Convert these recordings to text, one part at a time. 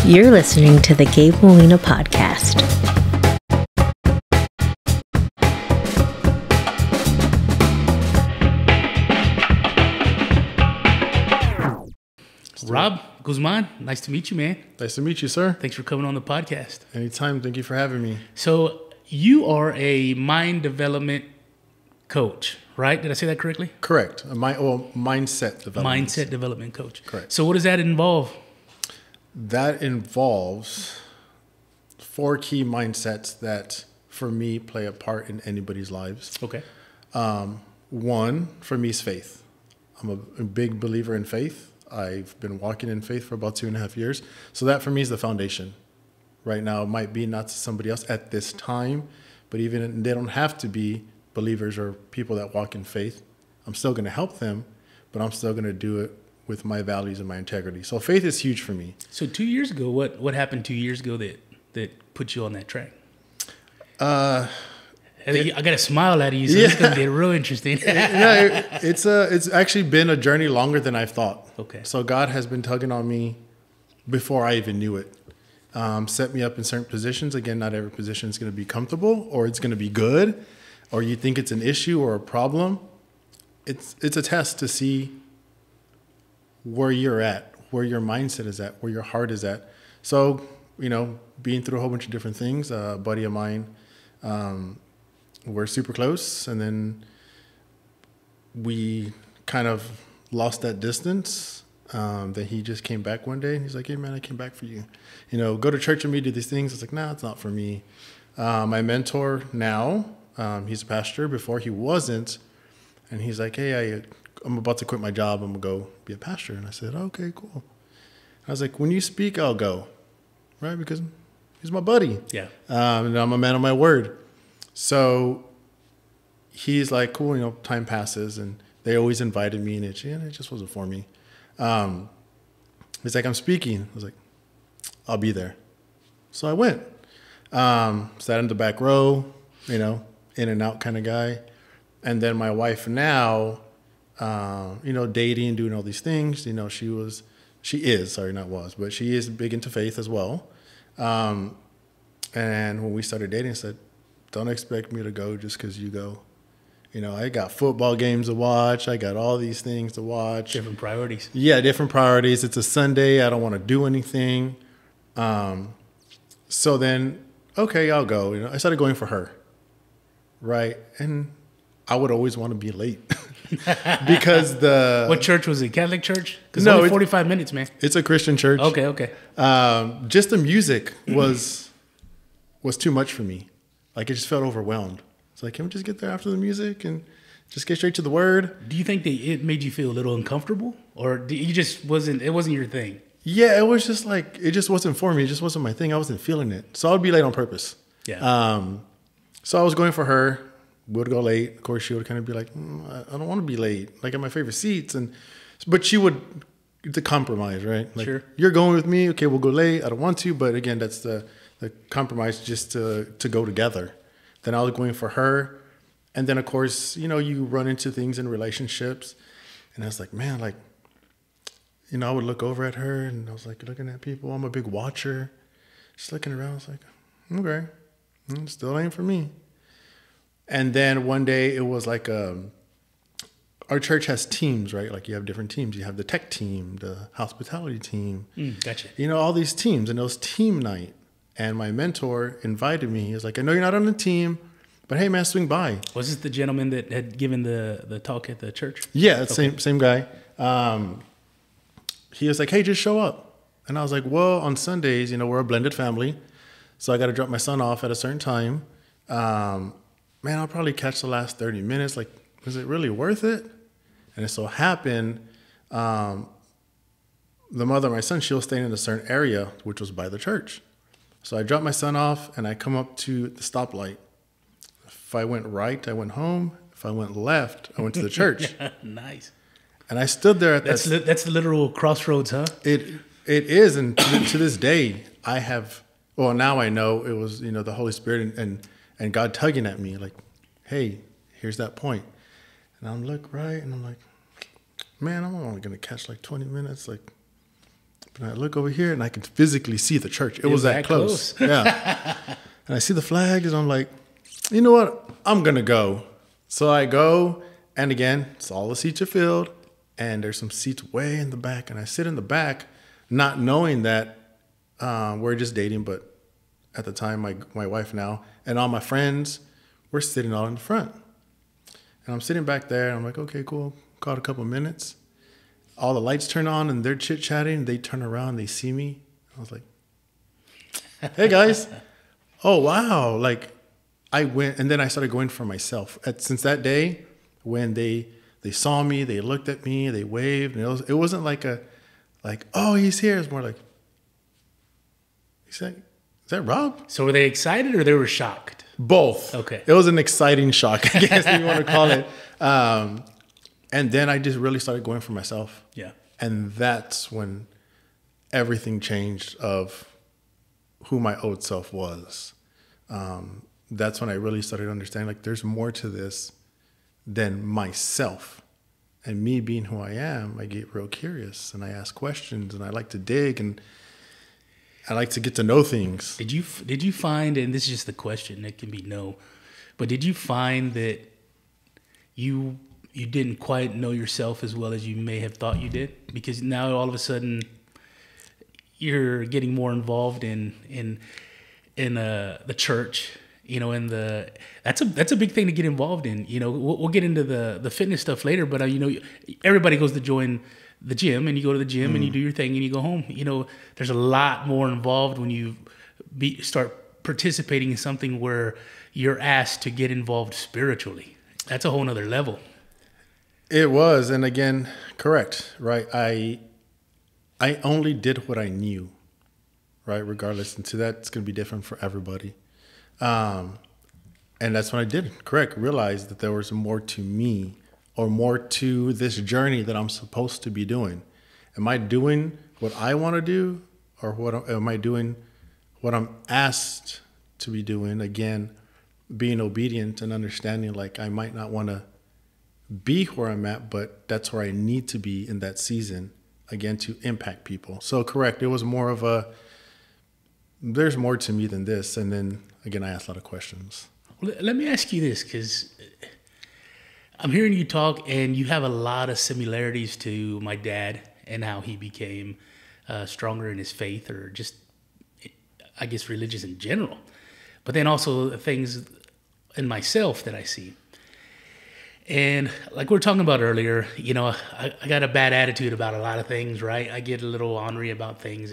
You're listening to the Gabe Molina Podcast. Rob Guzman, nice to meet you, man. Nice to meet you, sir. Thanks for coming on the podcast. Anytime. Thank you for having me. So you are a mind development coach, right? Did I say that correctly? Correct. Mindset development. Mindset development coach. Correct. So what does that involve? That involves 4 key mindsets that, for me, play a part in anybody's lives. Okay. One, for me, is faith. I'm a big believer in faith. I've been walking in faith for about 2.5 years. So that, for me, is the foundation. Right now, it might be not to somebody else at this time, but even they don't have to be believers or people that walk in faith. I'm still going to help them, but I'm still going to do it with my values and my integrity. So faith is huge for me. So 2 years ago, what happened 2 years ago that put you on that track? I got a smile out of you, so it's going to get real interesting. It's actually been a journey longer than I thought. Okay. So God has been tugging on me before I even knew it. Set me up in certain positions. Again, not every position is going to be comfortable or it's going to be good or you think it's an issue or a problem. It's a test to see where you're at, where your mindset is at, where your heart is at. So, being through a whole bunch of different things, a buddy of mine, we're super close. And then we kind of lost that distance. Then he just came back one day and he's like, "Hey man, I came back for you. Go to church with me, do these things." It's like, "Nah, it's not for me." My mentor now, he's a pastor. Before he wasn't. And he's like, "Hey, I'm about to quit my job. I'm going to go be a pastor." And I said, "Okay, cool." I was like, "When you speak, I'll go." Right? Because he's my buddy. Yeah. And I'm a man of my word. So he's like, "Cool, time passes." And they always invited me and it just wasn't for me. He's like, "I'm speaking." I was like, "I'll be there." So I went. Sat in the back row, in and out kind of guy. And then my wife now, dating, doing all these things, she is big into faith as well. And when we started dating, I said, "Don't expect me to go just because you go. I got football games to watch. I got all these things to watch." Different priorities. Yeah, different priorities. It's a Sunday. I don't want to do anything. So then, okay, I'll go. I started going for her. Right. And I would always want to be late because What church was it? Catholic church? Because No, only 45 minutes, man. it's a Christian church. Okay. Just the music was too much for me. Like, it just felt overwhelmed. It's like, can we just get there after the music and just get straight to the word? Do you think that it made you feel a little uncomfortable, or it wasn't your thing? Yeah, it was just like, it just wasn't for me. It just wasn't my thing. I wasn't feeling it. So I would be late on purpose. Yeah. So I was going for her. Would go late. Of course, she would kind of be like, "I don't want to be late. Like, at my favorite seats." But she would, it's a compromise, right? Like, Sure. You're going with me. Okay, we'll go late. I don't want to. But again, that's the compromise, just to go together. Then I was going for her. And then, of course, you run into things in relationships. And I was like, man, I would look over at her and I was like looking at people. I'm a big watcher. Just looking around. I was like, okay, still ain't for me. And then one day it was like, our church has teams, right? Like, you have different teams. You have the tech team, the hospitality team. Gotcha. All these teams, and it was team night. And my mentor invited me. He was like, "I know you're not on the team, but hey man, swing by." Was this the gentleman that had given the talk at the church? Yeah, it's same guy. He was like, "Hey, just show up." And I was like, "Well, on Sundays, we're a blended family. So I got to drop my son off at a certain time. Man, I'll probably catch the last 30 minutes. Like, is it really worth it?" And it so happened, the mother of my son, she was staying in a certain area, which was by the church. So I dropped my son off and I come up to the stoplight. If I went right, I went home. If I went left, I went to the church. Nice. And I stood there at that's the literal crossroads, huh? It is, and to this day, I have. Well, now I know it was the Holy Spirit and God tugging at me like, "Hey, here's that point." And I'm like, right, and I'm like, man, I'm only gonna catch like 20 minutes, like. And I look over here and I can physically see the church. It was that close. Yeah. And I see the flags and I'm like, you know what? I'm going to go. So I go, and again, it's all the seats are filled, and there's some seats way in the back. And I sit in the back, not knowing that we're just dating, but at the time, my wife now, and all my friends, we're sitting all in the front. And I'm sitting back there, and I'm like, okay, cool. Called a couple of minutes. All the lights turn on, and they're chit-chatting. They turn around, they see me. I was like, hey, guys. Oh, wow. Like, I went, and then I started going for myself. Since that day, when they saw me, they looked at me, they waved, and it wasn't like oh, he's here. It's more like, is that Rob? So were they excited or they were shocked? Both. Okay. It was an exciting shock, I guess if you want to call it. And then I just really started going for myself. Yeah. And that's when everything changed of who my old self was. That's when I really started understanding, like, there's more to this than myself. And me being who I am, I get real curious and I ask questions and I like to dig and I like to get to know things. Did you find, and this is just the question, it can be no, but did you find that you didn't quite know yourself as well as you may have thought you did? Because now all of a sudden you're getting more involved in the church, you know, and that's a big thing to get involved in. You know, we'll get into the fitness stuff later, but you know, everybody goes to join the gym, and you go to the gym and you do your thing and you go home. You know, there's a lot more involved when you start participating in something where you're asked to get involved spiritually. That's a whole nother level. It was, and again, correct, right? I only did what I knew, right? Regardless, and so that's going to be different for everybody. And that's what I did, correct. Realized that there was more to me, or more to this journey that I'm supposed to be doing. Am I doing what I want to do, or am I doing what I'm asked to be doing? Again, being obedient and understanding, like, I might not want to be where I'm at, but that's where I need to be in that season, again, to impact people. So correct, it was more of there's more to me than this. And then again, I asked a lot of questions. Well, let me ask you this, because I'm hearing you talk and you have a lot of similarities to my dad and how he became stronger in his faith, or just, I guess, religious in general. But then also things in myself that I see. And like we were talking about earlier, you know, I got a bad attitude about a lot of things, right? I get a little ornery about things.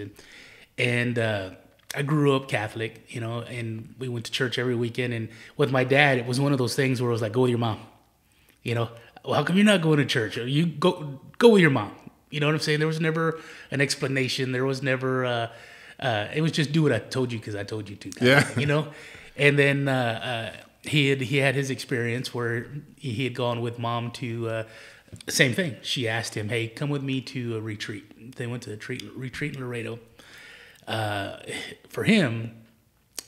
And I grew up Catholic, you know, and we went to church every weekend. And with my dad, it was one of those things where it was like, go with your mom. You know, well, how come you're not going to church? You go with your mom. You know what I'm saying? There was never an explanation. There was never, it was just do what I told you because I told you to. Yeah. You know? And then he had his experience where he had gone with mom to, same thing. She asked him, hey, come with me to a retreat. They went to a retreat in Laredo. For him,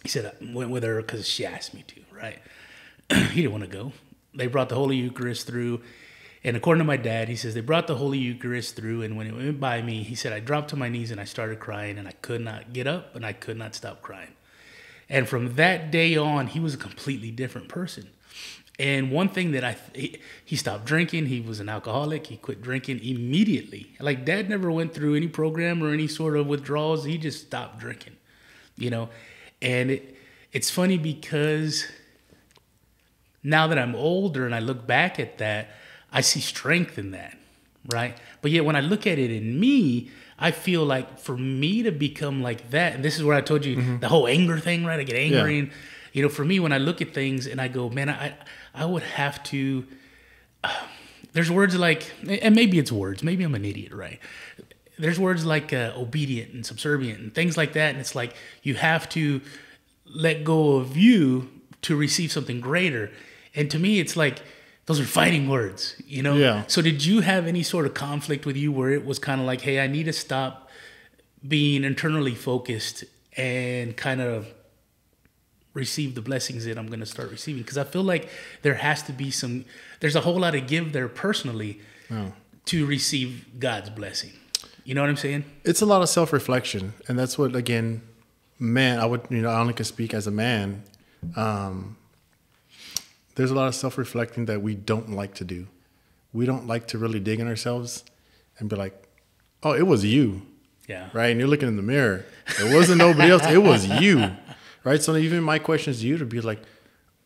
he said, I went with her because she asked me to, right? He didn't want to go. They brought the Holy Eucharist through. And according to my dad, he says, they brought the Holy Eucharist through. And when it went by me, he said, I dropped to my knees and I started crying. And I could not get up and I could not stop crying. And from that day on, he was a completely different person. And one thing that he stopped drinking. He was an alcoholic. He quit drinking immediately. Like, Dad never went through any program or any sort of withdrawals. He just stopped drinking, you know. And it's funny because now that I'm older and I look back at that, I see strength in that, right? But yet when I look at it in me, I feel like for me to become like that, and this is where I told you the whole anger thing, right? I get angry. Yeah. And, you know, for me, when I look at things and I go, man, I would have to, there's words like, and maybe it's words, maybe I'm an idiot, right? There's words like obedient and subservient and things like that. And it's like, you have to let go of you to receive something greater. And to me, it's like, those are fighting words, you know? Yeah. So did you have any sort of conflict with you where it was kind of like, hey, I need to stop being internally focused and kind of receive the blessings that I'm going to start receiving? Because I feel like there has to be there's a whole lot of give there personally to receive God's blessing. You know what I'm saying? It's a lot of self-reflection. And that's what, again, man, I only can speak as a man. There's a lot of self-reflecting that we don't like to do. We don't like to really dig in ourselves and be like, oh, it was you. Yeah. Right. And you're looking in the mirror. It wasn't nobody else. It was you. Right. So even my question is to you to be like,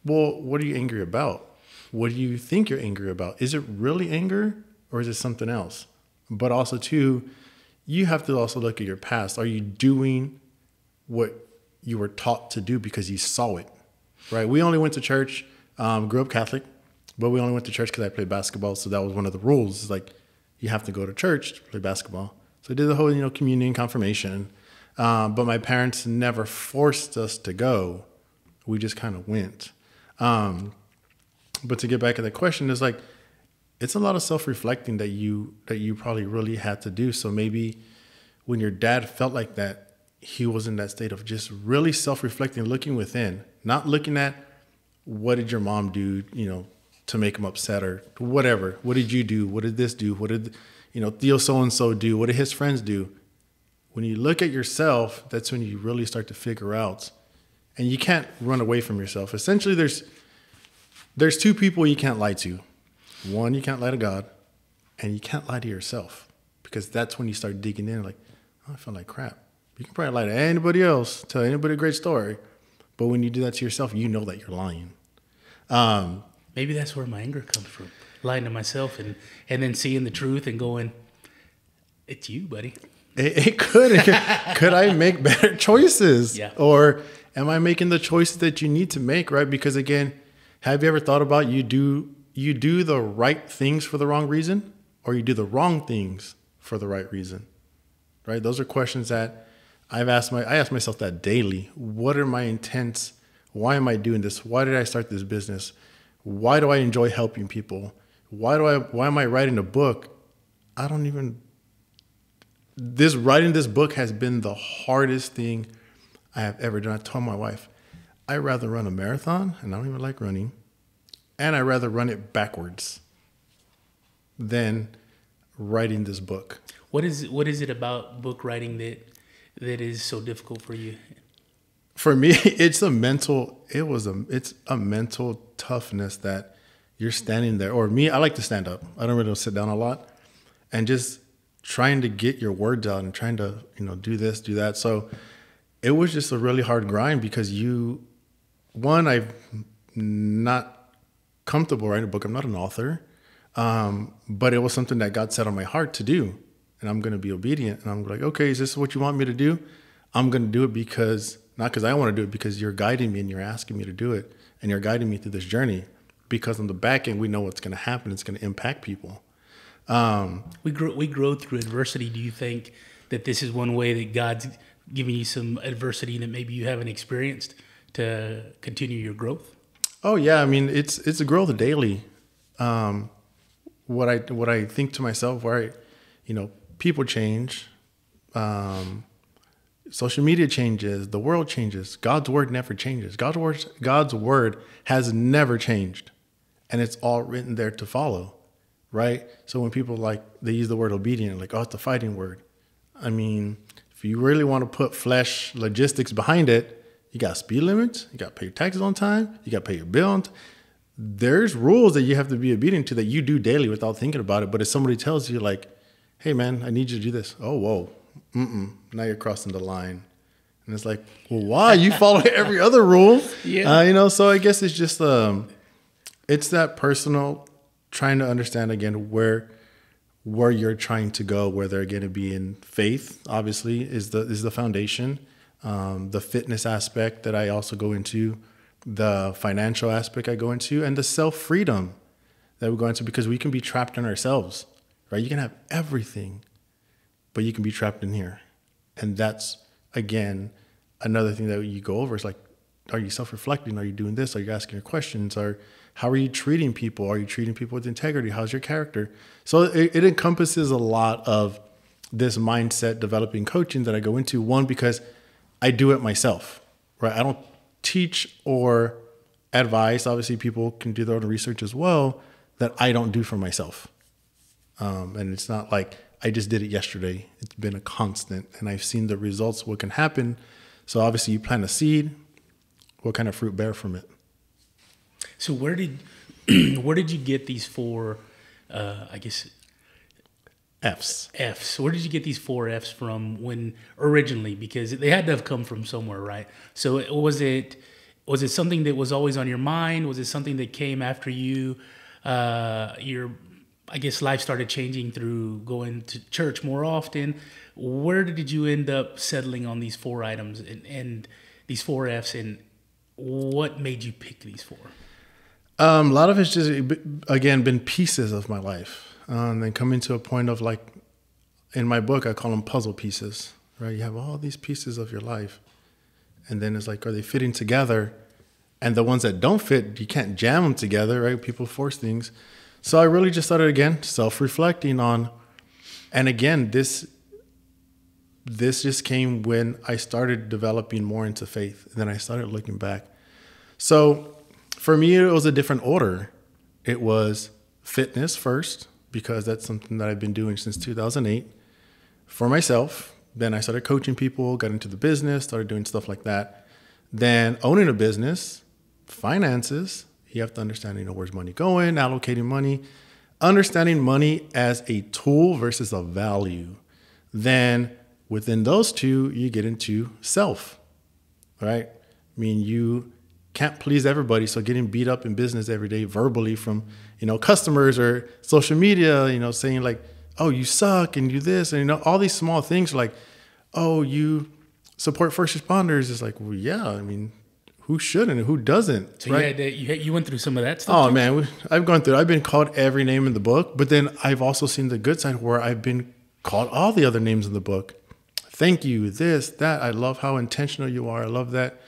well, what are you angry about? What do you think you're angry about? Is it really anger or is it something else? But also, too, you have to also look at your past. Are you doing what you were taught to do because you saw it? Right. We only went to church, grew up Catholic, but we only went to church because I played basketball. So that was one of the rules. It's like you have to go to church to play basketball. So I did the whole, communion, confirmation. But my parents never forced us to go. We just kind of went. But to get back to the question, it's like, it's a lot of self-reflecting that you probably really had to do. So maybe when your dad felt like that, he was in that state of just really self-reflecting, looking within, not looking at what did your mom do, to make him upset or whatever. What did you do? What did this do? What did, Theo so-and-so do? What did his friends do? When you look at yourself, that's when you really start to figure out, and you can't run away from yourself. Essentially, there's two people you can't lie to. One, you can't lie to God, and you can't lie to yourself, because that's when you start digging in like, oh, I feel like crap. You can probably lie to anybody else, tell anybody a great story, but when you do that to yourself, you know that you're lying. Maybe that's where my anger comes from, lying to myself and then seeing the truth and going, it's you, buddy. It could. Could I make better choices? Yeah. Or am I making the choices that you need to make, right? Because again, have you ever thought about you do the right things for the wrong reason, or you do the wrong things for the right reason, right? Those are questions that I ask myself that daily. What are my intents? Why am I doing this? Why did I start this business? Why do I enjoy helping people? Why am I writing a book? Writing this book has been the hardest thing I have ever done. I told my wife, I'd rather run a marathon, and I don't even like running, and I'd rather run it backwards than writing this book. What is it about book writing that is so difficult for you? For me, it's a mental toughness that you're standing there. Or me, I like to stand up. I don't really sit down a lot, and just trying to get your words out and trying to, do this, do that. So it was just a really hard grind because I'm not comfortable writing a book. I'm not an author. But it was something that God set on my heart to do, and I'm going to be obedient. And I'm like, okay, is this what you want me to do? I'm going to do it not because I want to do it, because you're guiding me and you're asking me to do it, and you're guiding me through this journey, because on the back end, we know what's going to happen. It's going to impact people. We grow through adversity. Do you think that this is one way that God's giving you some adversity that maybe you haven't experienced to continue your growth? Oh yeah. I mean, it's a growth daily. What I think to myself, people change, social media changes, the world changes. God's word never changes. God's word has never changed, and it's all written there to follow. Right? So when people they use the word obedient, oh, it's a fighting word. I mean, if you really want to put flesh logistics behind it, you got speed limits, you got to pay your taxes on time, you got to pay your bill on time. There's rules that you have to be obedient to that you do daily without thinking about it. But if somebody tells you hey man, I need you to do this. Oh, whoa. Now you're crossing the line. And it's like, well, why? You follow every other rule. Yeah. So I guess it's just, it's that personal trying to understand again where you're trying to go, where they're going to be in faith, obviously, is the foundation. The fitness aspect that I also go into, the financial aspect I go into, and the self-freedom that we go into, because we can be trapped in ourselves, right? You can have everything, but you can be trapped in here. And that's, again, another thing that you go over is are you self-reflecting? Are you doing this? Are you asking your questions? How are you treating people? Are you treating people with integrity? How's your character? So it encompasses a lot of this mindset developing coaching that I go into. One, because I do it myself, right? I don't teach or advise. Obviously, people can do their own research as well, that I don't do for myself. And it's not like I just did it yesterday. It's been a constant, and I've seen the results, what can happen. So obviously you plant a seed, what kind of fruit bear from it? So where did you get these four, I guess, F's. Where did you get these four F's from when originally? Because they had to have come from somewhere, right? So was it something that was always on your mind? Was it something that came after your, I guess, life started changing through going to church more often? Where did you end up settling on these four items and these four F's, and what made you pick these four? A lot of it's just, again, been pieces of my life. And then coming to a point of, like, in my book, I call them puzzle pieces, right? You have all these pieces of your life. And then it's like, are they fitting together? And the ones that don't fit, you can't jam them together, right? People force things. So I really just started, again, self-reflecting on, and again, this just came when I started developing more into faith. And then I started looking back. So for me, it was a different order. It was fitness first, because that's something that I've been doing since 2008 for myself. Then I started coaching people, got into the business, started doing stuff like that. Then owning a business, finances, you have to understand, where's money going, allocating money, understanding money as a tool versus a value. Then within those two, you get into self, right? I mean, you can't please everybody. So getting beat up in business every day verbally from, customers or social media, saying like, oh, you suck and you this, and all these small things like, oh, you support first responders. It's like, well, yeah, I mean, who shouldn't and who doesn't? So right? you went through some of that stuff. Oh too? Man, I've gone through. I've been called every name in the book, but then I've also seen the good side where I've been called all the other names in the book. Thank you, this, that. I love how intentional you are. I love that,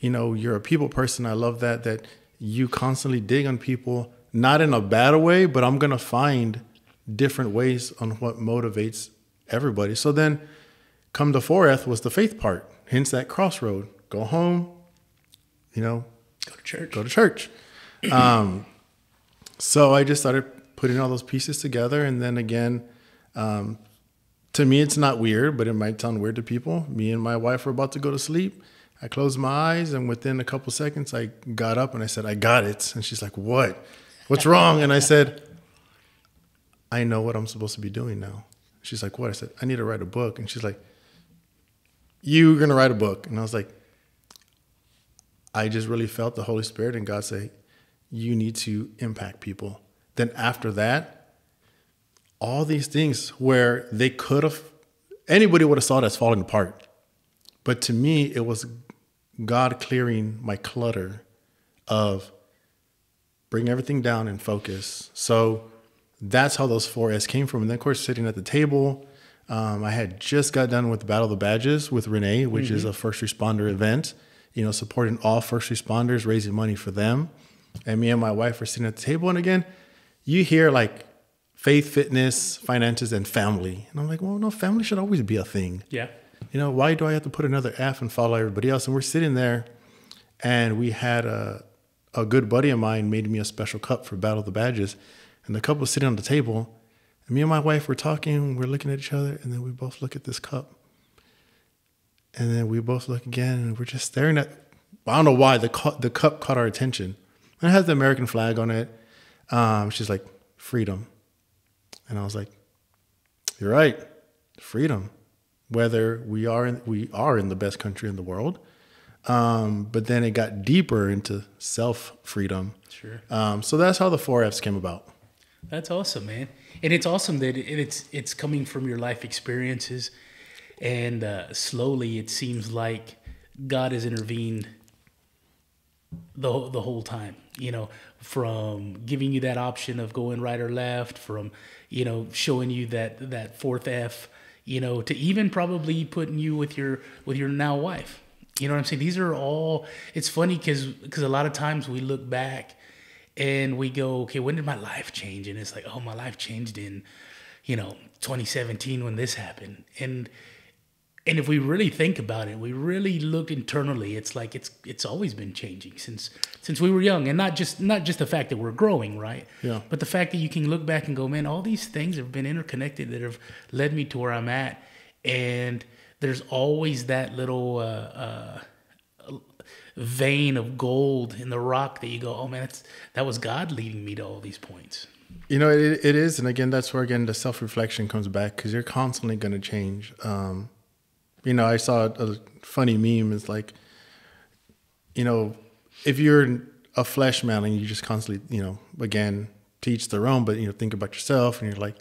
you're a people person. I love that you constantly dig on people, not in a bad way, but I'm gonna find different ways on what motivates everybody. So then come the 4th was the faith part, hence that crossroad. Go home, go to church. So I just started putting all those pieces together. And then again, to me, it's not weird, but it might sound weird to people. Me and my wife were about to go to sleep. I closed my eyes, and within a couple seconds, I got up and I said, I got it. And she's like, what? What's wrong? And I said, I know what I'm supposed to be doing now. She's like, what? I said, I need to write a book. And she's like, you're going to write a book. And I was like, I just really felt the Holy Spirit and God say, you need to impact people. Then after that, all these things where they could have, anybody would have saw it as falling apart. But to me, it was God clearing my clutter of bring everything down and focus. So that's how those 4S came from. And then, of course, sitting at the table, I had just got done with Battle of the Badges with Renee, which is a first responder event, supporting all first responders, raising money for them. And me and my wife were sitting at the table. And again, you hear like faith, fitness, finances, and family. And I'm like, well, no, family should always be a thing. Yeah. Why do I have to put another F and follow everybody else? And we're sitting there, and we had a good buddy of mine made me a special cup for Battle of the Badges. And the cup was sitting on the table. And me and my wife were talking. We're looking at each other. And then we both look at this cup. And then we both look again. And we're just staring at, I don't know why, the cup caught our attention. And it has the American flag on it. She's like, freedom. And I was like, you're right, freedom. Whether we are in the best country in the world. But then it got deeper into self-freedom. Sure. So that's how the 4Fs came about. That's awesome, man. And it's awesome that it's coming from your life experiences. And slowly it seems like God has intervened the whole time, from giving you that option of going right or left, from, showing you that 4th F, to even probably putting you with your now wife. You know what I'm saying? These are all, it's funny because a lot of times we look back and we go, okay, when did my life change? And it's like, oh, my life changed in, 2017 when this happened. And And if we really think about it, we really look internally, it's like it's always been changing since we were young, and not just the fact that we're growing, right? Yeah. But the fact that you can look back and go, man, all these things have been interconnected that have led me to where I'm at, and there's always that little vein of gold in the rock that you go, oh man, that was God leading me to all these points. You know, it is, and again, that's where again the self-reflection comes back, because you're constantly going to change. You know, I saw a funny meme. It's like, you know, if you're a flesh man and you just constantly, you know, again, to each their own, but, you know, think about yourself, and you're like,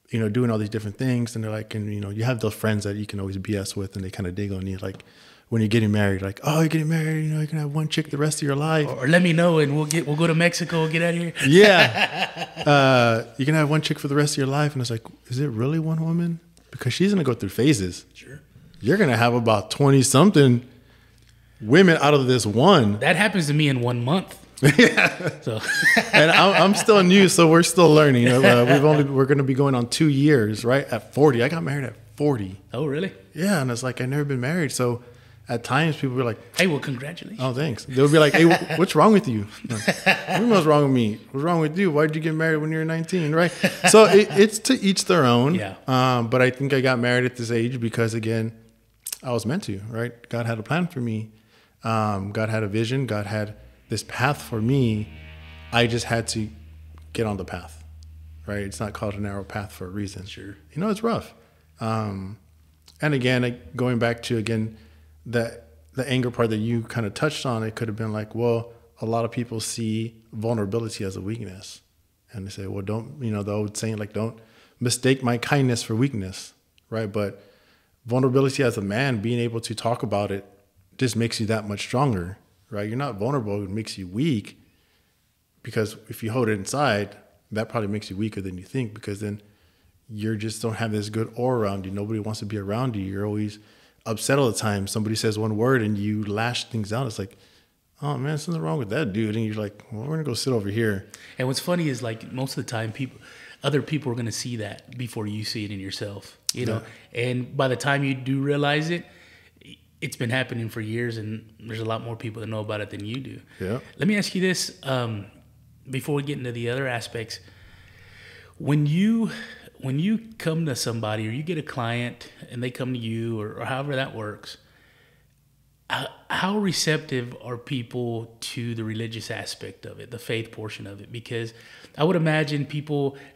you know, doing all these different things, and they're like, and, you know, you have those friends that you can always BS with, and they kind of dig on you. Like when you're getting married, like, oh, you're getting married, you know, you're going to have one chick the rest of your life. Or let me know and we'll go to Mexico, get out of here. Yeah. You're going to have one chick for the rest of your life. And it's like, is it really one woman? Because she's going to go through phases. Sure. You're going to have about 20 something women out of this one. That happens to me in 1 month. Yeah. So, and I'm still new, so we're still learning. You know, we're going to be going on 2 years, right? At 40. I got married at 40. oh, really? Yeah. And it's like, I've never been married. So at times people were like, Hey, well, congratulations. oh, thanks. They'll be like, hey, what's wrong with you? What's wrong with me? What's wrong with you? Why did you get married when you were 19, right? So it's to each their own. Yeah. But I think I got married at this age because, again, I was meant to, right? God had a plan for me. God had a vision. God had this path for me. I just had to get on the path, right? It's not called a narrow path for a reason. Sure. You know, it's rough. And again, going back to, again, the anger part that you kind of touched on, it could have been like, well, a lot of people see vulnerability as a weakness. And they say, well, don't, you know, the old saying, like, don't mistake my kindness for weakness, right? But vulnerability as a man, being able to talk about it just makes you that much stronger, right? You're not vulnerable, it makes you weak, because if you hold it inside, that probably makes you weaker than you think, because then you just don't have this good aura around you. Nobody wants to be around you. You're always upset all the time. Somebody says one word and you lash things out. It's like, oh man, something wrong with that dude. And you're like, well, we're gonna go sit over here. And what's funny is, like, most of the time other people are going to see that before you see it in yourself, you know? And by the time you do realize it, it's been happening for years, and there's a lot more people that know about it than you do. Yeah. Let me ask you this, before we get into the other aspects. When you come to somebody, or you get a client and they come to you, or however that works, how receptive are people to the religious aspect of it, the faith portion of it? Because I would imagine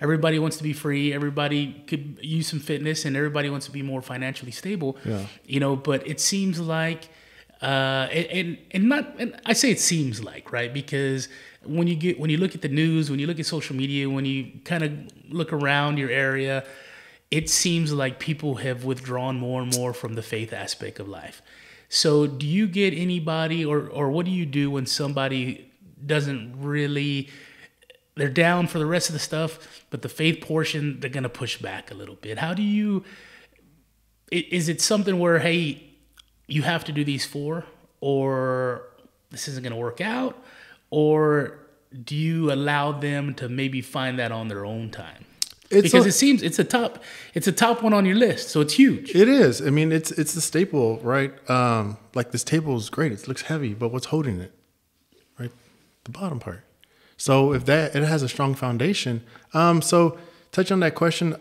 everybody wants to be free, everybody could use some fitness, and everybody wants to be more financially stable. Yeah. You know, but it seems like, and I say it seems like, right? Because when you look at the news, when you look at social media, when you kind of look around your area, it seems like people have withdrawn more and more from the faith aspect of life. So do you get anybody, or what do you do when somebody doesn't really, they're down for the rest of the stuff, but the faith portion, they're going to push back a little bit? How do you, is it something where, hey, you have to do these 4, or this isn't going to work out? Or do you allow them to maybe find that on their own time? Because it seems it's a top one on your list, so it's huge. It is. I mean, it's the staple, right? Like, this table is great. It looks heavy, but what's holding it? Right? The bottom part. So if it has a strong foundation. So touch on that question.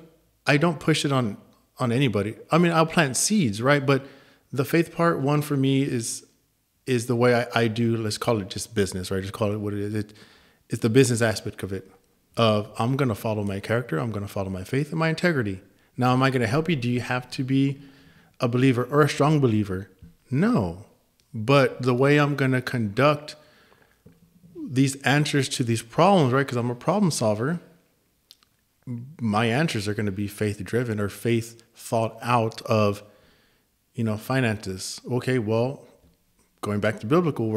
I don't push it on anybody. I mean, I'll plant seeds, right? But the faith part, one for me is the way I do, let's call it just business, right? Just call it what it is. It's the business aspect of it. I'm going to follow my character. I'm going to follow my faith and my integrity. Now, am I going to help you? Do you have to be a believer or a strong believer? No. But the way I'm going to conduct these answers to these problems, right? Because I'm a problem solver. My answers are going to be faith driven, or faith thought out of, you know, finances. Okay, well, going back to biblical,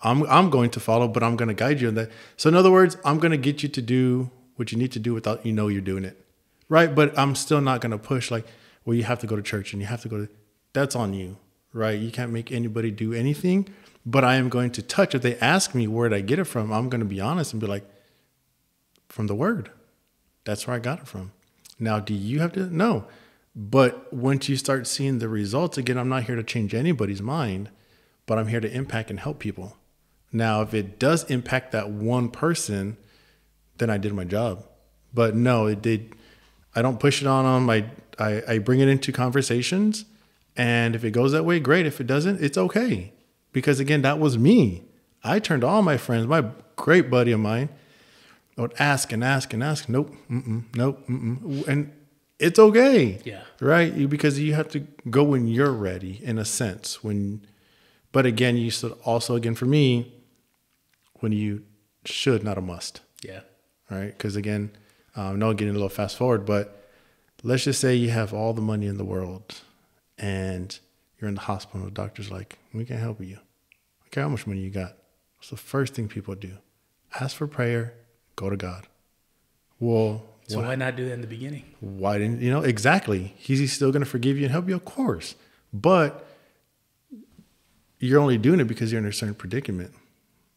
I'm going to follow, but I'm going to guide you in that. So in other words, I'm going to get you to do what you need to do without you're doing it, right? But I'm still not going to push like, well, you have to go to church and you have to go to, that's on you, right? You can't make anybody do anything, but I am going to touch. If they ask me where did I get it from, I'm going to be honest and be like, from the word. That's where I got it from. Now, do you have to? No. But once you start seeing the results, again, I'm not here to change anybody's mind, but I'm here to impact and help people. Now, if it does impact that one person, then I did my job. But no, it did. I don't push it on them. I bring it into conversations. And if it goes that way, great. If it doesn't, it's okay. Because again, that was me. I turned to all my friends, my great buddy of mine, I would ask and ask and ask. Nope. Nope. And it's okay. Yeah. Right. Because you have to go when you're ready, in a sense. But again, you should also, again, for me, when you should, not a must. Yeah. Right. Because again, I know I'm getting a little fast forward, but let's just say you have all the money in the world and you're in the hospital. The doctor's like, we can't help you. I care how much money you got. What's the first thing people do? Ask for prayer, go to God. Well, so why not do that in the beginning? Why didn't, exactly. He's still going to forgive you and help you, of course. But you're only doing it because you're in a certain predicament.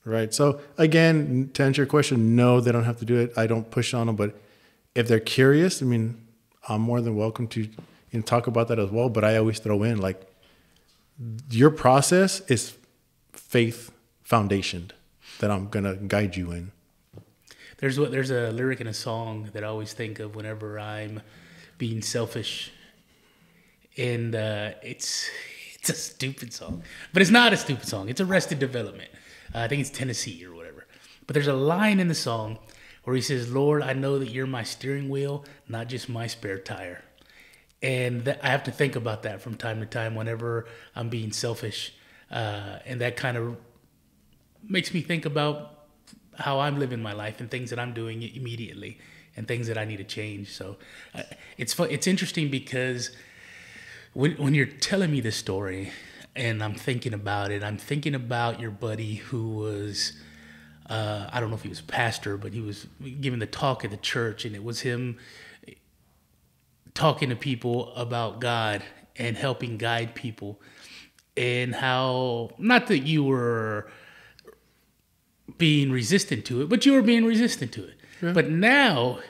Right. So again, to answer your question, no, they don't have to do it. I don't push on them. But if they're curious, I'm more than welcome to talk about that as well. But I always throw in, like, your process is faith foundationed that I'm going to guide you in. There's a lyric in a song that I always think of whenever I'm being selfish. And it's a stupid song. But it's not a stupid song. It's Arrested Development. I think it's Tennessee or whatever. But there's a line in the song where he says, Lord, I know that you're my steering wheel, not just my spare tire. And I have to think about that from time to time whenever I'm being selfish. And that kind of makes me think about how I'm living my life and things that I'm doing immediately and things that I need to change. So it's interesting because when you're telling me this story, and I'm thinking about it. I'm thinking about your buddy who was, I don't know if he was a pastor, but he was giving the talk at the church, and it was him talking to people about God and helping guide people, and how, not that you were being resistant to it, but you were being resistant to it. Yeah. But now,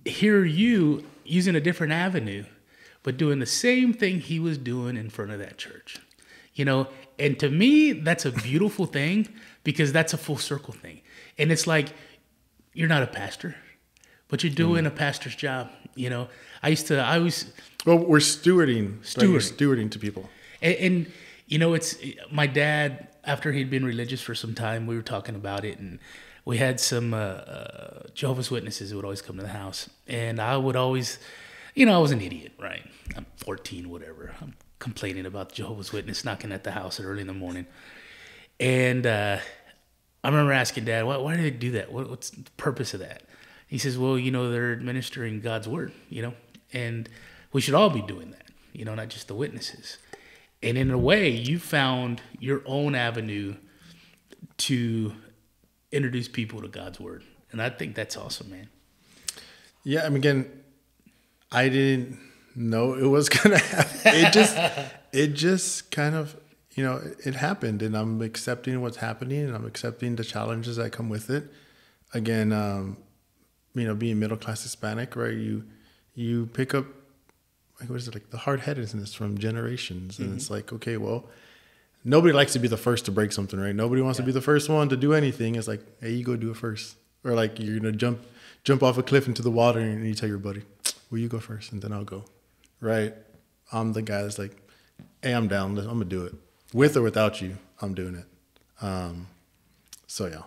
here you using a different avenue, but doing the same thing he was doing in front of that church. And to me, that's a beautiful thing, because that's a full circle thing. And it's like, you're not a pastor, but you're doing a pastor's job. Well, we're stewarding. Right? You're stewarding to people. And it's my dad, after he'd been religious for some time, we were talking about it, and we had some Jehovah's Witnesses who would always come to the house. And I would always, I was an idiot, right? I'm 14, whatever. I'm complaining about Jehovah's Witness knocking at the house early in the morning. And I remember asking Dad, why do they do that? What's the purpose of that? He says, well, they're administering God's word, and we should all be doing that, not just the witnesses. And in a way, you found your own avenue to introduce people to God's word. And I think that's awesome, man. Yeah, again, I didn't know it was going to happen. It just kind of, it happened, and I'm accepting what's happening, and I'm accepting the challenges that come with it. Again, being middle-class Hispanic, right? You pick up, the hard-headedness from generations. And It's like, okay, well, nobody likes to be the first to break something, right? Nobody wants to be the first one to do anything. It's like, hey, you go do it first. Or like you're going to jump off a cliff into the water, and you tell your buddy, well, you go first, and then I'll go. Right? I'm the guy that's like, hey, I'm down. I'm going to do it. With or without you, I'm doing it. So, yeah.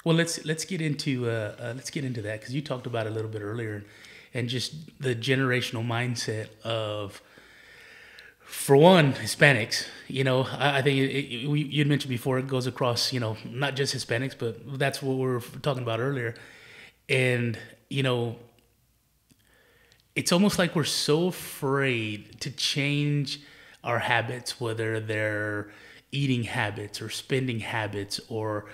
Well, let's get into that, because you talked about it a little bit earlier, and just the generational mindset of, for one, Hispanics. I think you'd mentioned before, it goes across, not just Hispanics, but that's what we were talking about earlier. And, it's almost like we're so afraid to change our habits, whether they're eating habits or spending habits, or,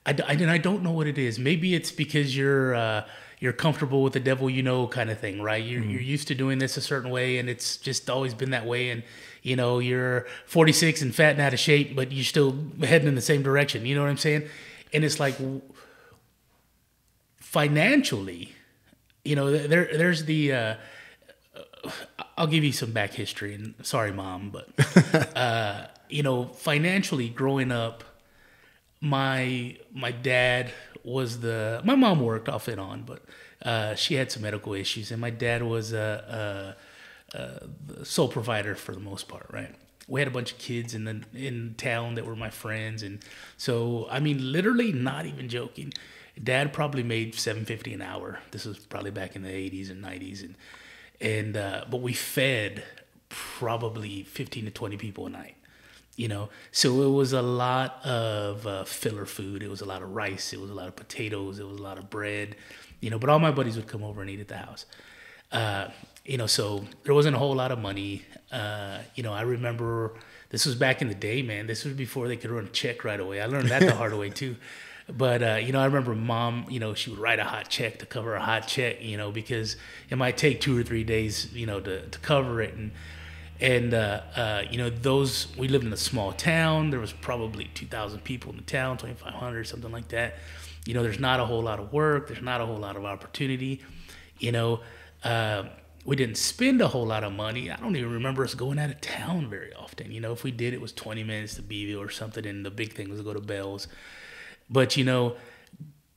I don't know what it is. Maybe it's because you're comfortable with the devil, kind of thing, right? You're used to doing this a certain way, and it's just always been that way. And, you're 46 and fat and out of shape, but you're still heading in the same direction. You know what I'm saying? And it's like, financially, there's the I'll give you some back history, and sorry, Mom, but financially growing up, my dad was my mom worked off and on, but she had some medical issues, and my dad was the sole provider for the most part, right? We had a bunch of kids in town that were my friends, and so I mean, literally, not even joking, Dad probably made $7.50 an hour. This was probably back in the 80s and 90s, and but we fed probably 15 to 20 people a night. So it was a lot of filler food. It was a lot of rice. It was a lot of potatoes. It was a lot of bread. But all my buddies would come over and eat at the house. So there wasn't a whole lot of money. I remember this was back in the day, man. This was before they could run a check right away. I learned that the hard way too. But, I remember Mom, she would write a hot check to cover a hot check, because it might take 2 or 3 days, to cover it. And we lived in a small town. There was probably 2,000 people in the town, 2,500, something like that. There's not a whole lot of work. There's not a whole lot of opportunity. We didn't spend a whole lot of money. I don't even remember us going out of town very often. If we did, it was 20 minutes to Beeville or something. And the big thing was to go to Bell's. But,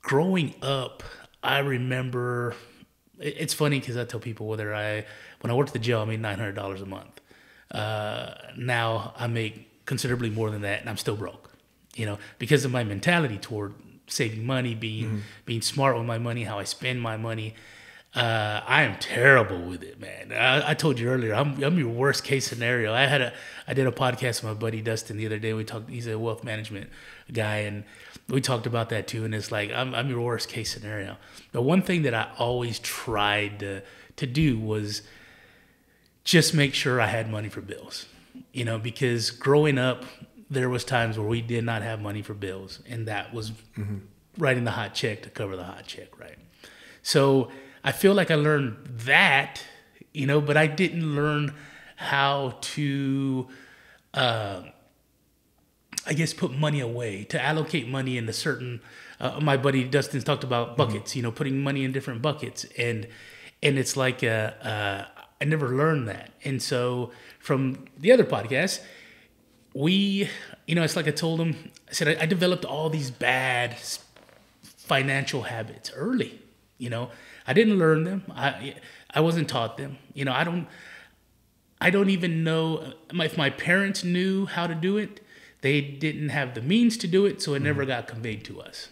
growing up, I remember, it's funny because I tell people when I worked at the jail, I made $900 a month. Now I make considerably more than that, and I'm still broke, because of my mentality toward saving money, being smart with my money, how I spend my money. I am terrible with it, man. I told you earlier, I'm your worst case scenario. I did a podcast with my buddy Dustin the other day. We talked. He's a wealth management guy, and we talked about that too. And it's like I'm your worst case scenario. The one thing that I always tried to do was just make sure I had money for bills. Because growing up, there was times where we did not have money for bills, and that was writing the hot check to cover the hot check, right? So I feel like I learned that, but I didn't learn how to, put money away, to allocate money into certain, my buddy Dustin's talked about buckets, putting money in different buckets. And it's like, I never learned that. And so from the other podcast, it's like I told him, I said, I developed all these bad financial habits early, I didn't learn them. I wasn't taught them. I don't even know if my parents knew how to do it. They didn't have the means to do it, so it never got conveyed to us.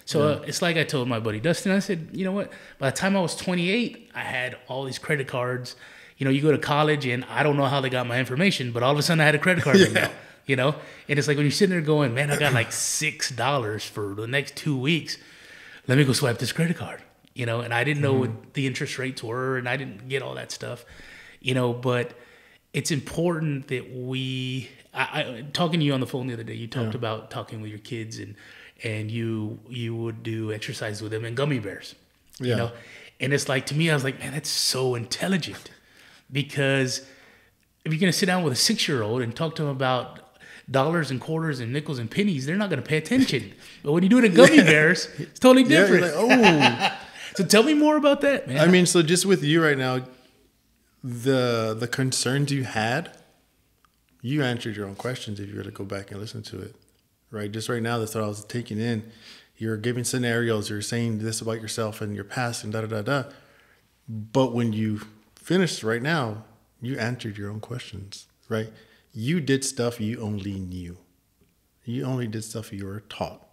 So it's like I told my buddy Dustin. I said, you know what? By the time I was 28, I had all these credit cards. You go to college, and I don't know how they got my information, but all of a sudden I had a credit card now. And it's like when you're sitting there going, man, I got like $6 for the next 2 weeks. Let me go swipe this credit card. And I didn't know what the interest rates were, and I didn't get all that stuff, but it's important that I talking to you on the phone the other day, you talked about talking with your kids and you would do exercise with them and gummy bears, and it's like, to me, I was like, man, that's so intelligent, because if you're going to sit down with a 6-year-old and talk to them about dollars and quarters and nickels and pennies, they're not going to pay attention. But when you do it in gummy bears, it's totally different. You're like, So tell me more about that, man. I mean, so just with you right now, the concerns you had, you answered your own questions if you were to go back and listen to it, right? Just right now, that's what I was taking in. You're giving scenarios. You're saying this about yourself and your past and da-da-da-da. But when you finished right now, you answered your own questions, right? You did stuff you only knew. You only did stuff you were taught.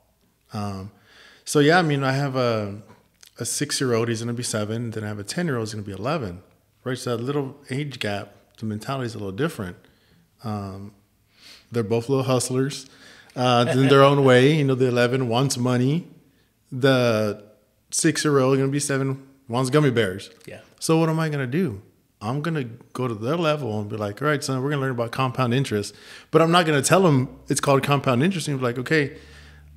So, yeah, I mean, I have a 6-year-old, he's going to be 7. Then I have a 10-year-old, he's going to be 11. Right? So that little age gap, the mentality is a little different. They're both little hustlers in their own way. The 11 wants money. The 6-year-old, going to be 7, wants gummy bears. Yeah. So what am I going to do? I'm going to go to their level and be like, all right, son, we're going to learn about compound interest. But I'm not going to tell them it's called compound interest. And be like, okay,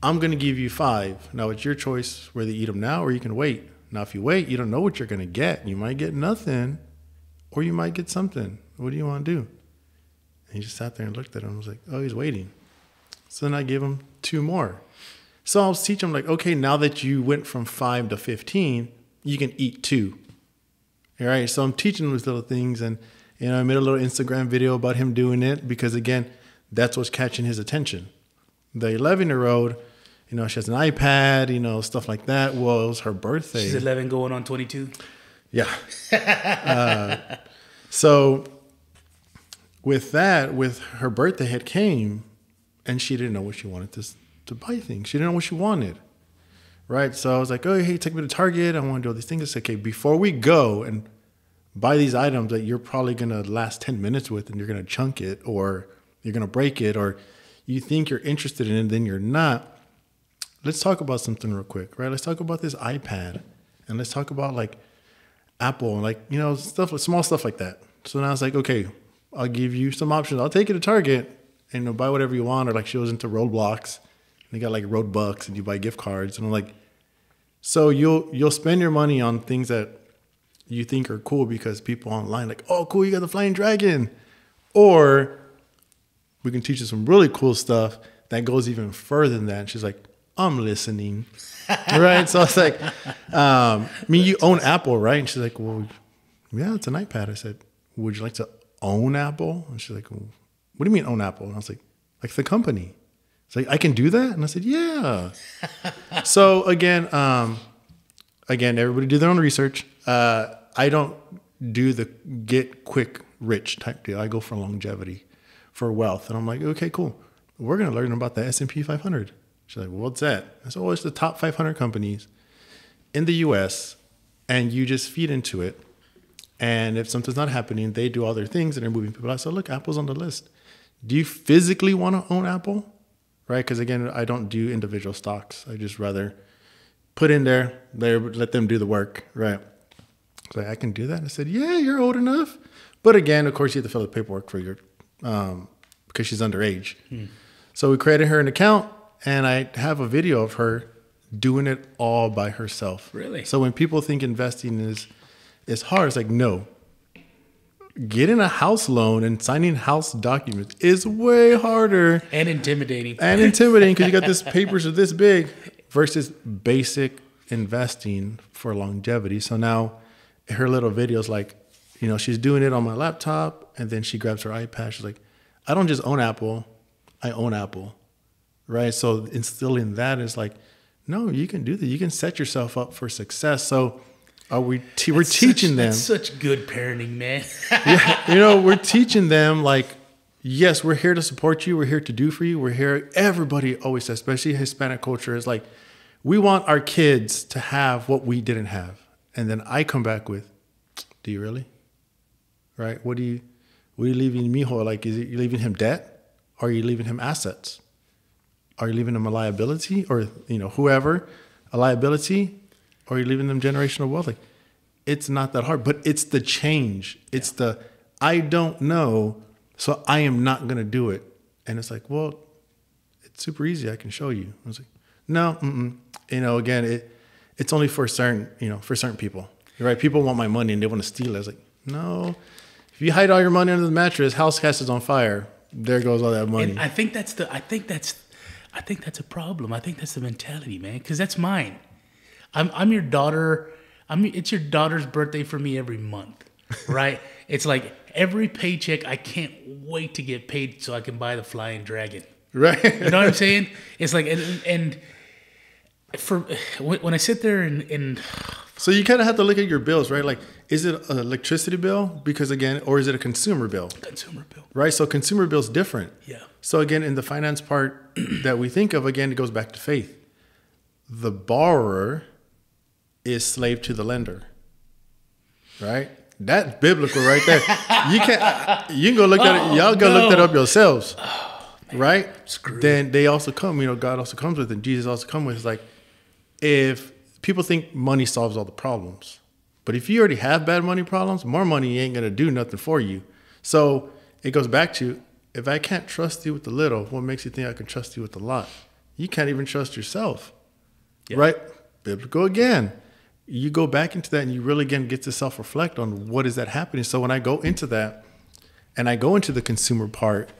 I'm going to give you 5. Now, it's your choice whether you eat them now or you can wait. Now, if you wait, you don't know what you're going to get. You might get nothing or you might get something. What do you want to do? And he just sat there and looked at him and was like, oh, he's waiting. So then I gave him 2 more. So I'll teach him like, okay, now that you went from 5 to 15, you can eat 2. right? So I'm teaching him these little things, and I made a little Instagram video about him doing it because again, that's what's catching his attention. The 11-year-old, she has an iPad, stuff like that. Well, it was her birthday. She's 11 going on 22. Yeah. So with that, with her birthday had came, and she didn't know what she wanted to buy things. She didn't know what she wanted. Right. So I was like, oh, hey, take me to Target. I want to do all these things. It's okay. Before we go and buy these items that you're probably going to last 10 minutes with and you're going to chunk it or you're going to break it or you think you're interested in it and then you're not. Let's talk about something real quick. Right. Let's talk about this iPad and let's talk about like Apple and like, stuff, small stuff like that. So now I was like, okay, I'll give you some options. I'll take you to Target and buy whatever you want. Or like she was into Roblox. They got like Roadbucks and you buy gift cards. And I'm like, so you'll spend your money on things that you think are cool because people online like, oh, cool, you got the flying dragon. Or we can teach you some really cool stuff that goes even further than that. And she's like, I'm listening. Right? So I was like, you own Apple, right? And she's like, well, yeah, it's an iPad. I said, would you like to own Apple? And she's like, well, what do you mean own Apple? And I was like the company. It's like, I can do that? And I said, yeah. So again, everybody do their own research. I don't do the get quick rich type deal. I go for longevity, for wealth. And I'm like, okay, cool. We're going to learn about the S&P 500. She's like, well, what's that? I said, well, it's the top 500 companies in the U.S. and you just feed into it. And if something's not happening, they do all their things and they're moving people out. So look, Apple's on the list. Do you physically want to own Apple? Right? Because again, I don't do individual stocks. I just rather put in there, let them do the work. Right? So I can do that. And I said, yeah, you're old enough. But again, of course, you have to fill the paperwork for your, because she's underage. So we created her an account and I have a video of her doing it all by herself. Really? So when people think investing is hard, it's like, no. Getting a house loan and signing house documents is way harder. And intimidating. Because you got this papers are this big versus basic investing for longevity. So now her little video is like, she's doing it on my laptop and then she grabs her iPad. She's like, I don't just own Apple, I own Apple. Right? So instilling that is like, no, you can do that. You can set yourself up for success. So we're teaching them. That's such good parenting, man. Yeah, we're teaching them like, yes, we're here to support you. We're here to do for you. We're here. Everybody always says, especially Hispanic culture, is like, we want our kids to have what we didn't have. And then I come back with, do you really? Right? What are you leaving Mijo? Like, you leaving him debt? Or are you leaving him assets? Are you leaving him a liability? Or, whoever, a liability? Or you're leaving them generational wealth. Like, it's not that hard, but it's the change. It's I don't know, so I am not going to do it. And it's like, well, it's super easy. I can show you. I was like, no, again, it's only for certain people. Right? People want my money and they want to steal it. I was like, no. If you hide all your money under the mattress, house catches on fire. There goes all that money. And I think that's a problem. I think that's the mentality, man, because that's mine. I'm your daughter. It's your daughter's birthday for me every month, right? It's like every paycheck, I can't wait to get paid so I can buy the flying dragon. Right. You know what I'm saying? It's like, and for when I sit there and so you kind of have to look at your bills, right? Like, is it an electricity bill? Because again, or is it a consumer bill? Consumer bill. Right. So consumer bill's different. Yeah. So again, in the finance part that we think of, again, it goes back to faith. The borrower is slave to the lender, right? That's biblical right there. You can go look at it. Y'all go look that up yourselves, right? Then they also come, God also comes with it. Jesus also comes with it. It's like, if people think money solves all the problems, but if you already have bad money problems, more money ain't going to do nothing for you. So it goes back to, if I can't trust you with the little, what makes you think I can trust you with the lot? You can't even trust yourself, right? Biblical again. You go back into that and you really again get to self-reflect on what is that happening. So when I go into that and I go into the consumer part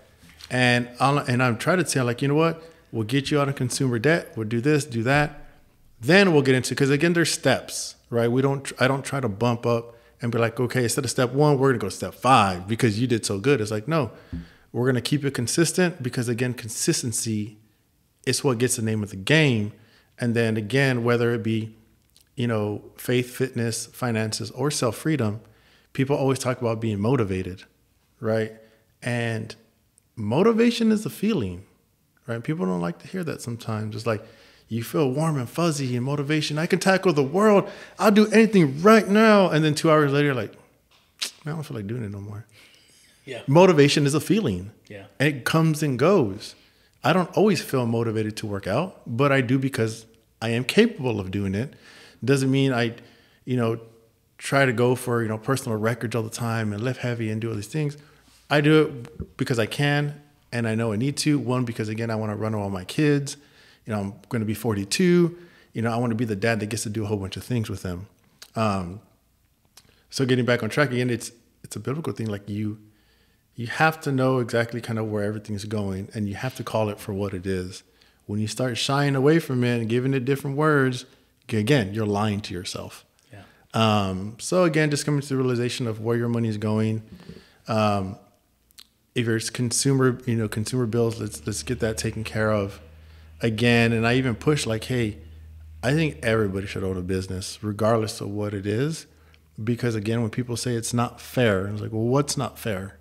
and I'm trying to tell, like, you know what, we'll get you out of consumer debt. We'll do this, do that. Then we'll get into, because again, there's steps, right? I don't try to bump up and be like, okay, instead of step 1, we're going to go to step 5 because you did so good. It's like, no, we're going to keep it consistent because, again, consistency is what gets the name of the game. And then, again, whether it be, faith, fitness, finances, or self-freedom, people always talk about being motivated, right? And motivation is a feeling, right? People don't like to hear that sometimes. It's like, you feel warm and fuzzy and motivation. I can tackle the world. I'll do anything right now. And then 2 hours later, you're like, man, I don't feel like doing it no more. Yeah. Motivation is a feeling. Yeah. And it comes and goes. I don't always feel motivated to work out, but I do because I am capable of doing it. Doesn't mean I, try to go for, personal records all the time and lift heavy and do all these things. I do it because I can and I know I need to. One, because again, I want to run all my kids. I'm going to be 42. I want to be the dad that gets to do a whole bunch of things with them. So getting back on track again, it's a biblical thing. Like you have to know exactly kind of where everything's going, and you have to call it for what it is. When you start shying away from it and giving it different words, again, you're lying to yourself. Yeah. So again, just coming to the realization of where your money is going. If it's consumer bills, let's get that taken care of. Again, and I even push like, hey, I think everybody should own a business, regardless of what it is. Because again, when people say it's not fair, it's like, well, what's not fair?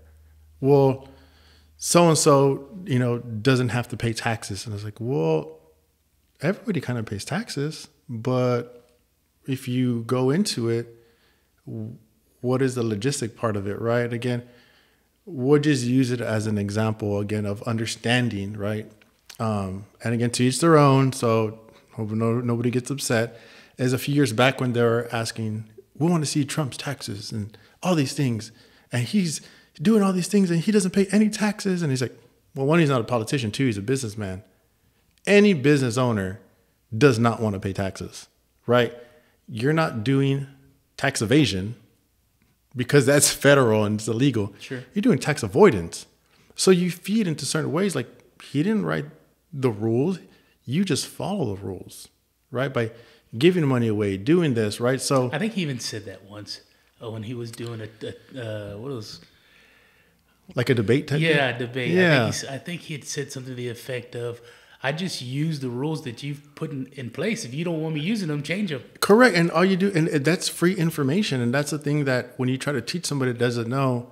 Well, so-and-so, doesn't have to pay taxes. And it's like, well, everybody kind of pays taxes. But if you go into it, what is the logistic part of it, right? Again, we'll just use it as an example, again, of understanding, right? And again, to each their own, so hope nobody gets upset. As a few years back when they were asking, we want to see Trump's taxes and all these things, and he's doing all these things and he doesn't pay any taxes. And he's like, well, one, he's not a politician. 2, he's a businessman. Any business owner does not want to pay taxes, right? You're not doing tax evasion because that's federal and it's illegal. Sure. You're doing tax avoidance. So you feed into certain ways. Like, he didn't write the rules, you just follow the rules, right? By giving money away, doing this, right? So I think he even said that once when he was doing what was like a debate type thing? a debate. Yeah. I think he had said something to the effect of, I just use the rules that you've put in place. If you don't want me using them, change them. Correct. And all you do, and that's free information. And that's the thing that when you try to teach somebody that doesn't know,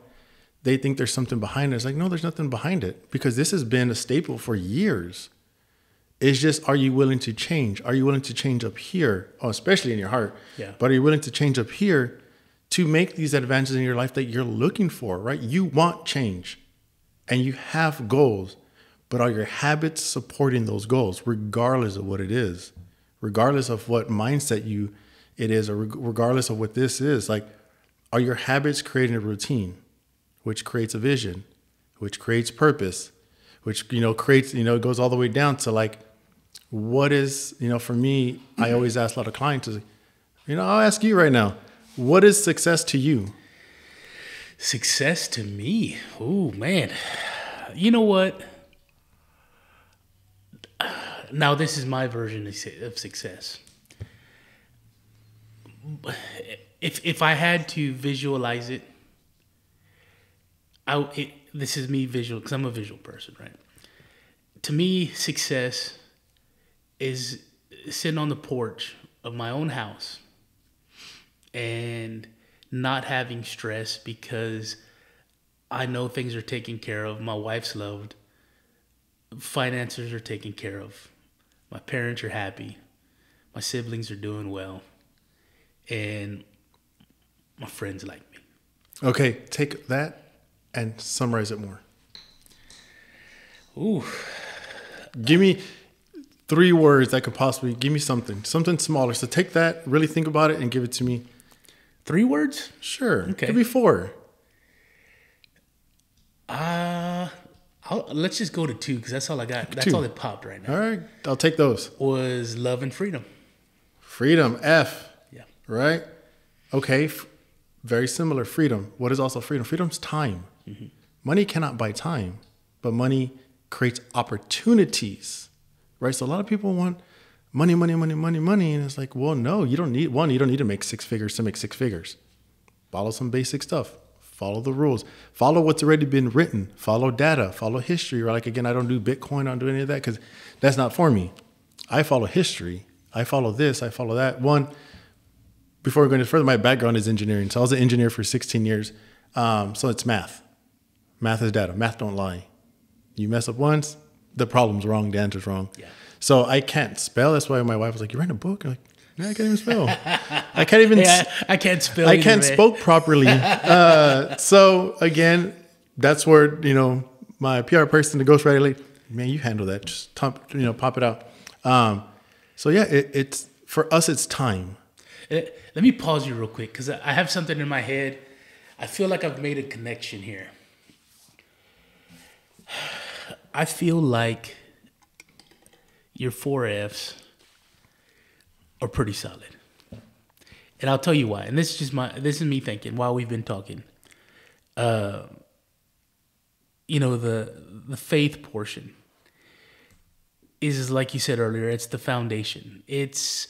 they think there's something behind it. It's like, no, there's nothing behind it, because this has been a staple for years. It's just, are you willing to change? Are you willing to change up here? Oh, especially in your heart. Yeah. But are you willing to change up here to make these advances in your life that you're looking for, right? You want change and you have goals, but are your habits supporting those goals, regardless of what it is, regardless of what mindset it is, or regardless of what this is? Like, are your habits creating a routine, which creates a vision, which creates purpose, which, creates, it goes all the way down to like, what is, for me, I always ask a lot of clients, I'll ask you right now, what is success to you? Success to me? Oh, man. You know what? Now, this is my version of success. If I had to visualize it, this is me visual, because I'm a visual person, right? To me, success is sitting on the porch of my own house and not having stress because I know things are taken care of. My wife's loved. Finances are taken care of. My parents are happy. My siblings are doing well. And my friends like me. Okay, take that and summarize it more. Ooh. Give me 3 words that could possibly give me something smaller. So take that, really think about it, and give it to me. 3 words? Sure. Okay. Could be 4. Let's just go to 2 because that's all I got. That's 2. all that popped right now. All right, I'll take those. Was love and freedom. Freedom, F. Yeah. Right? Okay, very similar. Freedom. What is also freedom? Freedom's time. Mm-hmm. Money cannot buy time, but money creates opportunities, right? So a lot of people want money, and it's like, well, no, you don't need to make 6 figures to make 6 figures. follow some basic stuff. Follow the rules. Follow what's already been written. Follow data. Follow history. Right? Like, again, I don't do Bitcoin. I don't do any of that because that's not for me. I follow history. I follow this. I follow that. One, before we go any further, my background is engineering. So I was an engineer for 16 years. So it's math. Math is data. Math don't lie. You mess up once, the problem's wrong. The answer's wrong. Yeah. So I can't spell. That's why my wife was like, "You writing a book?" I'm like, "No, I can't even spell. I can't even. I can't spell. I can't spoke properly." So again, that's where my PR person, the ghostwriter, like, man, you handle that. Just pop it out. So yeah, it's for us. It's time. Let me pause you real quick because I have something in my head. I feel like I've made a connection here. I feel like your 4 Fs are pretty solid. And I'll tell you why. And this is me thinking while we've been talking. The faith portion is, like you said earlier, it's the foundation. It's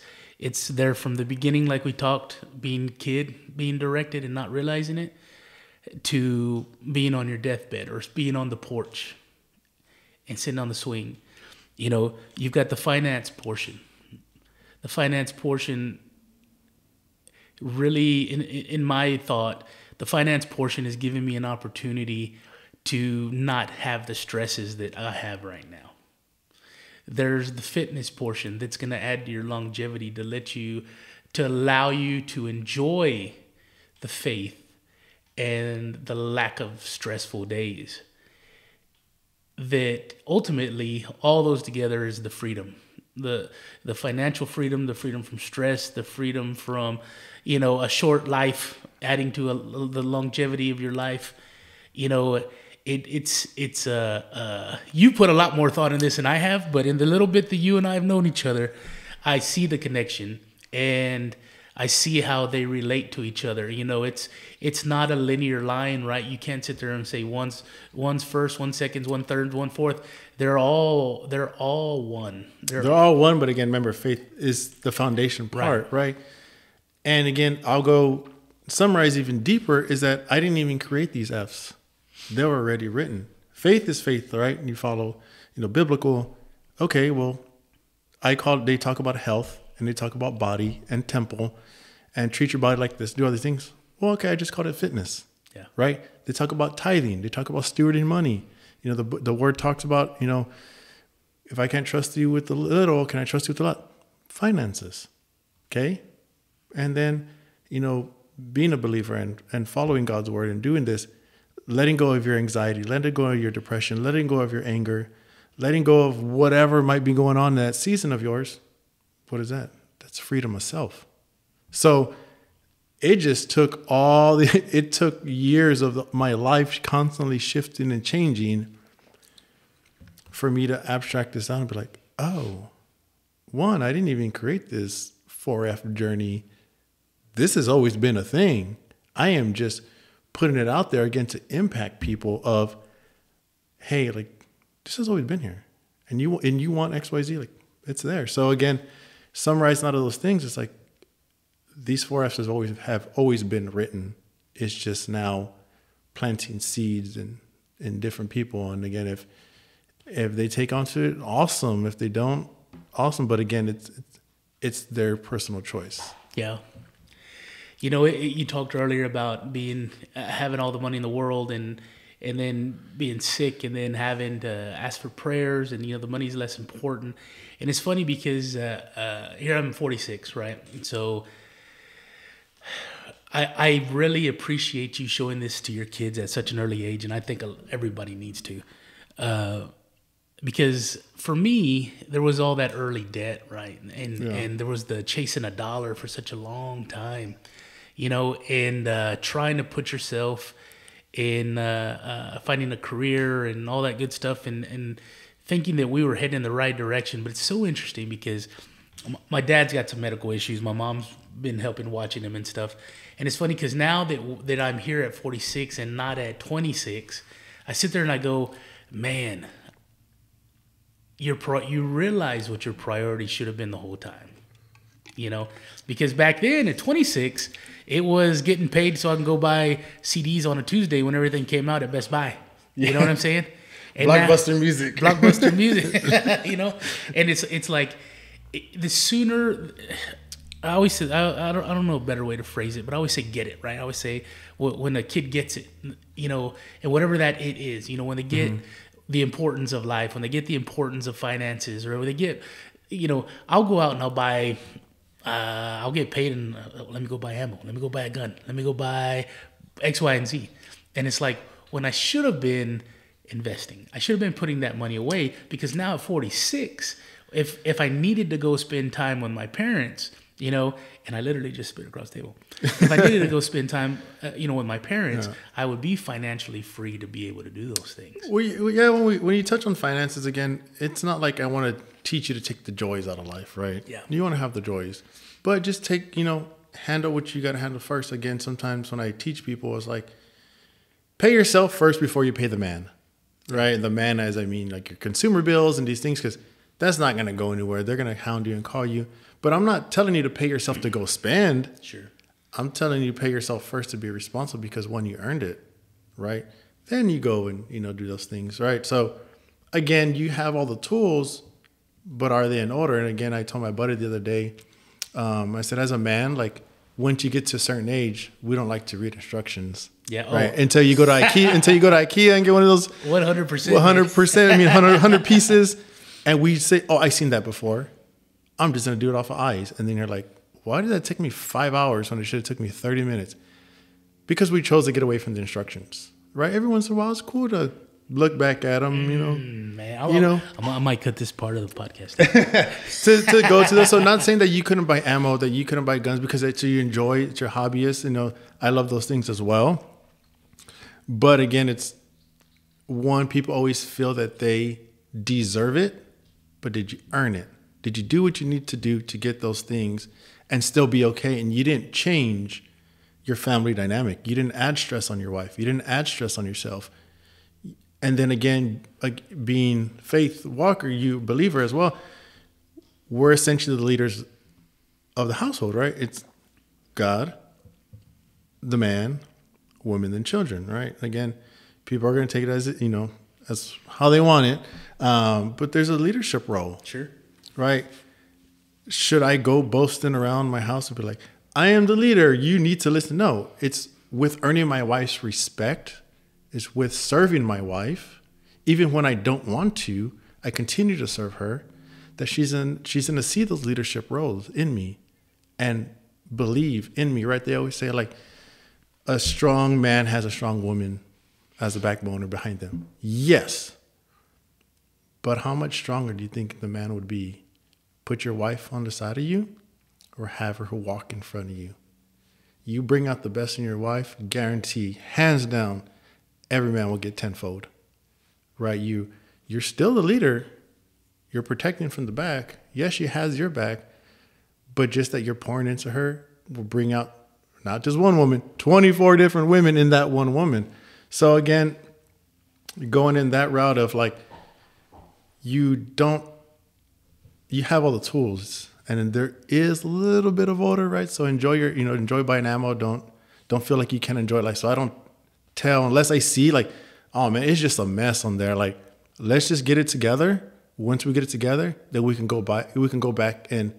there from the beginning, like we talked, being directed and not realizing it, to being on your deathbed or being on the porch and sitting on the swing. You've got the finance portion. The finance portion, really, in my thought, the finance portion is giving me an opportunity to not have the stresses that I have right now. There's the fitness portion that's going to add to your longevity to allow you to enjoy the faith and the lack of stressful days. That ultimately, all those together is the freedom, the financial freedom, the freedom from stress, the freedom from, a short life, adding to the longevity of your life. You put a lot more thought in this than I have, but in the little bit that you and I have known each other, I see the connection and I see how they relate to each other. It's not a linear line, right? You can't sit there and say one's first, 1 second, 1/3, 1/4. They're all one. They're all one, but again, remember, faith is the foundation part, right? And again, I'll go summarize even deeper is that I didn't even create these Fs. They were already written. Faith is faith, right? And you follow, biblical. Okay, well, they talk about health and they talk about body and temple and treat your body like this, do other things. Well, okay, I just called it fitness. Yeah. Right? They talk about tithing. They talk about stewarding money. The word talks about, if I can't trust you with the little, can I trust you with a lot? Finances. Okay? And then, being a believer and following God's word and doing this, letting go of your anxiety, letting go of your depression, letting go of your anger, letting go of whatever might be going on in that season of yours. What is that? That's freedom of self. So it just took it took years of my life constantly shifting and changing for me to abstract this out and be like, oh, one, I didn't even create this 4F journey. This has always been a thing. I am just putting it out there again to impact people of, hey, like, this has always been here. And you want XYZ, like, it's there. So again, summarizing out of those things, it's like these 4Fs have always been written. It's just now planting seeds in different people. And again, if they take onto it, awesome. If they don't, awesome. But again, it's their personal choice. Yeah. You talked earlier about having all the money in the world and then being sick and then having to ask for prayers and, the money's less important. And it's funny because here I'm 46, right? And so I really appreciate you showing this to your kids at such an early age. And I think everybody needs to. Because for me, there was all that early debt, right? And there was the chasing a dollar for such a long time, and trying to put yourself in finding a career and all that good stuff and thinking that we were heading in the right direction. But it's so interesting because my dad's got some medical issues. My mom's been helping watching him and stuff. And it's funny because now that I'm here at 46 and not at 26, I sit there and I go, man, you realize what your priority should have been the whole time. you know, because back then at 26, it was getting paid so I can go buy CDs on a Tuesday when everything came out at Best Buy. You know what I'm saying? And Blockbuster music. Blockbuster music, you know? And it's like the sooner, I always say, I don't know a better way to phrase it, but I always say get it, right? I always say when a kid gets it, you know, and whatever that it is, you know, when they get the importance of life, when they get the importance of finances, or when they get, you know, I'll go out and I'll buy, I'll get paid and let me go buy ammo. Let me go buy a gun. Let me go buy X, Y, and Z. And it's like when I should have been investing, I should have been putting that money away, because now at 46, if I needed to go spend time with my parents, you know, and I literally just spit across the table. If I needed to go spend time, you know, with my parents, I would be financially free to be able to do those things. Yeah, when you touch on finances again, it's not like I want to teach you to take the joys out of life, right? Yeah. You want to have the joys, but just take, you know, handle what you got to handle first. Again, sometimes when I teach people, it's like, pay yourself first before you pay the man, right? And the man, as I mean, like your consumer bills and these things, because that's not going to go anywhere. They're going to hound you and call you. But I'm not telling you to pay yourself to go spend. Sure. I'm telling you to pay yourself first to be responsible, because when you earned it, right, then you go and, you know, do those things, right? So again, you have all the tools, but are they in order? And again, I told my buddy the other day, I said, as a man, like once you get to a certain age, we don't like to read instructions. Yeah. Right. Until you go to IKEA, and get one of those 100%. 100%. I mean, 100 pieces. And we say, oh, I've seen that before. I'm just going to do it off of eyes. And then you're like, why did that take me 5 hours when it should have took me 30 minutes? Because we chose to get away from the instructions, right? Every once in a while, it's cool to look back at them, you know. Man, I might cut this part of the podcast. to go to this. So not saying that you couldn't buy ammo, that you couldn't buy guns, because it's you enjoy, it's your hobbyist. You know, I love those things as well. But again, it's one, people always feel that they deserve it, but did you earn it? Did you do what you need to do to get those things and still be okay? And you didn't change your family dynamic. You didn't add stress on your wife. You didn't add stress on yourself. And then again, like being Faith Walker, you believer as well, we're essentially the leaders of the household, right? It's God, the man, women, and children, right? Again, people are going to take it as, you know, as how they want it. But there's a leadership role. Sure. Right? Should I go boasting around my house and be like, I am the leader, you need to listen? No, it's with earning my wife's respect. It's with serving my wife. Even when I don't want to, I continue to serve her. That she's going to see those leadership roles in me and believe in me, right? They always say, like, a strong man has a strong woman as a backbone or behind them. Yes. But how much stronger do you think the man would be? Put your wife on the side of you or have her walk in front of you? You bring out the best in your wife, guarantee, hands down, every man will get tenfold, right? You're still the leader. You're protecting from the back. Yes, she has your back, but just that you're pouring into her will bring out not just one woman, 24 different women in that one woman. So again, going in that route of like, you have all the tools, and there is a little bit of order, right? So enjoy buying ammo. Don't feel like you can't enjoy life. So I don't tell, unless I see like, oh man, it's just a mess on there. Like, let's just get it together. Once we get it together, then we can go back and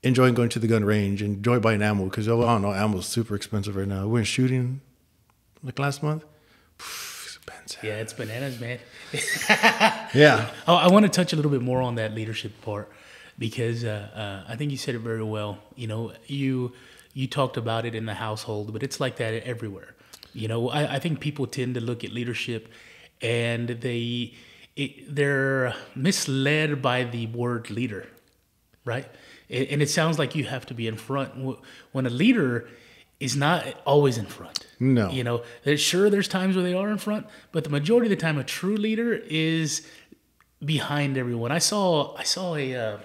enjoy going to the gun range, enjoy buying ammo, because I don't know, ammo is super expensive right now. We went shooting like last month. Expensive. Yeah, it's bananas, man. Yeah. I want to touch a little bit more on that leadership part, because I think you said it very well. You know, you talked about it in the household, but it's like that everywhere. You know, I think people tend to look at leadership and they're misled by the word leader, right? And it sounds like you have to be in front when a leader is not always in front. No. You know, there's times where they are in front, but the majority of the time a true leader is behind everyone. I saw a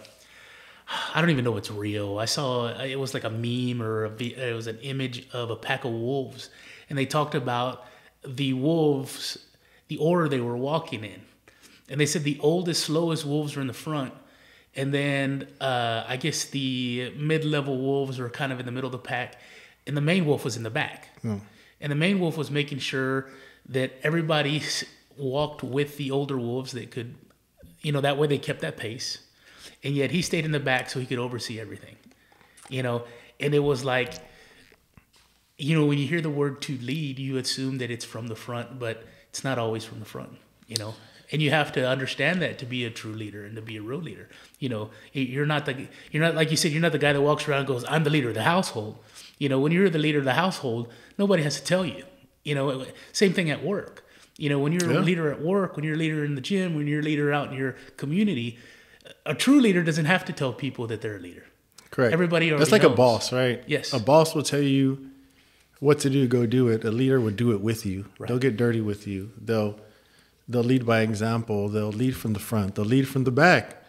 I don't even know if it's real. It was like a meme or it was an image of a pack of wolves, and they talked about the wolves, the order they were walking in. And they said the oldest, slowest wolves were in the front, And then I guess the mid-level wolves were kind of in the middle of the pack, and the main wolf was in the back. And the main wolf was making sure that everybody walked with the older wolves that could, that way they kept that pace. And yet he stayed in the back so he could oversee everything, And it was like, when you hear the word to lead, you assume that it's from the front, but it's not always from the front, And you have to understand that to be a true leader and to be a real leader. You're not like you said, you're not the guy that walks around and goes, I'm the leader of the household. When you're the leader of the household, nobody has to tell you. Same thing at work. When you're a leader at work, when you're a leader in the gym, when you're a leader out in your community, a true leader doesn't have to tell people that they're a leader. Correct. Everybody already That's like knows. a boss, right? Yes. A boss will tell you what to do, go do it. A leader would do it with you. Right. They'll get dirty with you. They'll lead by example. They'll lead from the front. They'll lead from the back.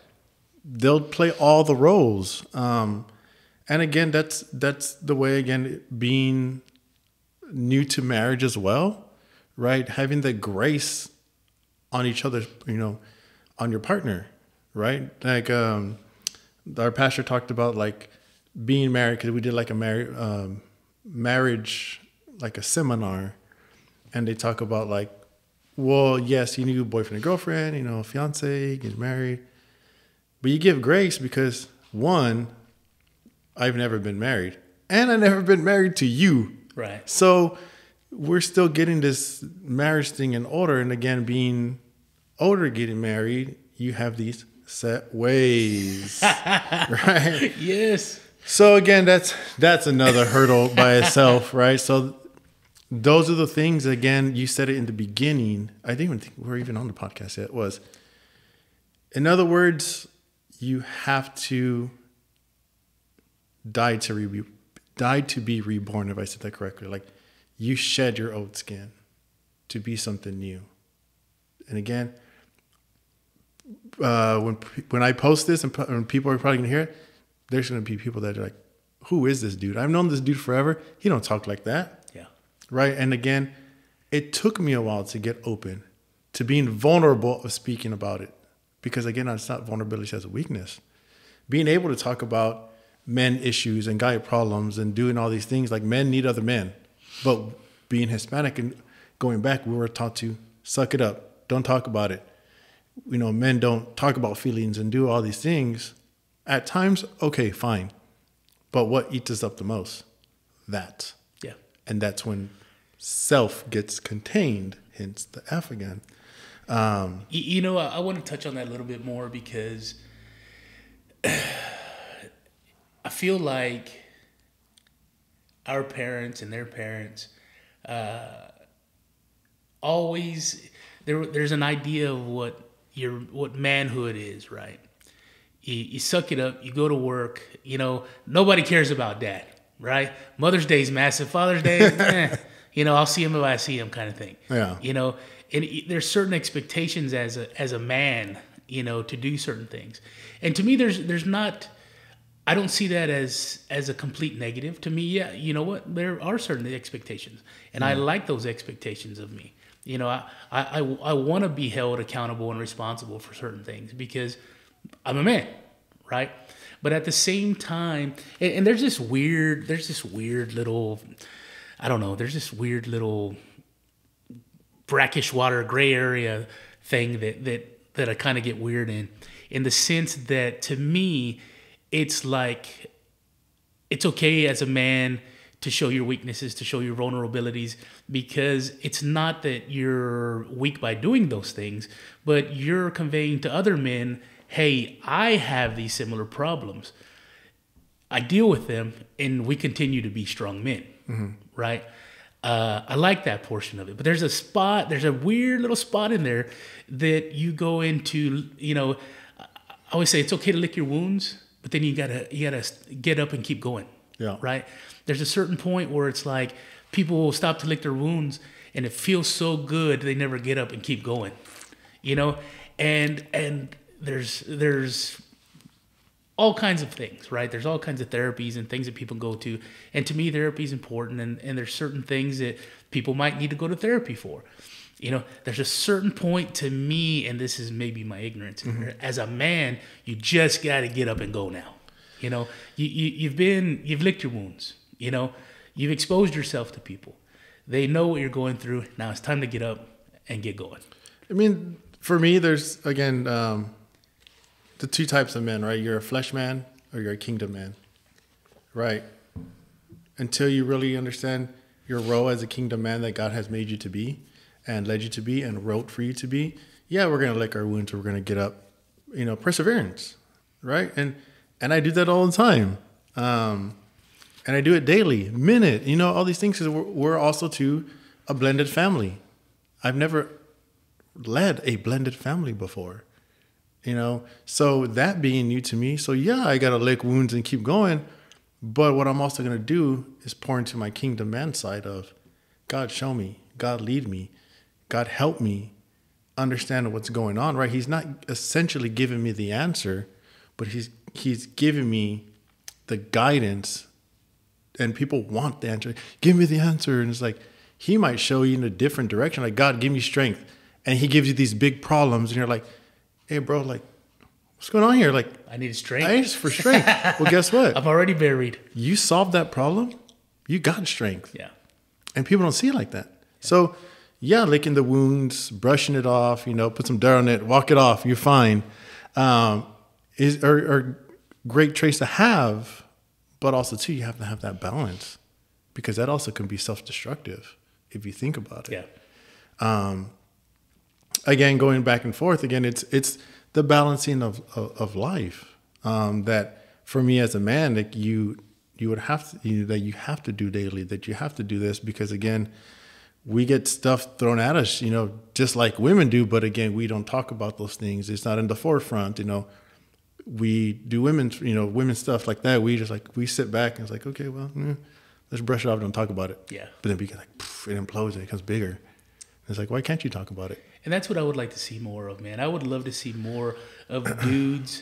They'll play all the roles. And again, that's the way, again, being new to marriage as well, right? Having the grace on each other, on your partner, right? Like our pastor talked about like being married, because we did like a marriage, like a seminar, and they talk about like, well, yes, you need a boyfriend and girlfriend, fiance, get married, but you give grace because, one, I've never been married, and I've never been married to you. Right. So we're still getting this marriage thing in order. And again, being older, getting married, you have these set ways, right? Yes. So again, that's another hurdle by itself, right? So those are the things, again, you said it in the beginning. I didn't even think we're even on the podcast yet. Was, in other words, you have to die to be reborn, if I said that correctly. Like, you shed your old skin to be something new. And again, when I post this and people are probably gonna hear it, there's gonna be people that are like, who is this dude? I've known this dude forever. He don't talk like that. Yeah. Right. And again, it took me a while to get open to being vulnerable of speaking about it, because again, it's not vulnerability as a weakness. Being able to talk about men issues and guy problems and doing all these things, like men need other men. But being Hispanic and going back, we were taught to suck it up. Don't talk about it. Men don't talk about feelings and do all these things. At times, okay, fine. But what eats us up the most? That. Yeah. And that's when self gets contained, hence the F again. I want to touch on that a little bit more, because I feel like our parents and their parents always, there's an idea of what manhood is, right? You suck it up, you go to work, nobody cares about dad, right? Mother's Day is massive, Father's Day, I'll see him if I see him, kind of thing. Yeah. And there's certain expectations as a man, to do certain things. And to me, there's not, I don't see that as a complete negative. To me, yeah, you know what? There are certain expectations, and I like those expectations of me. I want to be held accountable and responsible for certain things because I'm a man, right? But at the same time, and there's this weird little, I don't know, there's this weird little brackish water gray area thing that I kind of get weird in the sense that, to me, it's like, it's okay as a man to show your weaknesses, to show your vulnerabilities, because it's not that you're weak by doing those things, but you're conveying to other men, hey, I have these similar problems. I deal with them, and we continue to be strong men, right? I like that portion of it. But there's a weird little spot in there that you go into, I always say it's okay to lick your wounds, but then you gotta get up and keep going. Yeah. Right? There's a certain point where it's like people will stop to lick their wounds and it feels so good they never get up and keep going. And there's all kinds of things, right? There's all kinds of therapies and things that people go to. And to me, therapy is important, and there's certain things that people might need to go to therapy for. You know, there's a certain point to me, and this is maybe my ignorance. As a man, you just got to get up and go now. You know, you've licked your wounds. You know, you've exposed yourself to people. They know what you're going through. Now it's time to get up and get going. I mean, for me, there's, again, the two types of men, right? You're a flesh man or you're a kingdom man, right? Until you really understand your role as a kingdom man that God has made you to be and led you to be and wrote for you to be, yeah, we're going to lick our wounds. We're going to get up, you know, perseverance, right? And I do that all the time. And I do it daily, minute, you know, all these things. Because we're also, too, a blended family. I've never led a blended family before, you know. So that being new to me, so yeah, I got to lick wounds and keep going. But what I'm also going to do is pour into my kingdom man side of God, show me, God, lead me, God, help me understand what's going on, right? He's not essentially giving me the answer, but he's giving me the guidance. And people want the answer. Give me the answer. And it's like, he might show you in a different direction. Like, God, give me strength. And he gives you these big problems. And you're like, hey, bro, like, what's going on here? Like, I need strength. I asked for strength. Well, guess what? I'm already buried. You solved that problem. You got strength. Yeah. And people don't see it like that. Yeah. So, yeah, licking the wounds, brushing it off, you know, put some dirt on it, walk it off. You're fine. Are great traits to have. But also, too, you have to have that balance, because that also can be self-destructive if you think about it. Yeah. Again, going back and forth, again, it's the balancing of life that for me as a man, that you would have to, that you have to do daily, that you have to do this, because again, we get stuff thrown at us, you know, just like women do. But again, we don't talk about those things. It's not in the forefront, you know. We do women's stuff like that. We sit back and it's like, okay, well, let's brush it off. Don't talk about it. Yeah. But then we get like, it implodes and it becomes bigger. And it's like, why can't you talk about it? And that's what I would like to see more of, man. I would love to see more of dudes.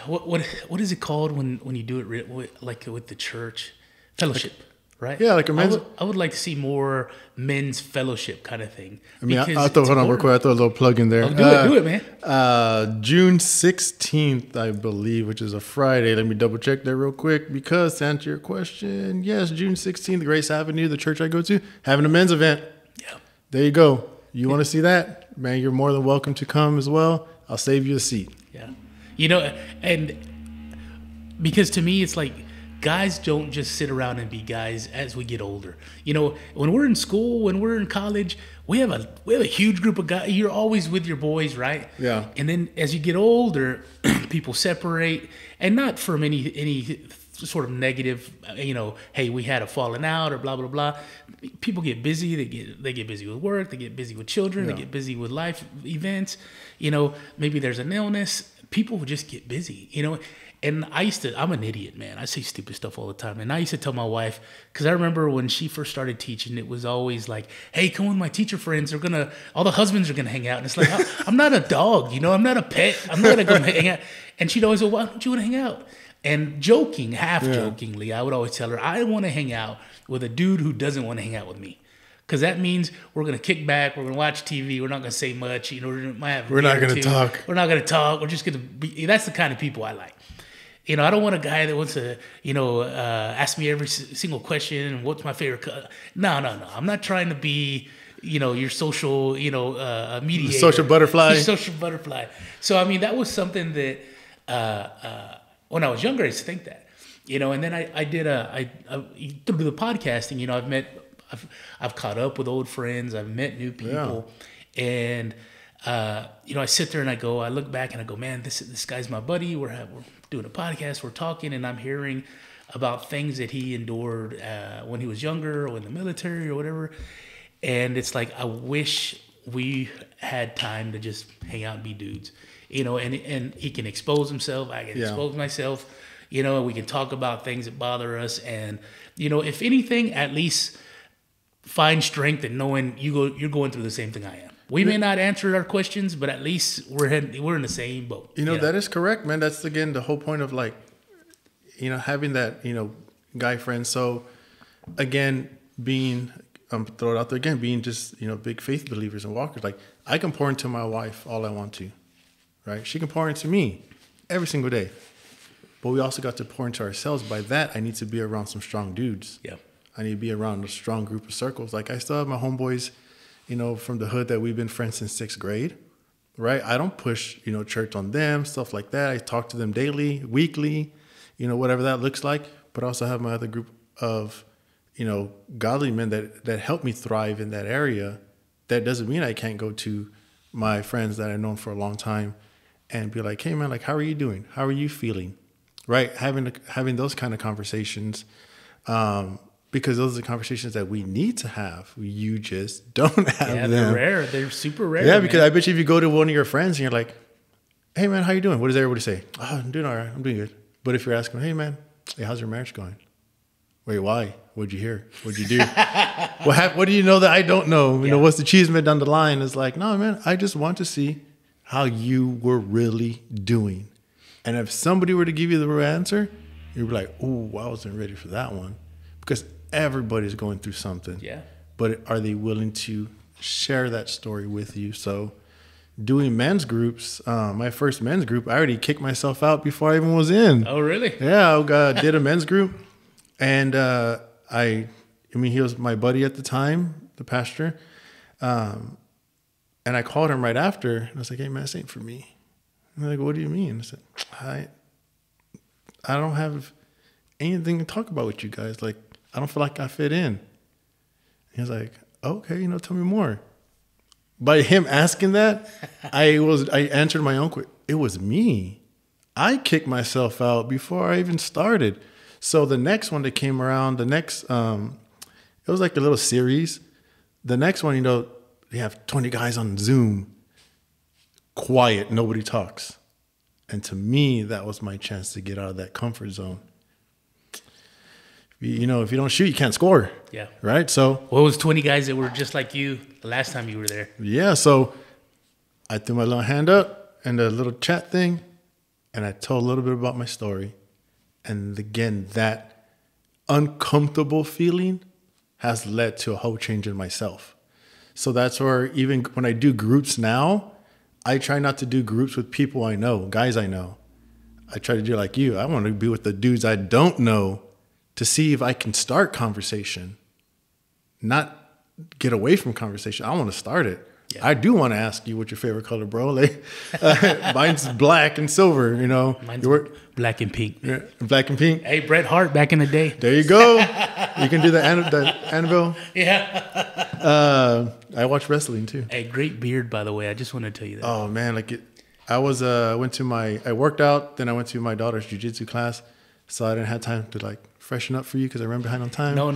What is it called when you do it like with the church? Fellowship. Right? Yeah, like a men's... I would like to see more men's fellowship kind of thing. I mean, I'll throw a little plug in there. Oh, do it, man. June 16th, I believe, which is a Friday. Let me double check that real quick, because to answer your question, yes, June 16th, Grace Avenue, the church I go to, having a men's event. Yeah. There you go. You want to see that? Man, you're more than welcome to come as well. I'll save you a seat. Yeah. You know, and because to me, it's like, guys don't just sit around and be guys as we get older. You know, when we're in school, when we're in college, we have a huge group of guys. You're always with your boys, right? Yeah. And then as you get older, people separate, and not from any sort of negative, you know, hey, we had a falling out or blah blah blah. People get busy. They get busy with work. They get busy with children. Yeah. They get busy with life events. You know, maybe there's an illness. People would just get busy. You know. And I'm an idiot, man. I say stupid stuff all the time. And I used to tell my wife, because I remember when she first started teaching, it was always like, hey, come with my teacher friends. All the husbands are going to hang out. And it's like, I'm not a dog, you know, I'm not a pet. I'm not going to go hang out. And she'd always go, why don't you want to hang out? And jokingly, I would always tell her, I want to hang out with a dude who doesn't want to hang out with me. Because that means we're going to kick back, we're going to watch TV, we're not going to say much, you know, we're not going to talk. We're not going to talk. We're just going to be, that's the kind of people I like. You know, I don't want a guy that wants to, you know, ask me every single question and what's my favorite color. No. I'm not trying to be, you know, your social, you know, mediator. Social butterfly. Social butterfly. So, I mean, that was something that when I was younger, I used to think that, you know, and then I did through the podcasting, you know, I've caught up with old friends. I've met new people. Yeah. And, you know, I sit there and I look back and I go, man, this guy's my buddy. We're doing a podcast, we're talking, and I'm hearing about things that he endured when he was younger or in the military or whatever. And it's like, I wish we had time to just hang out and be dudes, you know, and he can expose himself. I can expose myself, you know, we can talk about things that bother us. And, you know, if anything, at least find strength in knowing you're going through the same thing I am. We may not answer our questions, but at least we're in the same boat. You know, that is correct, man. That's, again, the whole point of, like, you know, having that, you know, guy friend. So, again, being throw it out there again, being just, big faith believers and walkers. Like, I can pour into my wife all I want to, right? She can pour into me every single day. But we also got to pour into ourselves. By that, I need to be around some strong dudes. Yeah. I need to be around a strong group of circles. Like, I still have my homeboys, from the hood that we've been friends since 6th grade, right? I don't push, church on them, stuff like that. I talk to them daily, weekly, whatever that looks like. But I also have my other group of, godly men that help me thrive in that area. That doesn't mean I can't go to my friends that I've known for a long time and be like, hey, man, like, how are you doing? How are you feeling? Right? Having those kind of conversations, because those are the conversations that we need to have. You just don't have them. Yeah, they're rare. They're super rare. Yeah, because I bet you if you go to one of your friends and you're like, hey, man, how you doing? What does everybody say? Oh, I'm doing all right. I'm doing good. But if you're asking, hey, man, how's your marriage going? Wait, why? What'd you hear? What'd you do? What do you know that I don't know? You know, what's the achievement down the line? It's like, no, man, I just want to see how you were really doing. And if somebody were to give you the real answer, you'd be like, oh, I wasn't ready for that one. Because everybody's going through something. Yeah. But are they willing to share that story with you? So doing men's groups, my first men's group, I already kicked myself out before I even was in. Oh, really? Yeah, I did a men's group. And he was my buddy at the time, the pastor. And I called him right after. And I was like, hey, man, this ain't for me. And they're like, what do you mean? I said, I don't have anything to talk about with you guys. Like, I don't feel like I fit in. He was like, okay, tell me more. By him asking that, I answered my own question. It was me. I kicked myself out before I even started. So the next one that came around, it was like a little series. The next one, they have 20 guys on Zoom. Quiet, nobody talks. And to me, that was my chance to get out of that comfort zone. If you don't shoot, you can't score. Yeah. Right? So. What was 20 guys that were just like you the last time you were there? Yeah. So I threw my little hand up and a little chat thing, and I told a little bit about my story. And again, that uncomfortable feeling has led to a whole change in myself. So that's where even when I do groups now, I try not to do groups with people I know, guys I know. I try to do like you. I want to be with the dudes I don't know to see if I can start conversation, not get away from conversation. I want to start it. Yeah. I do want to ask you what's your favorite color, bro. Like, mine's black and silver, Mine's black and pink. Yeah, black and pink. Hey, Bret Hart back in the day. There you go. You can do the Annabelle. Yeah. I watch wrestling too. Hey, great beard, by the way. I just want to tell you that. Oh man, I worked out, then I went to my daughter's jiu-jitsu class, so I didn't have time to freshen up for you because I ran behind on time. No.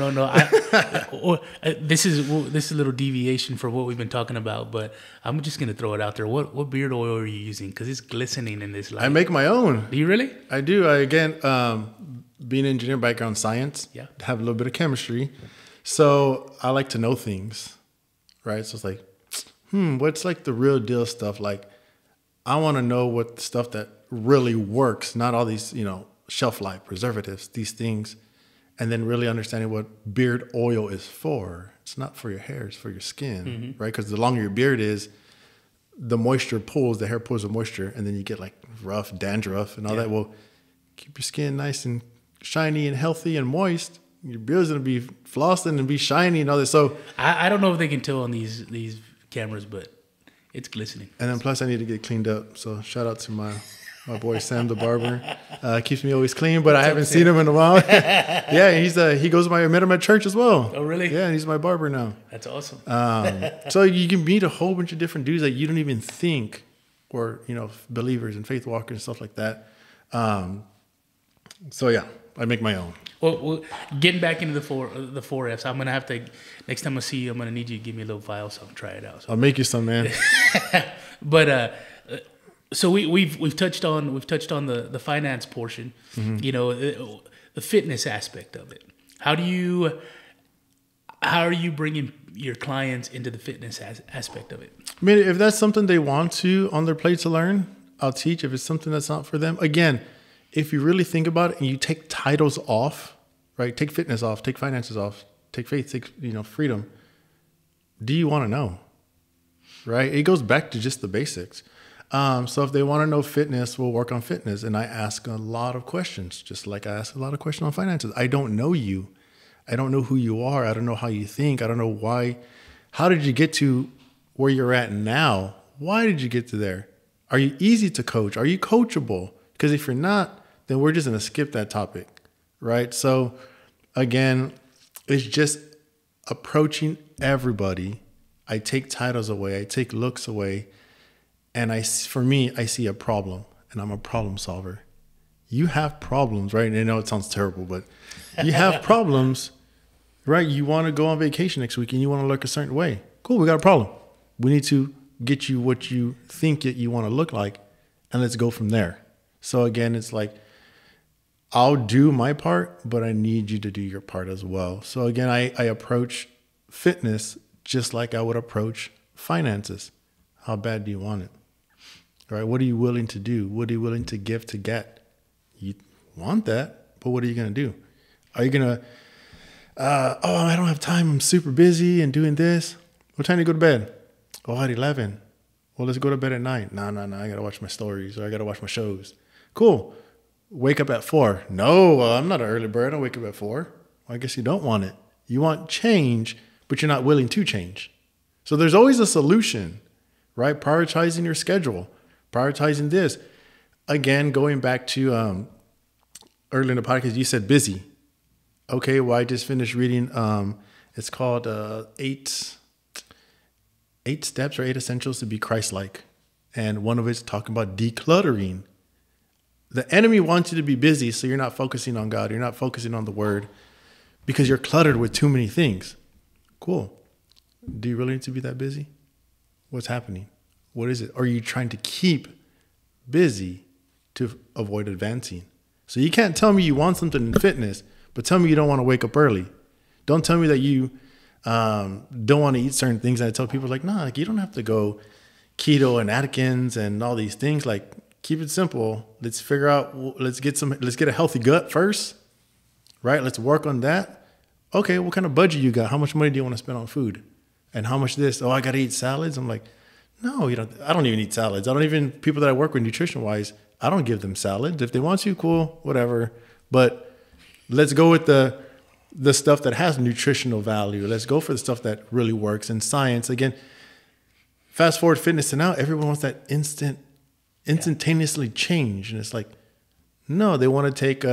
This is a little deviation from what we've been talking about, but I'm just gonna throw it out there. What beard oil are you using? Because it's glistening in this light. I make my own. Do you really? I do. Being an engineer, background science. Yeah. Have a little bit of chemistry, so I like to know things, right? So it's like, what's like the real deal stuff? Like, I want to know what the stuff that really works, not all these, shelf life preservatives, these things, and then really understanding what beard oil is for. It's not for your hair, it's for your skin, right? Because the longer your beard is, the hair pulls the moisture, and then you get like rough dandruff and all that. Well, keep your skin nice and shiny and healthy and moist. Your beard's gonna be flossing and be shiny and all that. So I don't know if they can tell on these cameras, but it's glistening. And then plus I need to get cleaned up. So shout out to my boy Sam the barber. Keeps me always clean, but I haven't seen him in a while. Yeah, I met him at church as well. Oh, really? Yeah, he's my barber now. That's awesome. So you can meet a whole bunch of different dudes that you don't even think were, believers and faith walkers and stuff like that. So yeah, I make my own. Well, getting back into the 4Fs, I'm gonna have to, next time I see you, I'm gonna need you to give me a little vial so I can try it out. So. I'll make you some, man. But so we've touched on the finance portion, the fitness aspect of it. How are you bringing your clients into the fitness aspect of it? I mean, if that's something they want to on their plate to learn, I'll teach. If it's something that's not for them, again, if you really think about it and you take titles off, right? Take fitness off, take finances off, take faith, take freedom. do you want to know? Right? It goes back to just the basics. So if they want to know fitness, we'll work on fitness. And I ask a lot of questions, just like I ask a lot of questions on finances. I don't know you. I don't know who you are. I don't know how you think. I don't know why. How did you get to where you're at now? Why did you get to there? Are you easy to coach? Are you coachable? Because if you're not, then we're just going to skip that topic, right? So again, it's just approaching everybody. I take titles away. I take looks away. And for me, I see a problem, and I'm a problem solver. You have problems, right? And I know it sounds terrible, but you have problems, right? You want to go on vacation next week and you want to look a certain way. Cool, we got a problem. We need to get you what you think that you want to look like, and let's go from there. So again, it's like, I'll do my part, but I need you to do your part as well. So again, I approach fitness just like I would approach finances. How bad do you want it? Right? What are you willing to do? What are you willing to give to get? You want that, but what are you going to do? Are you going to, I don't have time. I'm super busy and doing this. What time do you go to bed? Oh, at 11. Well, let's go to bed at 9. No. I got to watch my stories, or I got to watch my shows. Cool. Wake up at 4. No, I'm not an early bird. I don't wake up at 4. Well, I guess you don't want it. You want change, but you're not willing to change. So there's always a solution, right? Prioritizing your schedule, prioritizing this. Again, going back to earlier in the podcast, you said busy. Okay, well, I just finished reading. It's called 8 Steps or 8 Essentials to be Christ-like. And one of it's talking about decluttering. The enemy wants you to be busy, so you're not focusing on God. You're not focusing on the word because you're cluttered with too many things. Cool. Do you really need to be that busy? What's happening? What is it? Or are you trying to keep busy to avoid advancing? So you can't tell me you want something in fitness, but tell me you don't want to wake up early. Don't tell me that you don't want to eat certain things. And I tell people like, nah, like you don't have to go keto and Atkins and all these things. Like, keep it simple. Let's figure out, let's get a healthy gut first, right? Let's work on that. Okay, what kind of budget you got? How much money do you want to spend on food? And how much this? Oh, I got to eat salads. I'm like, no, you don't. I don't even eat salads. I don't even, people that I work with nutrition wise, I don't give them salads. If they want to, cool, whatever. But let's go with the stuff that has nutritional value. Let's go for the stuff that really works. And science, again, fast forward fitness to now, everyone wants that instantaneously change. And it's like, no, they want to take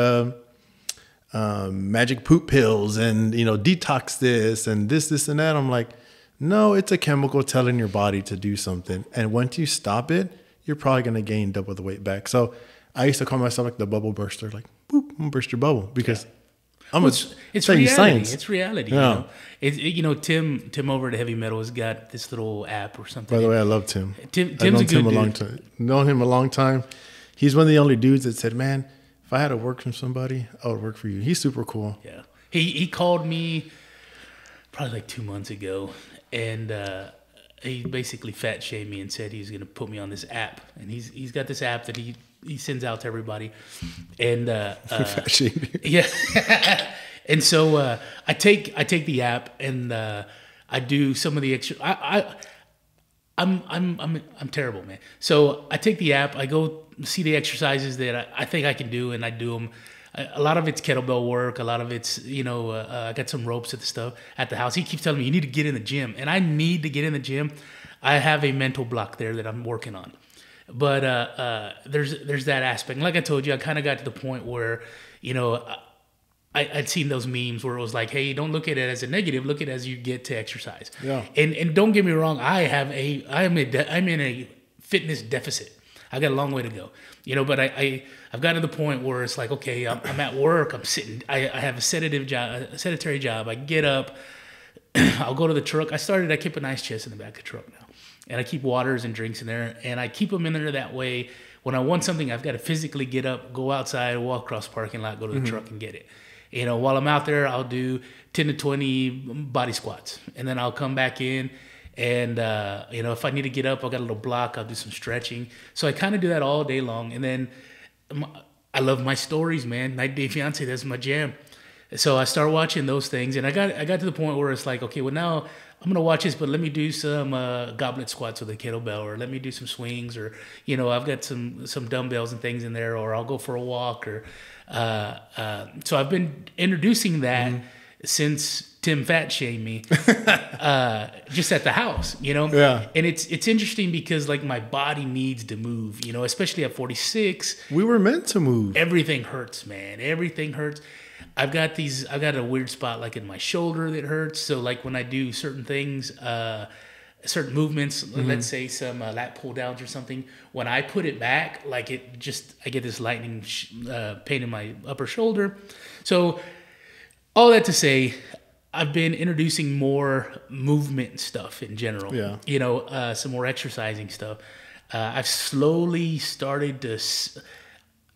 magic poop pills and, detox this and this and that. I'm like, no, it's a chemical telling your body to do something. And once you stop it, you're probably going to gain double the weight back. So I used to call myself like the bubble burster, like, boop, I'm going to burst your bubble because it's reality. Science. It's reality. Yeah. Tim over at Heavy Metal has got this little app or something. By the way, I love Tim. Tim's a good dude. Known him a long time. He's one of the only dudes that said, man, if I had to work from somebody, I would work for you. He's super cool. Yeah. He called me probably like 2 months ago, and he basically fat shamed me and said he's going to put me on this app. And he's got this app that he sends out to everybody. And fat shamed you. Yeah. And so I take the app and I do some of the extra. I'm terrible, man. So I take the app, I go see the exercises that I think I can do, and I do them. A lot of it's kettlebell work. A lot of it's, I got some ropes at the house. He keeps telling me, you need to get in the gym. And I need to get in the gym. I have a mental block there that I'm working on. But there's that aspect. And like I told you, I kind of got to the point where, I'd seen those memes where it was like, hey, don't look at it as a negative. Look at it as you get to exercise. Yeah. And don't get me wrong. I'm in a fitness deficit. I got a long way to go, but I've gotten to the point where it's like, okay, I'm at work. I'm sitting. I have a sedentary job. I get up. I'll go to the truck. I keep a nice chest in the back of the truck now. And I keep waters and drinks in there. And I keep them in there that way. When I want something, I've got to physically get up, go outside, walk across the parking lot, go to the truck and get it. While I'm out there, I'll do 10 to 20 body squats. And then I'll come back in. And, if I need to get up, I've got a little block. I'll do some stretching. So I kind of do that all day long. And then I love my stories, man. 90 Day Fiancé, that's my jam. So I start watching those things. And I got to the point where it's like, okay, well, now I'm gonna watch this, but let me do some goblet squats with a kettlebell, or let me do some swings, or I've got some dumbbells and things in there, or I'll go for a walk, or so I've been introducing that since Tim fat shamed me, just at the house, Yeah. And it's interesting because like my body needs to move, especially at 46. We were meant to move. Everything hurts, man. Everything hurts. I've got a weird spot like in my shoulder that hurts. So like when I do certain things, certain movements, let's say some lat pull downs or something, when I put it back, like I get this lightning pain in my upper shoulder. So all that to say, I've been introducing more movement stuff in general. Yeah. Some more exercising stuff. I've slowly started to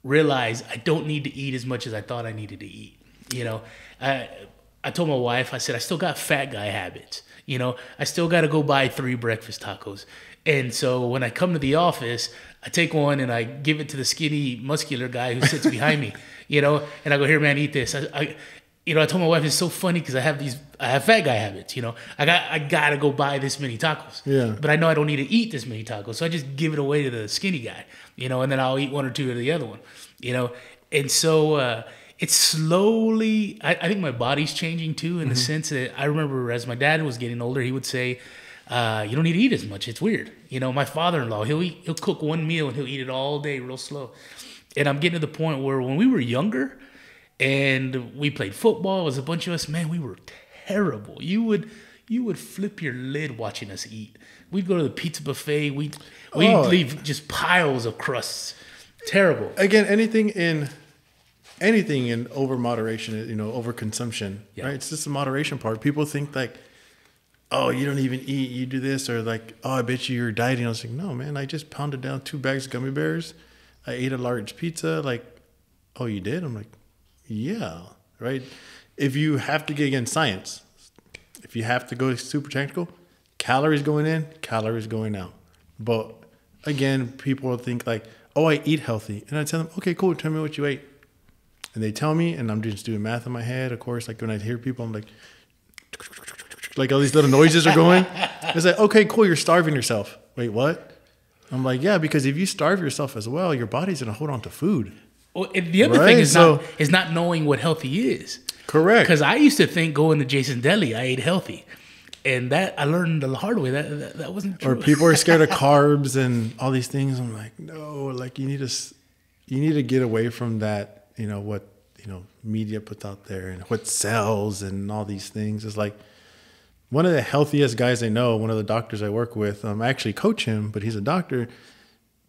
realize I don't need to eat as much as I thought I needed to eat. I told my wife, I said, I still got fat guy habits. I still got to go buy 3 breakfast tacos. And so when I come to the office, I take one and I give it to the skinny, muscular guy who sits behind me, and I go, here, man, eat this. I told my wife, it's so funny because I have fat guy habits. I gotta go buy this many tacos. Yeah. But I know I don't need to eat this many tacos, so I just give it away to the skinny guy. And then I'll eat 1 or 2 of the other one. And so it's slowly. I think my body's changing too, in the sense that I remember as my dad was getting older, he would say, "You don't need to eat as much. It's weird." My father-in-law, he'll cook one meal and he'll eat it all day, real slow. And I'm getting to the point where when we were younger, and we played football, it was a bunch of us, man, we were terrible. You would flip your lid watching us eat. We'd go to the pizza buffet. We'd leave just piles of crusts. Terrible. Again, anything in over moderation, over consumption, Yeah. right? It's just the moderation part. People think like, oh, you don't even eat, you do this, or like, oh, I bet you're dieting. I was like, no, man, I just pounded down 2 bags of gummy bears. I ate a large pizza. Like, oh, you did? I'm like, yeah, right. If you have to get against science, if you have to go super technical, calories going in, calories going out. But again, people think like, oh, I eat healthy. And I tell them, okay, cool. Tell me what you ate. And they tell me, and I'm just doing math in my head. Of course, like when I hear people, I'm like all these little noises are going. It's like, okay, cool. You're starving yourself. Wait, what? I'm like, yeah, because if you starve yourself as well, your body's going to hold on to food. Well, the other thing is not knowing what healthy is. Correct. Because I used to think going to Jason's Deli, I ate healthy, and that I learned the hard way. That wasn't true. Or people are scared of carbs and all these things. I'm like, no, like you need to get away from that. What media puts out there and what sells and all these things. Is like one of the healthiest guys I know. One of the doctors I work with. I actually coach him, but he's a doctor.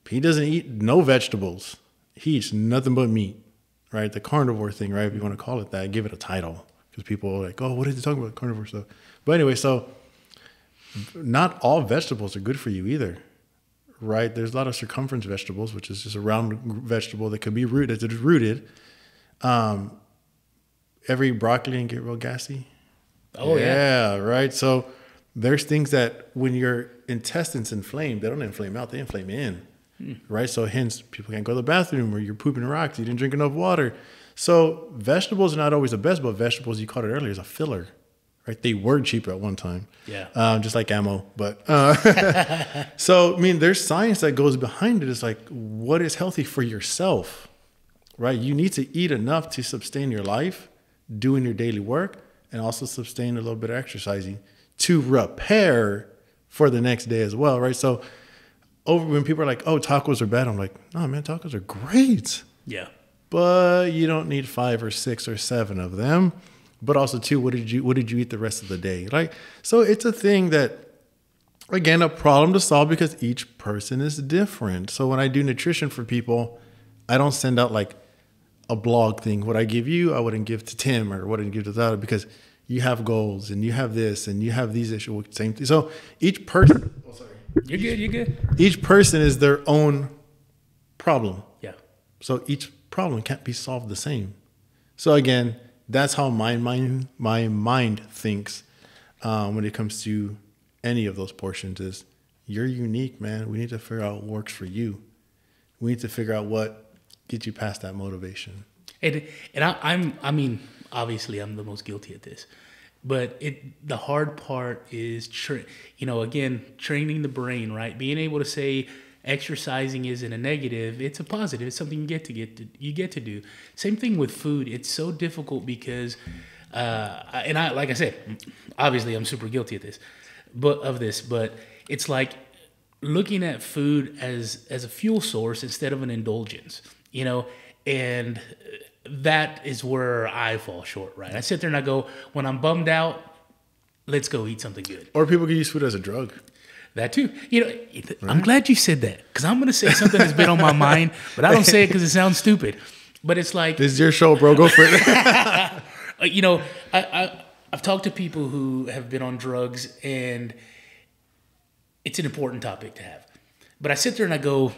He doesn't eat no vegetables. He eats nothing but meat, right? The carnivore thing, right? If you want to call it that, give it a title. Because people are like, oh, what are they talking about, carnivore stuff? But anyway, so not all vegetables are good for you either, right? There's a lot of circumference vegetables, which is just a round vegetable that could be rooted. That is rooted. Every broccoli and get real gassy. Oh, yeah. Yeah, right? So there's things that when your intestines inflame, they don't inflame out, they inflame in. Right. So hence people can't go to the bathroom, or you're pooping rocks. You didn't drink enough water. So vegetables are not always the best, but vegetables, you called it earlier, is a filler, right? They were cheaper at one time. Yeah. Just like ammo. But so, I mean, there's science that goes behind it. It's like, what is healthy for yourself, right? You need to eat enough to sustain your life, doing your daily work, and also sustain a little bit of exercising to repair for the next day as well, right? So when people are like, oh, tacos are bad, I'm like, no, man, tacos are great. Yeah. But you don't need 5 or 6 or 7 of them. But also, too, what did you eat the rest of the day? Right? So it's a thing that, again, a problem to solve because each person is different. So when I do nutrition for people, I don't send out like a blog thing. What I give you, I wouldn't give to Tim, or wouldn't give to that, because you have goals and you have this and you have these issues. Same thing. So each person. Oh, sorry. You're good. Each person is their own problem. Yeah. So each problem can't be solved the same. So again, that's how my mind thinks when it comes to any of those portions. Is you're unique, man. We need to figure out what works for you. We need to figure out what gets you past that motivation. And I mean, obviously, I'm the most guilty at this. But the hard part is, again, training the brain, right? Being able to say exercising isn't a negative; it's a positive. It's something you get to do. Same thing with food. It's so difficult because, like I said, obviously I'm super guilty of this, but it's like looking at food as a fuel source instead of an indulgence, and that is where I fall short, right? I sit there and I go, when I'm bummed out, let's go eat something good. Or people can use food as a drug. That too. Right? I'm glad you said that, because I'm going to say something that's been on my mind, but I don't say it because it sounds stupid. But it's like... This is your show, bro. Go for it. I've talked to people who have been on drugs, and it's an important topic to have. But I sit there and I go,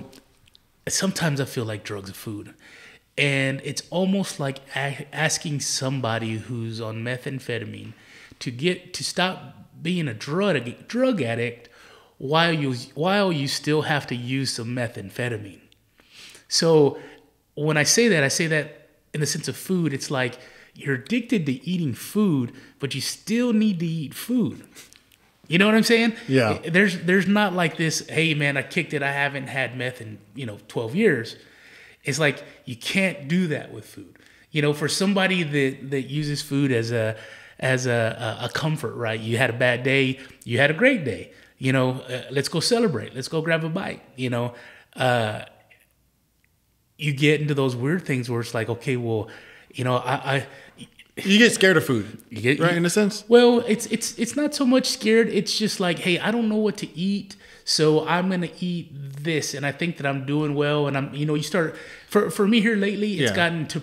sometimes I feel like drugs are food. And it's almost like asking somebody who's on methamphetamine to stop being a drug addict while you still have to use some methamphetamine. So when I say that in the sense of food. It's like you're addicted to eating food, but you still need to eat food. You know what I'm saying? Yeah. There's not like this, hey man, I kicked it, I haven't had meth in 12 years. It's like you can't do that with food. For somebody that uses food as a comfort, right? You had a bad day, you had a great day. Let's go celebrate. Let's go grab a bite. You get into those weird things where it's like, okay, well, you get scared of food, right? In a sense. Well, it's not so much scared. It's just like, hey, I don't know what to eat, so I'm gonna eat this, and I think that I'm doing well. And I'm, you start for me here lately, it's gotten to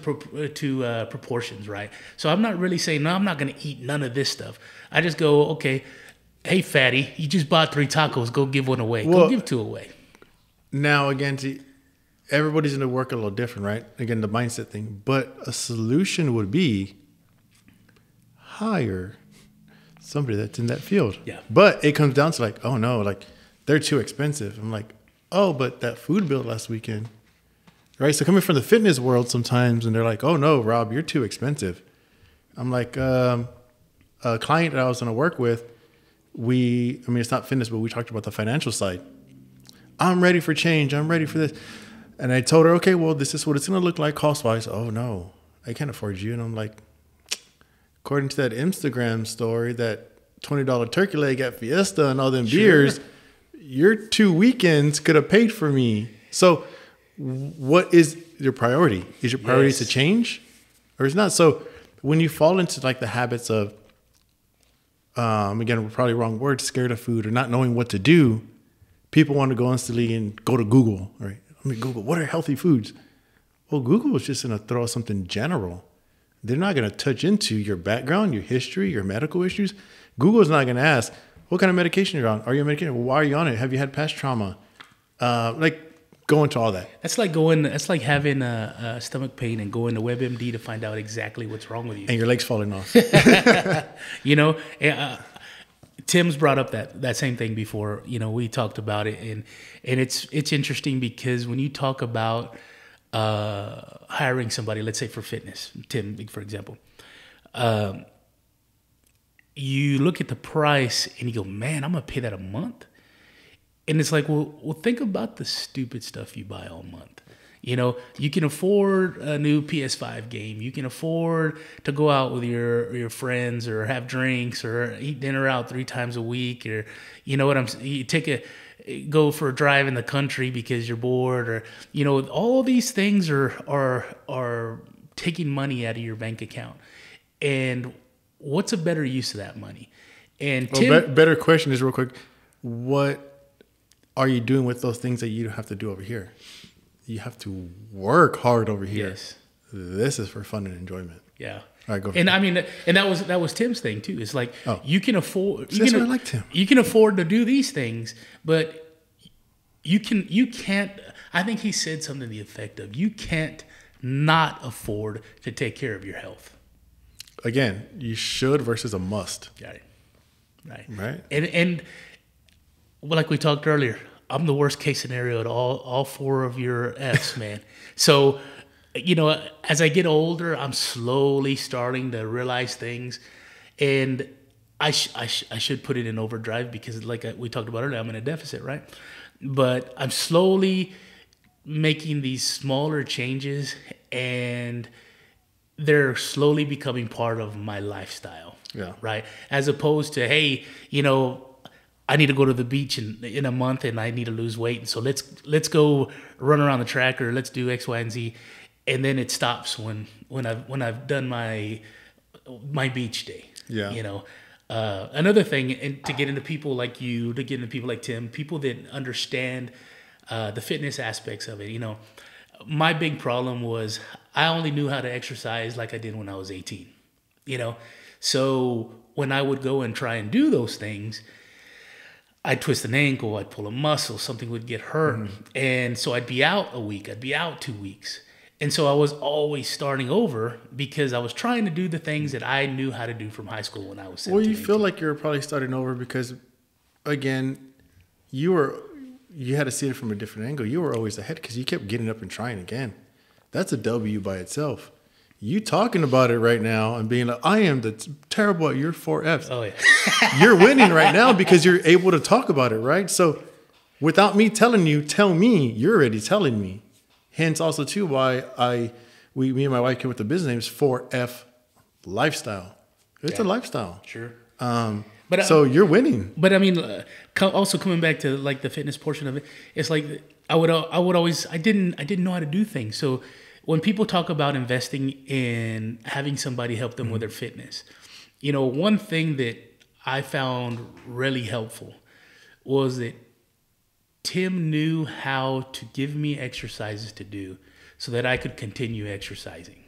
proportions, right? So I'm not really saying, no, I'm not gonna eat none of this stuff. I just go, okay, hey, fatty, you just bought 3 tacos, go give one away. Go give 2 away. Now again, everybody's going to work a little different, right? Again, the mindset thing. But a solution would be hire somebody that's in that field. Yeah. But it comes down to like, oh no, like they're too expensive. I'm like, oh, but that food bill last weekend, right? So coming from the fitness world sometimes, and they're like, oh no, Rob, you're too expensive. I'm like, a client that I was going to work with, it's not fitness, but we talked about the financial side. I'm ready for change. I'm ready for this. And I told her, okay, well, this is what it's going to look like cost-wise. Oh, no, I can't afford you. And I'm like, according to that Instagram story, that $20 turkey leg at Fiesta and all them beers, your 2 weekends could have paid for me. So what is your priority? Is your priority to change or is not? So when you fall into like the habits of, again, probably wrong word, scared of food or not knowing what to do, people want to go instantly and go to Google, right? Google, what are healthy foods? Well, Google is just going to throw something general. They're not going to touch into your background, your history, your medical issues. Google is not going to ask, what kind of medication you're on? Are you on medication? Well, why are you on it? Have you had past trauma? Go into all that. That's like having a stomach pain and going to WebMD to find out exactly what's wrong with you. And your leg's falling off. Tim's brought up that same thing before. We talked about it, and it's interesting because when you talk about hiring somebody, let's say for fitness, Tim, for example, you look at the price and you go, man, I'm gonna pay that a month. And it's like, well, think about the stupid stuff you buy all month. You can afford a new PS5 game. You can afford to go out with your friends or have drinks or eat dinner out 3 times a week, or you go for a drive in the country because you're bored, or all these things are taking money out of your bank account. And what's a better use of that money? And better question is real quick, what are you doing with those things that you don't have to do over here? You have to work hard over here. Yes. This is for fun and enjoyment. Yeah. All right, go. And that was Tim's thing too. It's like you can afford. So that's why I like Tim. You can afford to do these things, but you can't. I think he said something to the effect of, you can't not afford to take care of your health. Again, you should versus a must. Right. And like we talked earlier, I'm the worst case scenario at all 4 of your F's, man. So, as I get older, I'm slowly starting to realize things. And I should put it in overdrive because, like we talked about earlier, I'm in a deficit, right? But I'm slowly making these smaller changes, and they're slowly becoming part of my lifestyle. Yeah. Right. As opposed to, hey, I need to go to the beach in a month and I need to lose weight. And so let's go run around the track, or let's do X, Y, and Z. And then it stops when I've done my beach day. Yeah. Another thing, and to get into people like you, to get into people like Tim, people that understand the fitness aspects of it. My big problem was I only knew how to exercise like I did when I was 18. So when I would go and try and do those things, I'd twist an ankle, I'd pull a muscle, something would get hurt. And so I'd be out a week, I'd be out 2 weeks. And so I was always starting over because I was trying to do the things that I knew how to do from high school when I was 17. Well, you feel like you're probably starting over because, again, you had to see it from a different angle. You were always ahead because you kept getting up and trying again. That's a W by itself. You talking about it right now and being like, I am terrible at your 4 Fs. Oh, yeah. You're winning right now because you're able to talk about it, right? So without me telling you, tell me, you're already telling me. Hence also too why me and my wife came with the business names 4F Lifestyle. It's a lifestyle. Sure. So you're winning. But I mean, also coming back to like the fitness portion of it, it's like I would always I didn't know how to do things. So when people talk about investing in having somebody help them with their fitness, one thing that I found really helpful was that Tim knew how to give me exercises to do so that I could continue exercising.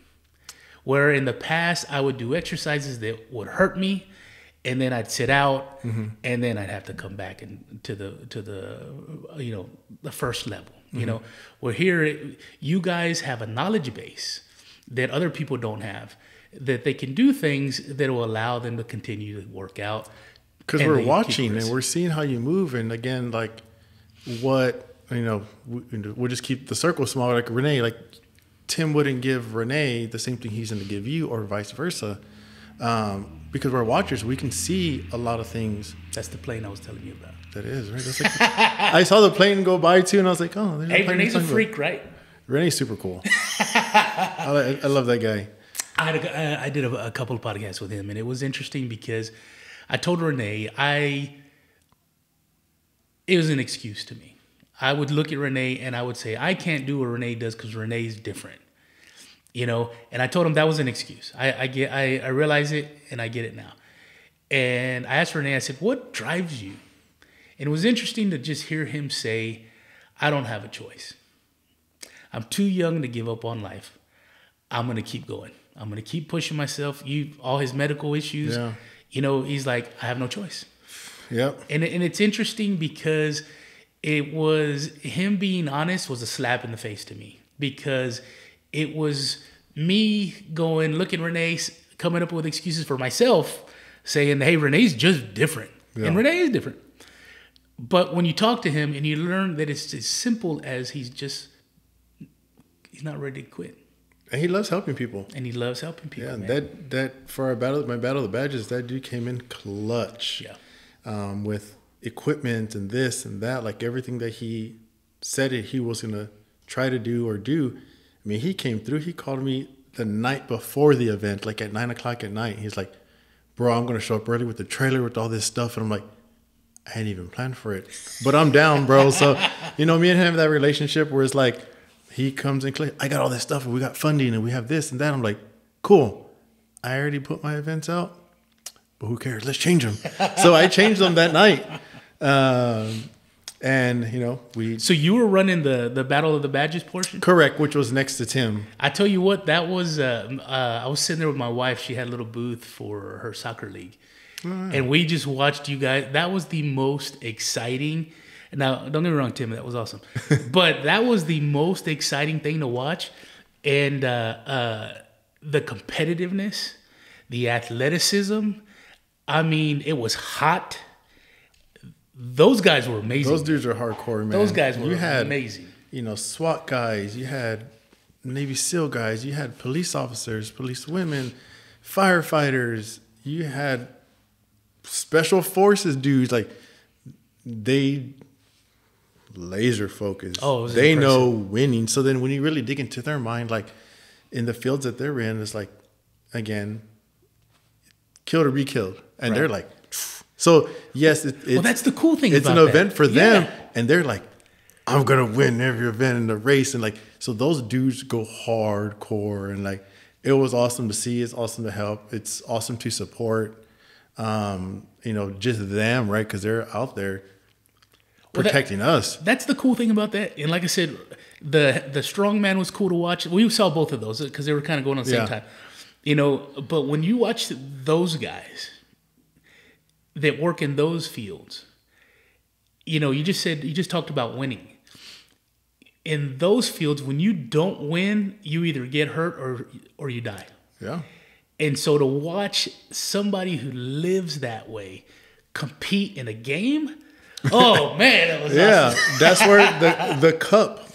Where in the past I would do exercises that would hurt me, and then I'd sit out, and then I'd have to come back to the first level. Where here you guys have a knowledge base that other people don't have, that they can do things that will allow them to continue to work out. Because we're watching and we're seeing how you move, and again, like what we'll just keep the circle small. Like Renee, like Tim wouldn't give Renee the same thing he's going to give you, or vice versa. Because we're watchers, we can see a lot of things. That's the plane I was telling you about. That is, right? That's like, I saw the plane go by too, and I was like, oh, there's a plane. Renee's a freak, right? Renee's super cool. I love that guy. I did a couple of podcasts with him, and it was interesting because I told Renee, it was an excuse to me. I would look at Renee and I would say, I can't do what Renee does because Renee's different. And I told him that was an excuse. I realize it, and I get it now. And I asked Renee, I said, what drives you? And it was interesting to just hear him say, I don't have a choice. I'm too young to give up on life. I'm going to keep going. I'm going to keep pushing myself. All his medical issues, he's like, I have no choice. Yep. And it's interesting because it was him being honest was a slap in the face to me, because it was me looking at Renee, coming up with excuses for myself, saying, hey, Renee's just different. Yeah. And Renee is different. But when you talk to him and you learn that it's as simple as he's not ready to quit. And he loves helping people. And he loves helping people. Yeah, man. that for my battle of the badges, that dude came in clutch. Yeah. With equipment and this and that, like everything that he said he was gonna try to do or do. I mean, he came through. He called me the night before the event, like at 9:00 at night. He's like, bro, I'm gonna show up early with the trailer with all this stuff. And I'm like, I hadn't even planned for it, but I'm down, bro. So, me and him have that relationship where it's like, he comes and I got all this stuff and we got funding and we have this and that. I'm like, cool. I already put my events out, but who cares? Let's change them. So I changed them that night. So you were running the Battle of the Badges portion? Correct, which was next to Tim. I tell you what, that was, I was sitting there with my wife. She had a little booth for her soccer league. And we just watched you guys. That was the most exciting. Now, don't get me wrong, Tim, that was awesome. But that was the most exciting thing to watch. And the competitiveness, the athleticism. I mean, it was hot. Those guys were amazing. Those dudes are hardcore, man. Those guys were amazing. SWAT guys. You had Navy SEAL guys. You had police officers, police women, firefighters. you had special forces dudes, like they laser focused. Oh, they impressive. know winning. So then when you really dig into their mind, like in the fields that they're in, it's like, again, killed or be killed. And Right. they're like, so yes, Well, that's the cool thing it's about an that. event for them. Yeah. And they're like, I'm going to win every event in the race. And like, so those dudes go hardcore. And like, it was awesome to see. It's awesome to help. It's awesome to support, you know, just them, right? Because they're out there protecting us. That's the cool thing about that. And like I said, the strongman was cool to watch. We saw both of those because they were kind of going on the same Yeah. time. You know, but when you watch those guys that work in those fields, you know, you just talked about winning. In those fields, when you don't win, you either get hurt or you die. Yeah. And so to watch somebody who lives that way compete in a game, oh man, that was Yeah. awesome. That's where the cup,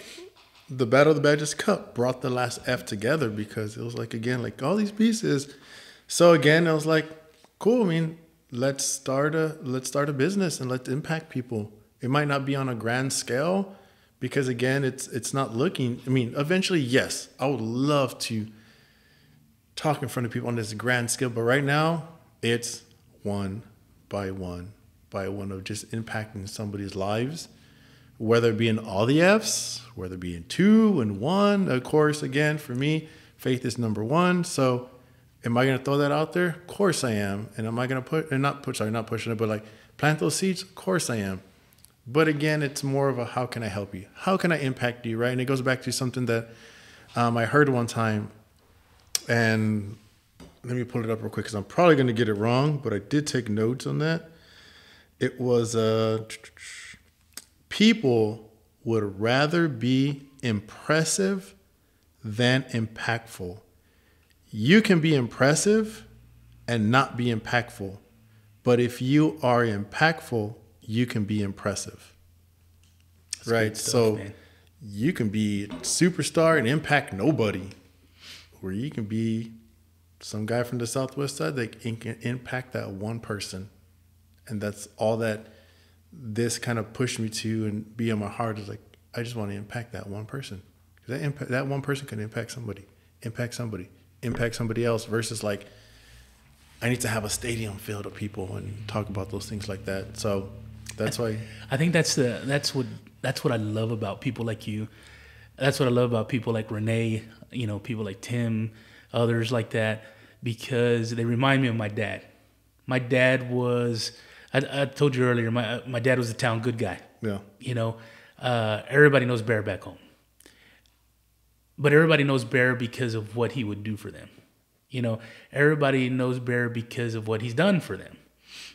the Battle of the Badges Cup brought the last F together, because it was like, again, like all these pieces. So again, I was like, cool. I mean, let's start a business and let's impact people. It might not be on a grand scale, because again, it's not looking, I mean, eventually, yes, I would love to talk in front of people on this grand scale, but right now it's one by one of just impacting somebody's lives, whether it be in all the F's, whether it be in 2 and 1. Of course, again, for me, faith is number 1. So am I going to throw that out there? Of course I am. And am I going to not pushing it, but like plant those seeds? Of course I am. But again, it's more of a, how can I help you? How can I impact you, right? And it goes back to something that I heard one time, and let me pull it up real quick because I'm probably going to get it wrong, but I did take notes on that. It was people would rather be impressive than impactful. You can be impressive and not be impactful, but if you are impactful, you can be impressive. That's right? good stuff, So man. you can be a superstar and impact nobody, or you can be some guy from the Southwest side that can impact that one person. And that's all that this kind of pushed me to and be on my heart, is like, I just want to impact that one person. That one person can impact somebody else, versus like, I need to have a stadium filled of people and talk about those things like that. So that's why I think that's what I love about people like you. That's what I love about people like Renee, you know, people like Tim, others like that, because they remind me of my dad. My dad was, I told you earlier, my dad was a town good guy. Yeah. You know, everybody knows Bear back home. But everybody knows Bear because of what he would do for them. You know, everybody knows Bear because of what he's done for them.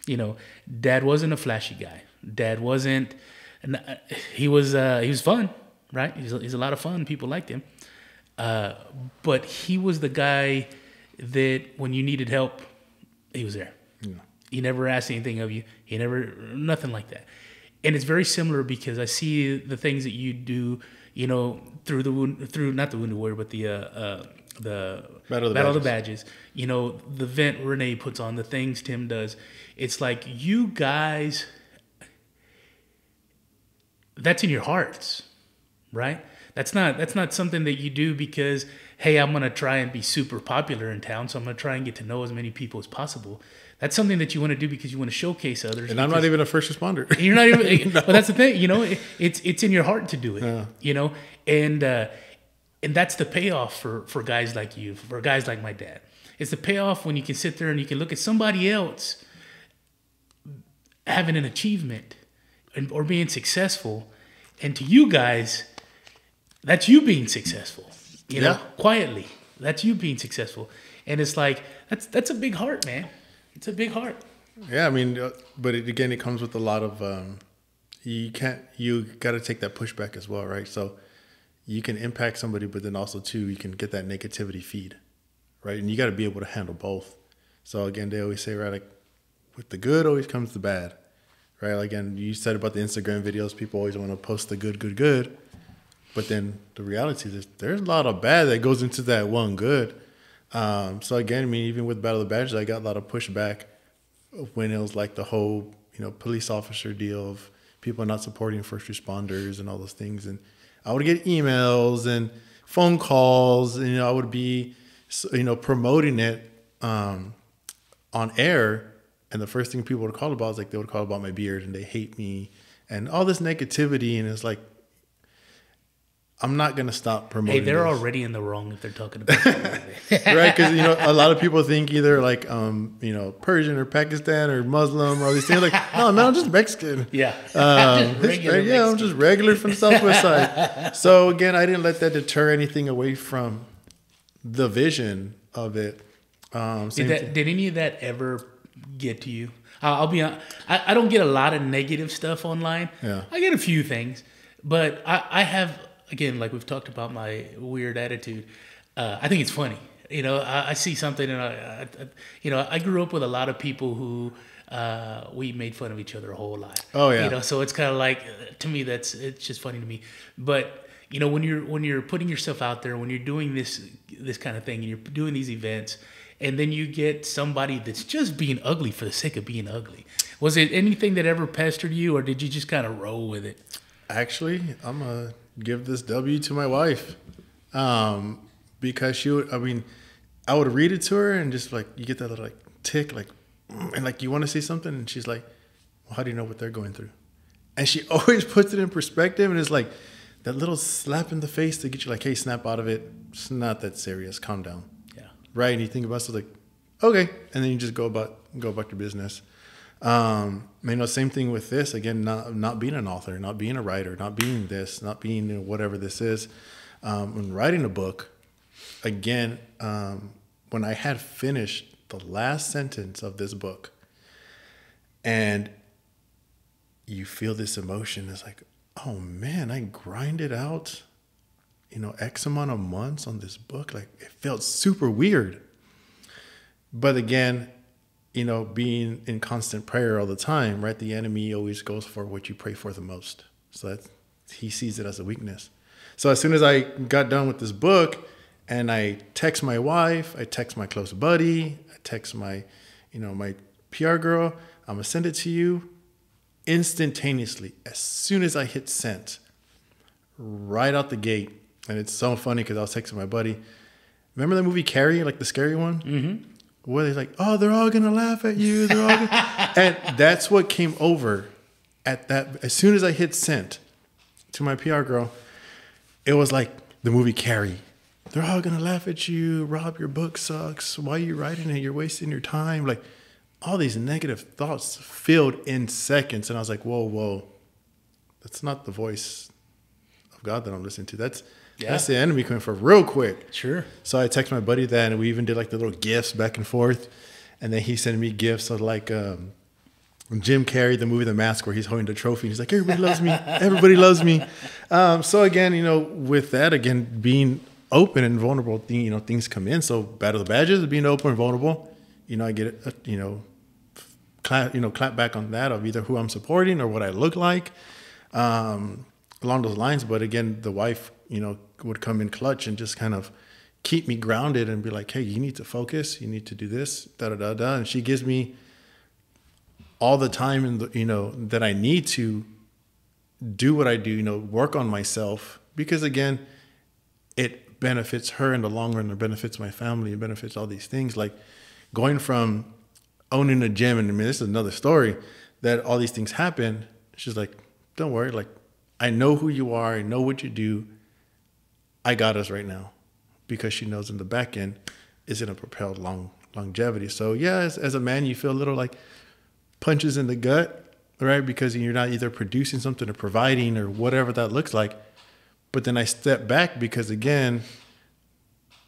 You know, Dad wasn't a flashy guy. Dad wasn't, he was fun, right? He's a lot of fun. People liked him. But he was the guy that when you needed help, he was there. Yeah. He never asked anything of you. He never, nothing like that. And it's very similar because I see the things that you do, you know, through not the Wounded Warrior, but the Battle of the Badges. You know, the event Renee puts on, the things Tim does. It's like you guys, that's in your hearts, right? That's not something that you do because, hey, I'm gonna try and be super popular in town, so I'm gonna try and get to know as many people as possible. That's something that you want to do because you want to showcase others. And I'm not even a first responder. You're not even. no. But that's the thing, you know. It's in your heart to do it, Yeah. you know. And that's the payoff for guys like you, for guys like my dad. It's the payoff when you can sit there and you can look at somebody else having an achievement or being successful, and to you guys, that's you being successful. You know, quietly, that's you being successful, and it's like that's a big heart, man. It's a big heart. Yeah, I mean, but it comes with a lot of, you got to take that pushback as well, right? So you can impact somebody, but then also too, you can get that negativity feed, right? And you got to be able to handle both. So again, they always say, right, like with the good always comes the bad, right? Like, again, you said about the Instagram videos, people always want to post the good. But then the reality is there's a lot of bad that goes into that one good. So again, I mean, even with Battle of the Badges, I got a lot of pushback when it was like the whole, police officer deal of people not supporting first responders and all those things. And I would get emails and phone calls, and I would be, promoting it on air. And the first thing people would call about is like they would call about my beard and they hate me and all this negativity. And it's like, I'm not going to stop promoting. Hey, they're this. already in the wrong if they're talking about it. Right? Because, a lot of people think either like, Persian or Pakistan or Muslim or all these things. Like, no, man, I'm just Mexican. Yeah. I'm just regular from the Southwest side. So again, I didn't let that deter anything away from the vision of it. Did any of that ever get to you? I'll be honest. I don't get a lot of negative stuff online. Yeah. I get a few things, but I have, again, like we've talked about my weird attitude. I think it's funny. I see something and I grew up with a lot of people who we made fun of each other a whole lot. Oh yeah. So it's kind of like, to me, it's just funny to me. But when you're putting yourself out there, when you're doing this kind of thing, and you're doing these events, and then you get somebody that's just being ugly for the sake of being ugly. Was it anything that ever pestered you, or did you just kind of roll with it? Actually, I'm going to give this W to my wife. Because I would read it to her and just like, you get that little like tick, like, and like you want to say something. And she's like, well, how do you know what they're going through? And she always puts it in perspective. And it's like that little slap in the face to get you like, hey, snap out of it. It's not that serious. Calm down. Right, and you think about it like, okay, and then you just go about your business. Same thing with this. Again, not being an author, not being a writer, not being this, not being whatever this is. When writing a book, again, when I had finished the last sentence of this book, and you feel this emotion, it's like, oh man, I grinded out X amount of months on this book. Like, it felt super weird. But again, being in constant prayer all the time, right? The enemy always goes for what you pray for the most. So he sees it as a weakness. So as soon as I got done with this book and I text my wife, I text my close buddy, I text my, my PR girl, I'm going to send it to you instantaneously. As soon as I hit send, right out the gate. And it's so funny because I was texting my buddy. Remember that movie Carrie, like the scary one? Mm-hmm. Where they're like, oh, they're all going to laugh at you. They're all And that's what came over at that. As soon as I hit send to my PR girl, it was like the movie Carrie. They're all going to laugh at you. Rob, your book sucks. Why are you writing it? You're wasting your time. Like, all these negative thoughts filled in seconds. And I was like, whoa. That's not the voice of God that I'm listening to. That's the enemy coming for real quick. Sure. So I texted my buddy that, and we even did like the little gifts back and forth. And then he sent me gifts of like Jim Carrey, the movie The Mask, where he's holding the trophy. He's like, everybody loves me. Everybody loves me. So again, with that, again, being open and vulnerable, things come in. So Battle of the Badges, being open and vulnerable, I get it, clap back on that of either who I'm supporting or what I look like. Along those lines. But again, the wife, would come in clutch and just kind of keep me grounded and be like, hey, you need to focus. You need to do this, da-da-da-da. And she gives me all the time and that I need to do what I do, work on myself, because again, it benefits her in the long run. It benefits my family. It benefits all these things. Like going from owning a gym, and this is another story, that all these things happen. She's like, don't worry. Like, I know who you are. I know what you do. I got us right now, because she knows in the back end is going to propel longevity. So yeah, as a man, you feel a little like punches in the gut, right? Because you're not either producing something or providing or whatever that looks like. But then I step back because again,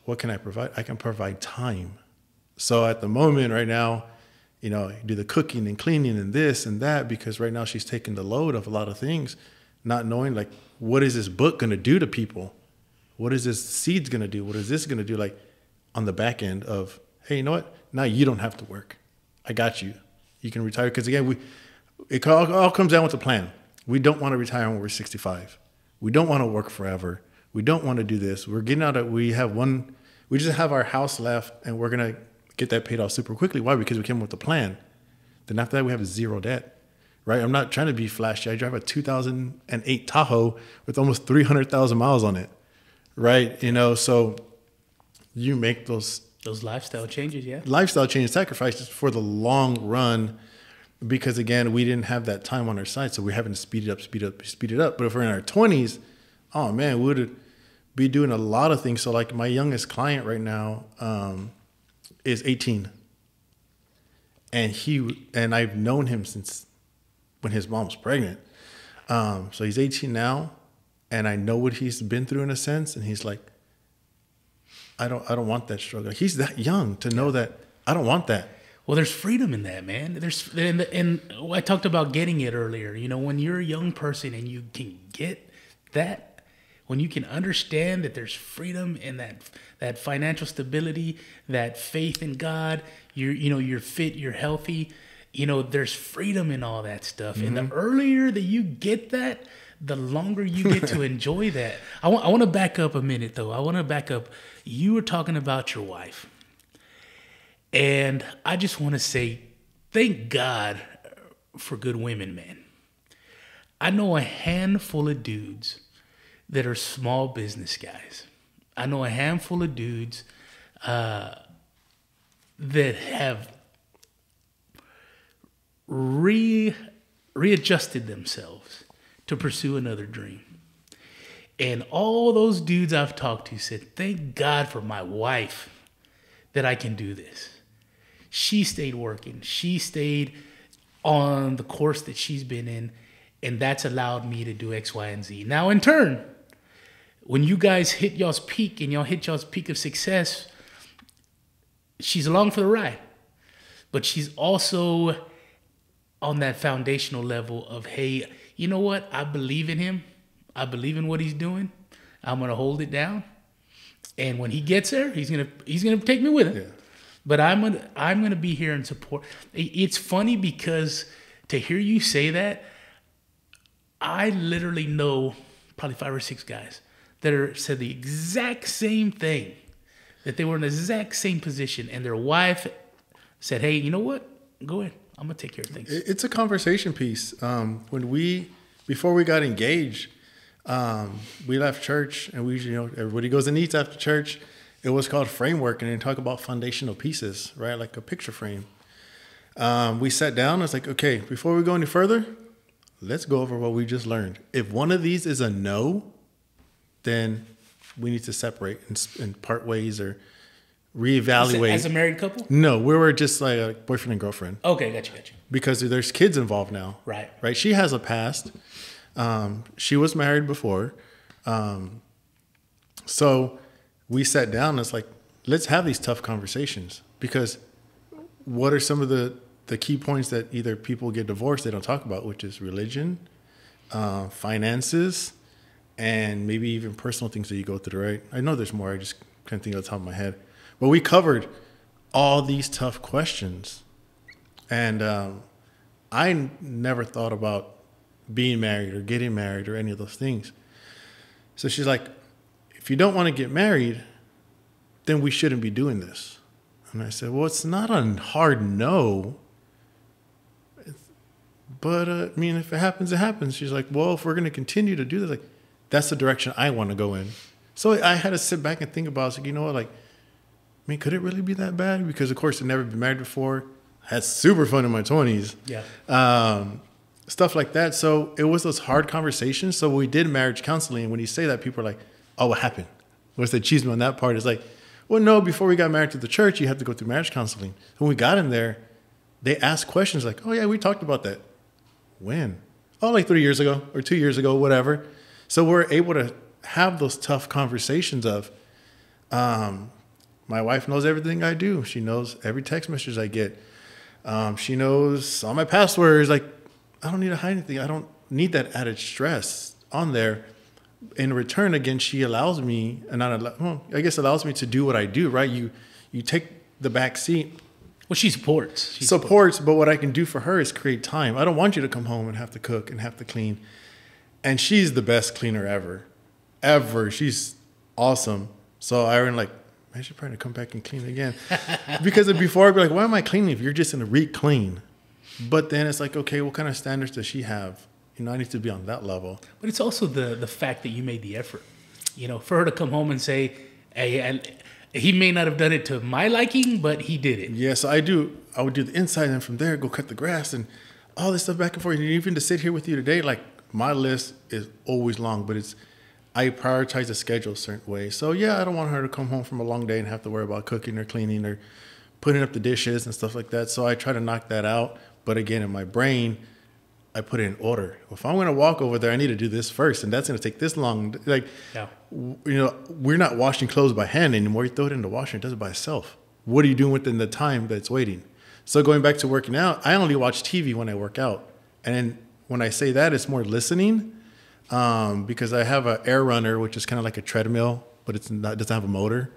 what can I provide? I can provide time. So at the moment right now, I do the cooking and cleaning and this and that, because right now she's taking the load of a lot of things, not knowing like, what is this book going to do to people? What is this seeds going to do? What is this going to do? Like on the back end of, hey, you know what? Now you don't have to work. I got you. You can retire. Because again, it all comes down with the plan. We don't want to retire when we're 65. We don't want to work forever. We don't want to do this. We're getting out of, we have one We just have our house left, and we're going to get that paid off super quickly. Why? Because we came up with a plan. Then after that, we have zero debt, right? I'm not trying to be flashy. I drive a 2008 Tahoe with almost 300,000 miles on it, right? You know, so you make those lifestyle changes, sacrifices for the long run, because again, we didn't have that time on our side, so we're having to speed it up. But if we're in our 20s, oh man, we would be doing a lot of things. So like my youngest client right now is 18, and I've known him since when his mom was pregnant. So he's 18 now, and I know what he's been through in a sense, and he's like, I don't want that struggle. He's that young to know that I don't want that. Well, there's freedom in that, man. And I talked about getting it earlier. You know, when you're a young person and you can get that, when you can understand that there's freedom in that financial stability, that faith in God, you're fit, you're healthy. You know, there's freedom in all that stuff. Mm-hmm. And the earlier that you get that, the longer you get to enjoy that. I want to back up a minute, though. I want to back up. You were talking about your wife. And I just want to say, thank God for good women, man. I know a handful of dudes that are small business guys. I know a handful of dudes that have readjusted themselves to pursue another dream. And all those dudes I've talked to said, thank God for my wife that I can do this. She stayed working. She stayed on the course that she's been in, and that's allowed me to do X, Y, and Z. Now, in turn, when you guys hit y'all's peak and y'all hit y'all's peak of success, she's along for the ride. But she's also on that foundational level of, hey, you know what? I believe in him. I believe in what he's doing. I'm going to hold it down. And when he gets there, he's gonna take me with him. Yeah. But I'm gonna be here and support. It's funny because to hear you say that, I literally know probably 5 or 6 guys that said the exact same thing, that they were in the exact same position, and their wife said, "Hey, you know what? Go ahead. I'm gonna take care of things." It's a conversation piece. Before we got engaged, we left church, and everybody goes and eats after church. It was called framework, and they talk about foundational pieces, right? Like a picture frame. We sat down. I was like, okay, before we go any further, let's go over what we just learned. If one of these is a no, then we need to separate and part ways or reevaluate. As a married couple? No, we were just like a boyfriend and girlfriend. Okay, gotcha. Because there's kids involved now. Right. She has a past. She was married before. So we sat down and it's like, let's have these tough conversations, because what are some of the key points that either people get divorced, they don't talk about, which is religion, finances, and maybe even personal things that you go through, right? I know there's more. I just can't think of the top of my head. But we covered all these tough questions. And I never thought about being married or getting married or any of those things. So she's like, if you don't want to get married, then we shouldn't be doing this. And I said, well, it's not a hard no. But, if it happens, it happens. She's like, well, if we're going to continue to do this, like, that's the direction I want to go in. So I had to sit back and think about it. I was like, you know what, could it really be that bad? Because, of course, I'd never been married before. I had super fun in my 20s. Yeah. Stuff like that. So it was those hard conversations. So we did marriage counseling. And when you say that, people are like, oh, what happened? What's the achievement on that part? It's like, well, no, before we got married to the church, you have to go through marriage counseling. When we got in there, they asked questions like, oh, yeah, we talked about that. When? Oh, like 3 years ago or 2 years ago, whatever. So we're able to have those tough conversations of, my wife knows everything I do. She knows every text message I get. She knows all my passwords. Like, I don't need to hide anything. I don't need that added stress on there. In return, again, she allows me, allows me to do what I do, right? You take the back seat. Well, she supports. But what I can do for her is create time. I don't want you to come home and have to cook and have to clean. And she's the best cleaner ever. She's awesome. So Aaron, like, I should probably come back and clean again. Because before I'd be like, why am I cleaning if you're just in a re-clean? But then it's like, okay, what kind of standards does she have? You know, I need to be on that level. But it's also the fact that you made the effort. You know, for her to come home and say, hey, and he may not have done it to my liking, but he did it. Yeah, so I would do the inside, and from there, go cut the grass and all this stuff back and forth. And even to sit here with you today, like, my list is always long, but I prioritize the schedule a certain way. So, yeah, I don't want her to come home from a long day and have to worry about cooking or cleaning or putting up the dishes and stuff like that. So I try to knock that out. But again, in my brain, I put it in order. If I'm going to walk over there, I need to do this first, and that's going to take this long. Like, Yeah. you know, we're not washing clothes by hand anymore. You throw it in the washer, it does it by itself. What are you doing within the time that's waiting? So going back to working out, I only watch TV when I work out. And then when I say that, it's more listening because I have an air runner, which is kind of like a treadmill, but it doesn't have a motor.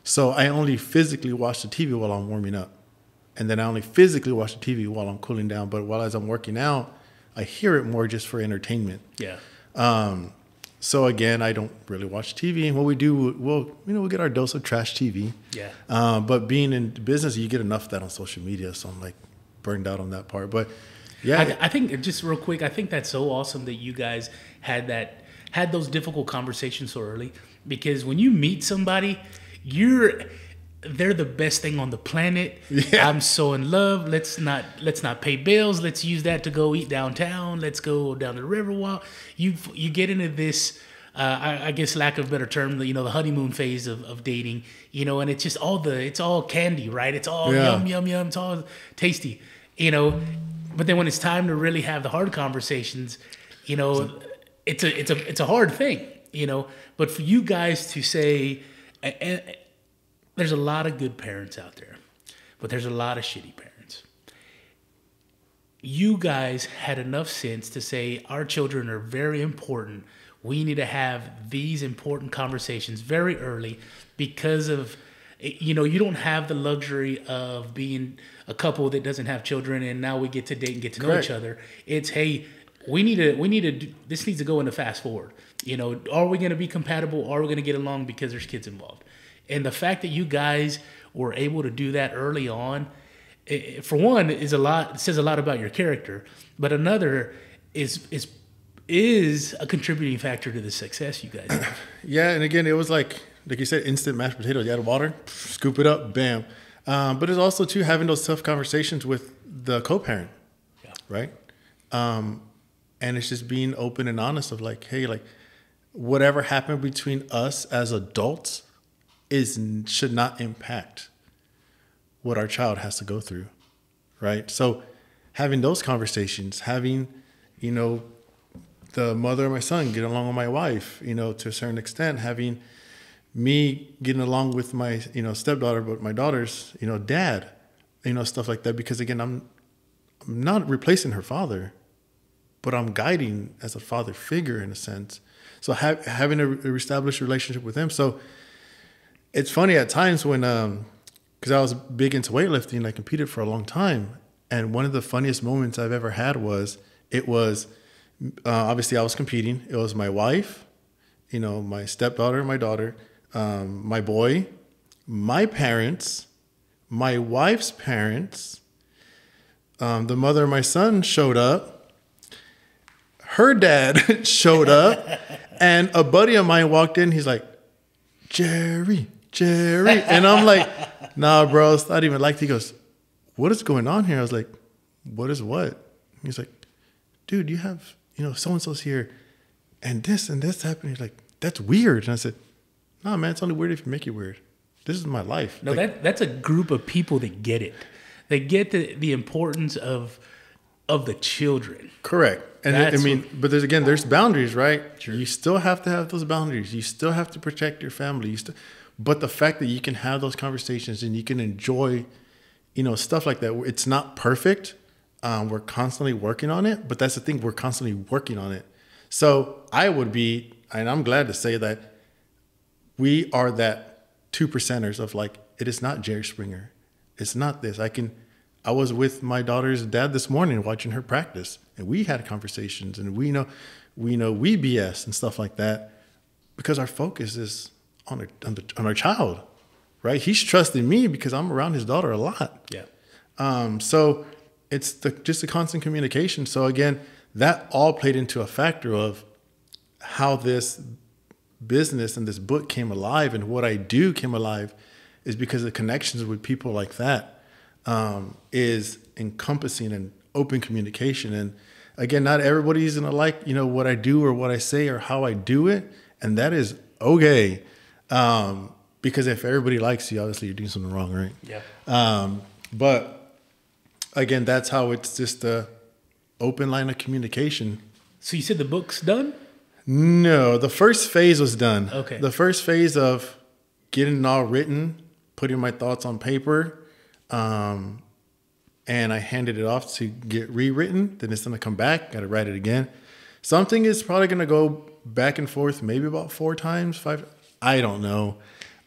So I only physically watch the TV while I'm warming up. And then I only physically watch the TV while I'm cooling down. But while as I'm working out, I hear it more just for entertainment. Yeah. So again, I don't really watch TV. And what we do, we'll get our dose of trash TV. Yeah. But being in business, you get enough of that on social media. So I'm like burned out on that part. But yeah, I think just real quick, I think that's so awesome that you guys had those difficult conversations so early, because when you meet somebody, they're the best thing on the planet. Yeah. I'm so in love. Let's not pay bills. Let's use that to go eat downtown. Let's go down the river walk. You get into this, I guess, lack of a better term, the honeymoon phase of dating, and it's just it's all candy, right? It's all yum, yum, yum. It's all tasty, but then when it's time to really have the hard conversations, it's a hard thing, but for you guys to say, and there's a lot of good parents out there, but there's a lot of shitty parents. You guys had enough sense to say our children are very important. We need to have these important conversations very early because of, you don't have the luxury of being a couple that doesn't have children and now we get to date and get to know each other. It's, hey, we need to this needs to go into fast forward. Are we going to be compatible? Are we going to get along because there's kids involved? And the fact that you guys were able to do that early on, for one, says a lot about your character. But another is a contributing factor to the success you guys have. Yeah, and again, it was like you said, instant mashed potatoes. You add water, scoop it up, bam. But it's also too having those tough conversations with the co-parent, right? And it's just being open and honest of like, hey, like whatever happened between us as adults should not impact what our child has to go through, right? So having those conversations, having, the mother of my son get along with my wife, to a certain extent, having me getting along with my, stepdaughter, but my daughter's, dad, stuff like that. Because again, I'm not replacing her father, but I'm guiding as a father figure in a sense. So having a established relationship with him. So it's funny at times when, because I was big into weightlifting, I competed for a long time. And one of the funniest moments I've ever had was, obviously I was competing. It was my wife, my stepdaughter, my daughter, my boy, my parents, my wife's parents, the mother of my son showed up. Her dad showed up. And a buddy of mine walked in. He's like, Jerry. And I'm like, nah, bro, it's not even like that. He goes, what is going on here? I was like, what is what? He's like, dude, you have, so-and-so's here and this happened. He's like, that's weird. And I said, nah, man, it's only weird if you make it weird. This is my life. No, that's a group of people that get it. They get the importance of the children. Correct. And but there's boundaries, right? Sure. You still have to have those boundaries. You still have to protect your family. But the fact that you can have those conversations and you can enjoy, stuff like that. It's not perfect. We're constantly working on it, but that's the thing. We're constantly working on it. So and I'm glad to say that we are that 2%ers of like, it is not Jerry Springer. It's not this. I was with my daughter's dad this morning watching her practice, and we had conversations, and we BS and stuff like that because our focus is on our child, right? He's trusting me because I'm around his daughter a lot. Yeah. So it's just a constant communication. So again, that all played into a factor of how this business and this book came alive, and what I do came alive is because of connections with people like that, is encompassing and open communication. And again, not everybody's gonna like, what I do or what I say or how I do it. And that is okay. Because if everybody likes you, obviously you're doing something wrong, right? Yeah. But again, that's how it's just a open line of communication. So you said the book's done? No, the first phase was done. Okay. The first phase of getting it all written, putting my thoughts on paper, and I handed it off to get rewritten. Then it's going to come back. Got to write it again. Something is probably going to go back and forth maybe about 4 times, 5. I don't know.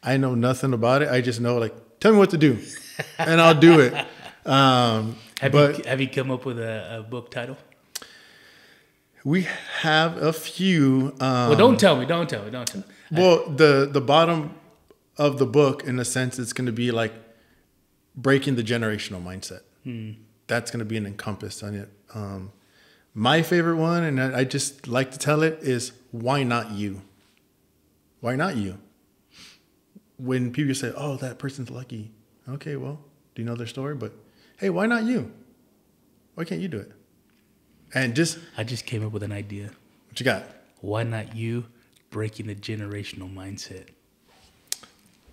I know nothing about it. I just know, like, tell me what to do, and I'll do it. Have you come up with a book title? We have a few. Well, don't tell me. Well, the bottom of the book, in a sense, it's going to be like breaking the generational mindset. That's going to be an encompass on it. My favorite one, and I just like to tell it, is why not you? Why not you? When people say, oh, that person's lucky. Okay, well, do you know their story? But hey, why not you? Why can't you do it? And I just came up with an idea. What you got? Why not you? Breaking the generational mindset.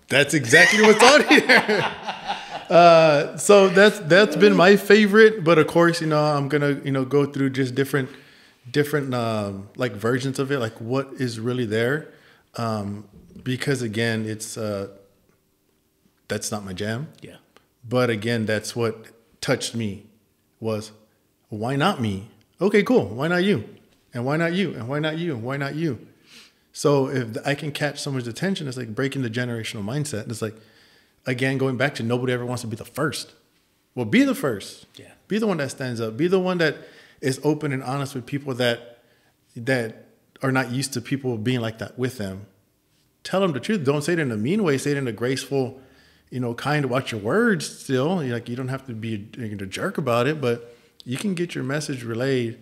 That's exactly what's on here. So that's been my favorite, but of course, I'm gonna go through just different like versions of it, like what is really there, because again, it's that's not my jam. Yeah. But again, that's what touched me was, why not me? Okay, cool. Why not you? And why not you? And why not you? And why not you? So if I can catch someone's attention, it's like breaking the generational mindset. It's like, again, going back to nobody ever wants to be the first. Well, be the first. Yeah. Be the one that stands up. Be the one that is open and honest with people that are not used to people being like that with them. Tell them the truth. Don't say it in a mean way. Say it in a graceful, kind. Watch your words still. You don't have to be a jerk about it, but you can get your message relayed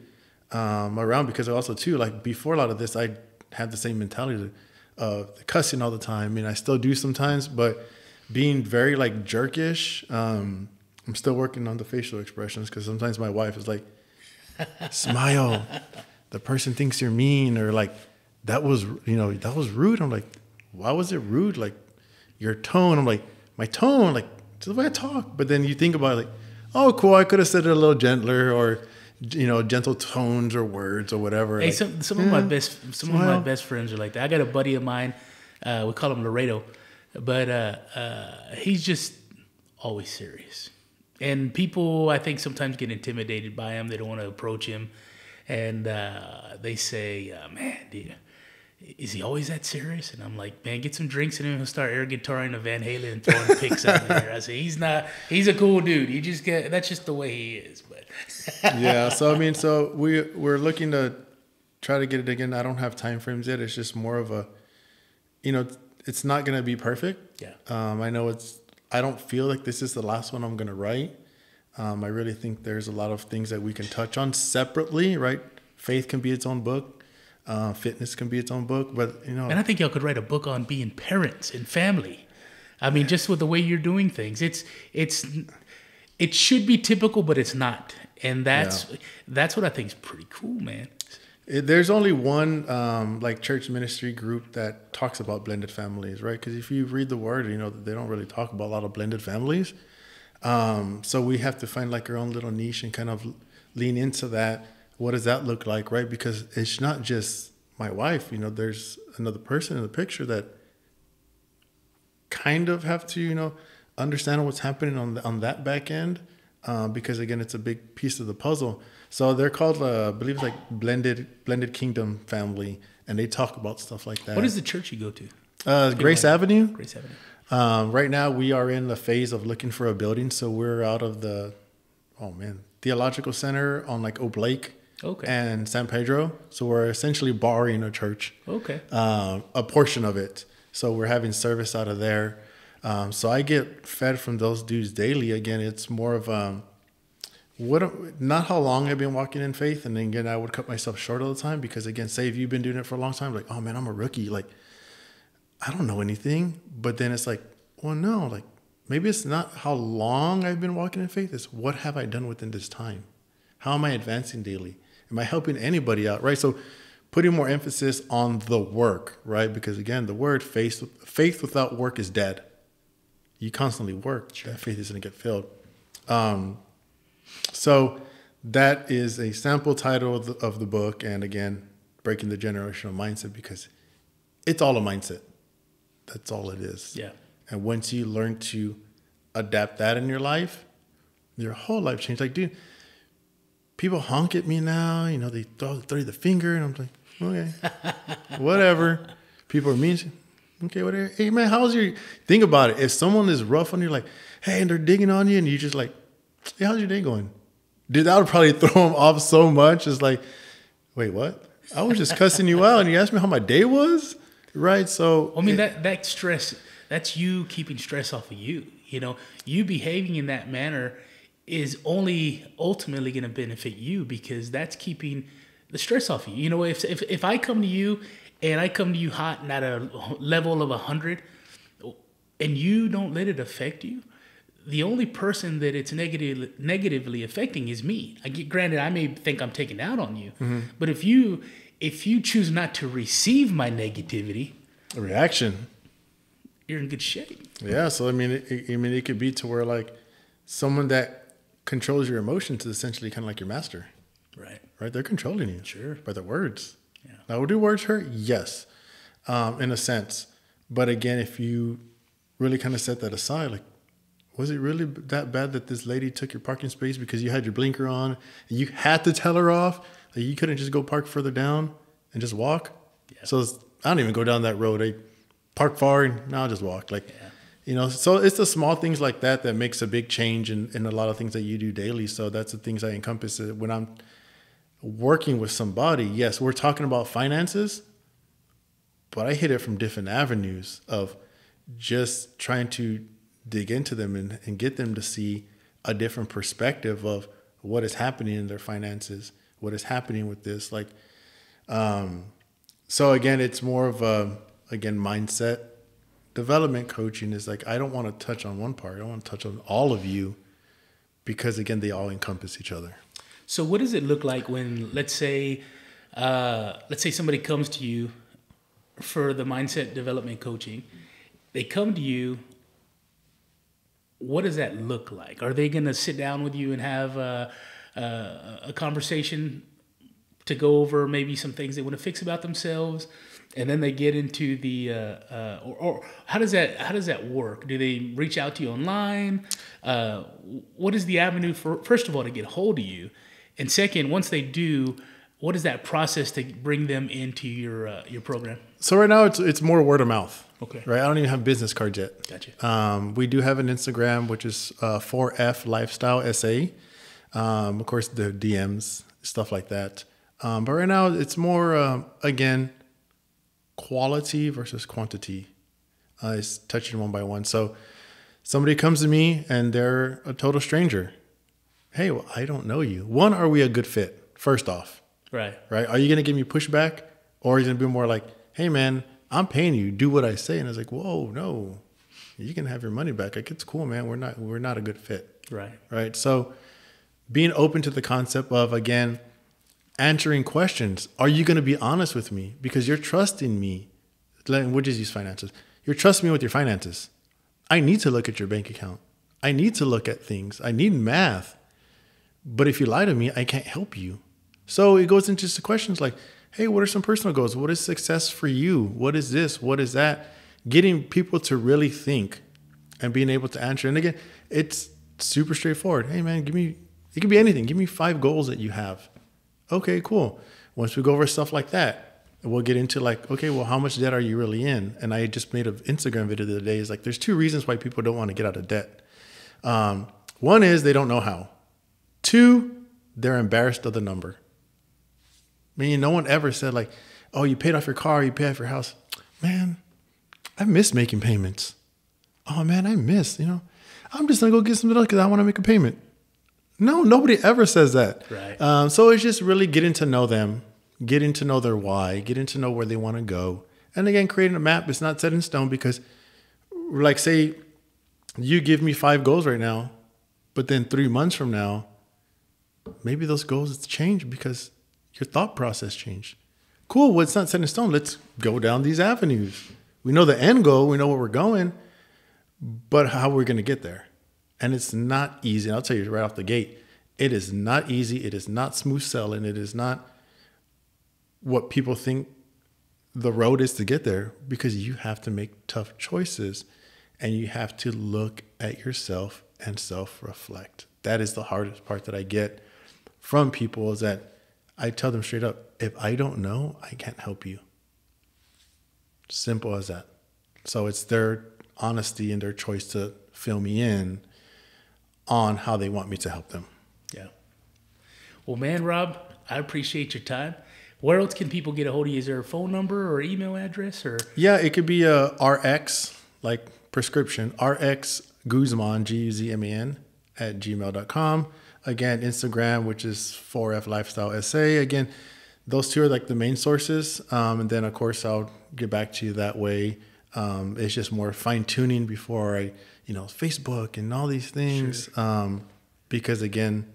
around, because also too, like before a lot of this, I had the same mentality of cussing all the time. I mean, I still do sometimes, but being very like jerkish. I'm still working on the facial expressions, because sometimes my wife is like, smile. The person thinks you're mean, or like, that was rude. I'm like, why was it rude? Like your tone. I'm like, my tone, like just the way I talk. But then you think about it, like, oh, cool, I could have said it a little gentler, or gentle tones or words or whatever. Hey, like, some of my best friends are like that. I got a buddy of mine, we call him Laredo, but he's just always serious. And people, I think, sometimes get intimidated by him. They don't want to approach him, and they say, "Man, dude, is he always that serious?" And I'm like, "Man, get some drinks in him. He'll start air guitaring a Van Halen and throwing picks out there." I say, "He's not. He's a cool dude. That's just the way he is." But yeah. So I mean, we're looking to try to get it again. I don't have time frames yet. It's just more of a, it's not going to be perfect. Yeah. I know I don't feel like this is the last one I'm going to write. I really think there's a lot of things that we can touch on separately, right? Faith can be its own book. Fitness can be its own book, but And I think y'all could write a book on being parents and family. I mean, just with the way you're doing things, it should be typical, but it's not, and that's what I think is pretty cool, man. There's only one like church ministry group that talks about blended families, right? Because if you read the word, they don't really talk about a lot of blended families. So we have to find like our own little niche and kind of lean into that. What does that look like, right? Because it's not just my wife. There's another person in the picture that kind of have to, understand what's happening on that back end, because again, it's a big piece of the puzzle. So they're called, I believe it's like Blended Kingdom Family, and they talk about stuff like that. What is the church you go to? Grace Avenue. Grace Avenue. Right now, we are in the phase of looking for a building. So we're out of the, Theological Center on like Oblake. Okay. And San Pedro. So we're essentially borrowing a church. Okay. A portion of it. So we're having service out of there. So I get fed from those dudes daily. Again, it's more of not how long I've been walking in faith. And then again, I would cut myself short all the time because again, say if you've been doing it for a long time, like, oh man, I'm a rookie. Like, I don't know anything. But then it's like, well, no, like maybe it's not how long I've been walking in faith. It's what have I done within this time? How am I advancing daily? Am I helping anybody out? Right. So putting more emphasis on the work, right? Because again, the word faith without work is dead. You constantly work. Sure. That faith is going to get filled. So that is a sample title of the book. And again, breaking the generational mindset, because it's all a mindset. That's all it is. Yeah. And once you learn to adapt that in your life, your whole life changed. Like, dude, people honk at me now. You know, they throw you the finger, and I'm like, okay, whatever. People are mean. Okay, whatever. Hey, man, how's your... Think about it. If someone is rough on you, like, hey, and they're digging on you, and you just like, hey, how's your day going? Dude, that would probably throw them off so much. It's like, wait, what? I was just cussing you out, and you asked me how my day was? Right? So... I mean, that stress, that's you keeping stress off of you. You know, you behaving in that manner is only ultimately going to benefit you, because that's keeping the stress off of you. You know, if I come to you and I come to you hot and at a level of 100, and you don't let it affect you, the only person that it's negatively affecting is me. Granted, I may think I'm taking out on you, but if you choose not to receive my negativity, a reaction, you're in good shape. Yeah. So I mean, it could be to where like someone that controls your emotions is essentially kind of like your master. Right. Right. They're controlling you. Sure. By their words. Yeah. Now, do words hurt? Yes. In a sense. But again, if you really kind of set that aside, like, was it really that bad that this lady took your parking space because you had your blinker on and you had to tell her off? Like, you couldn't just go park further down and just walk? Yeah. So I don't even go down that road. I park far and now I'll just walk. Like, yeah. You know, so it's the small things like that that makes a big change in a lot of things that you do daily. So that's the things I encompass when I'm working with somebody. Yes, we're talking about finances, but I hit it from different avenues of just trying to dig into them and get them to see a different perspective of what is happening in their finances, what is happening with this. Like, so again, it's more of mindset development coaching is like, I don't want to touch on one part. I want to touch on all of you because again, they all encompass each other. So what does it look like when, let's say somebody comes to you for the mindset development coaching, they come to you, what does that look like? Are they going to sit down with you and have a conversation to go over maybe some things they want to fix about themselves, and then they get into the or how does that work? Do they reach out to you online? What is the avenue for, first of all, to get a hold of you, and second, once they do, what is that process to bring them into your program? So right now it's more word of mouth. Okay. Right. I don't even have business cards yet. Gotcha. We do have an Instagram, which is 4F Lifestyle SA. Of course, the DMs, stuff like that. But right now it's more, again, quality versus quantity. It's touching one by one. So somebody comes to me and they're a total stranger. Hey, well, I don't know you. One, are we a good fit? First off. Right. Right. Are you going to give me pushback, or are you going to be more like, hey, man, I'm paying you. Do what I say. And I was like, whoa, no, you can have your money back. Like, it's cool, man. We're not a good fit. Right. Right. So being open to the concept of, again, answering questions. Are you going to be honest with me? Because you're trusting me. We'll just use finances. You're trusting me with your finances. I need to look at your bank account. I need to look at things. I need math. But if you lie to me, I can't help you. So it goes into just the questions like, hey, what are some personal goals? What is success for you? What is this? What is that? Getting people to really think and being able to answer. And again, it's super straightforward. Hey, man, it can be anything. Give me 5 goals that you have. Okay, cool. Once we go over stuff like that, we'll get into like, okay, well, how much debt are you really in? And I just made an Instagram video the other day. It's like, there's 2 reasons why people don't want to get out of debt. One is they don't know how. 2, they're embarrassed of the number. I mean, no one ever said like, oh, you paid off your car, you paid off your house. Man, I miss making payments. oh man, I missed, I'm just going to go get something else because I want to make a payment. No, nobody ever says that. Right. So it's just really getting to know them, getting to know their why, getting to know where they want to go. And again, creating a map is not set in stone because, like, say you give me 5 goals right now, but then 3 months from now, maybe those goals change because your thought process changed. Cool. Well, it's not set in stone. Let's go down these avenues. We know the end goal. We know where we're going, but how we're going to get there. And it's not easy. I'll tell you right off the gate, it is not easy. It is not smooth sailing. It is not what people think the road is to get there, because you have to make tough choices and you have to look at yourself and self-reflect. That is the hardest part that I get from people, is that I tell them straight up, if I don't know, I can't help you. Simple as that. So it's their honesty and their choice to fill me in on how they want me to help them. Yeah. Well, man, Rob, I appreciate your time. Where else can people get a hold of you? Is there a phone number or email address? Or Yeah, it could be a RX, like prescription, RX Guzman, Guzman, at gmail.com. Again, Instagram, which is 4F Lifestyle SA. Again, those two are like the main sources. And then, of course, I'll get back to you that way. It's just more fine tuning before I, Facebook and all these things. Sure. Because again,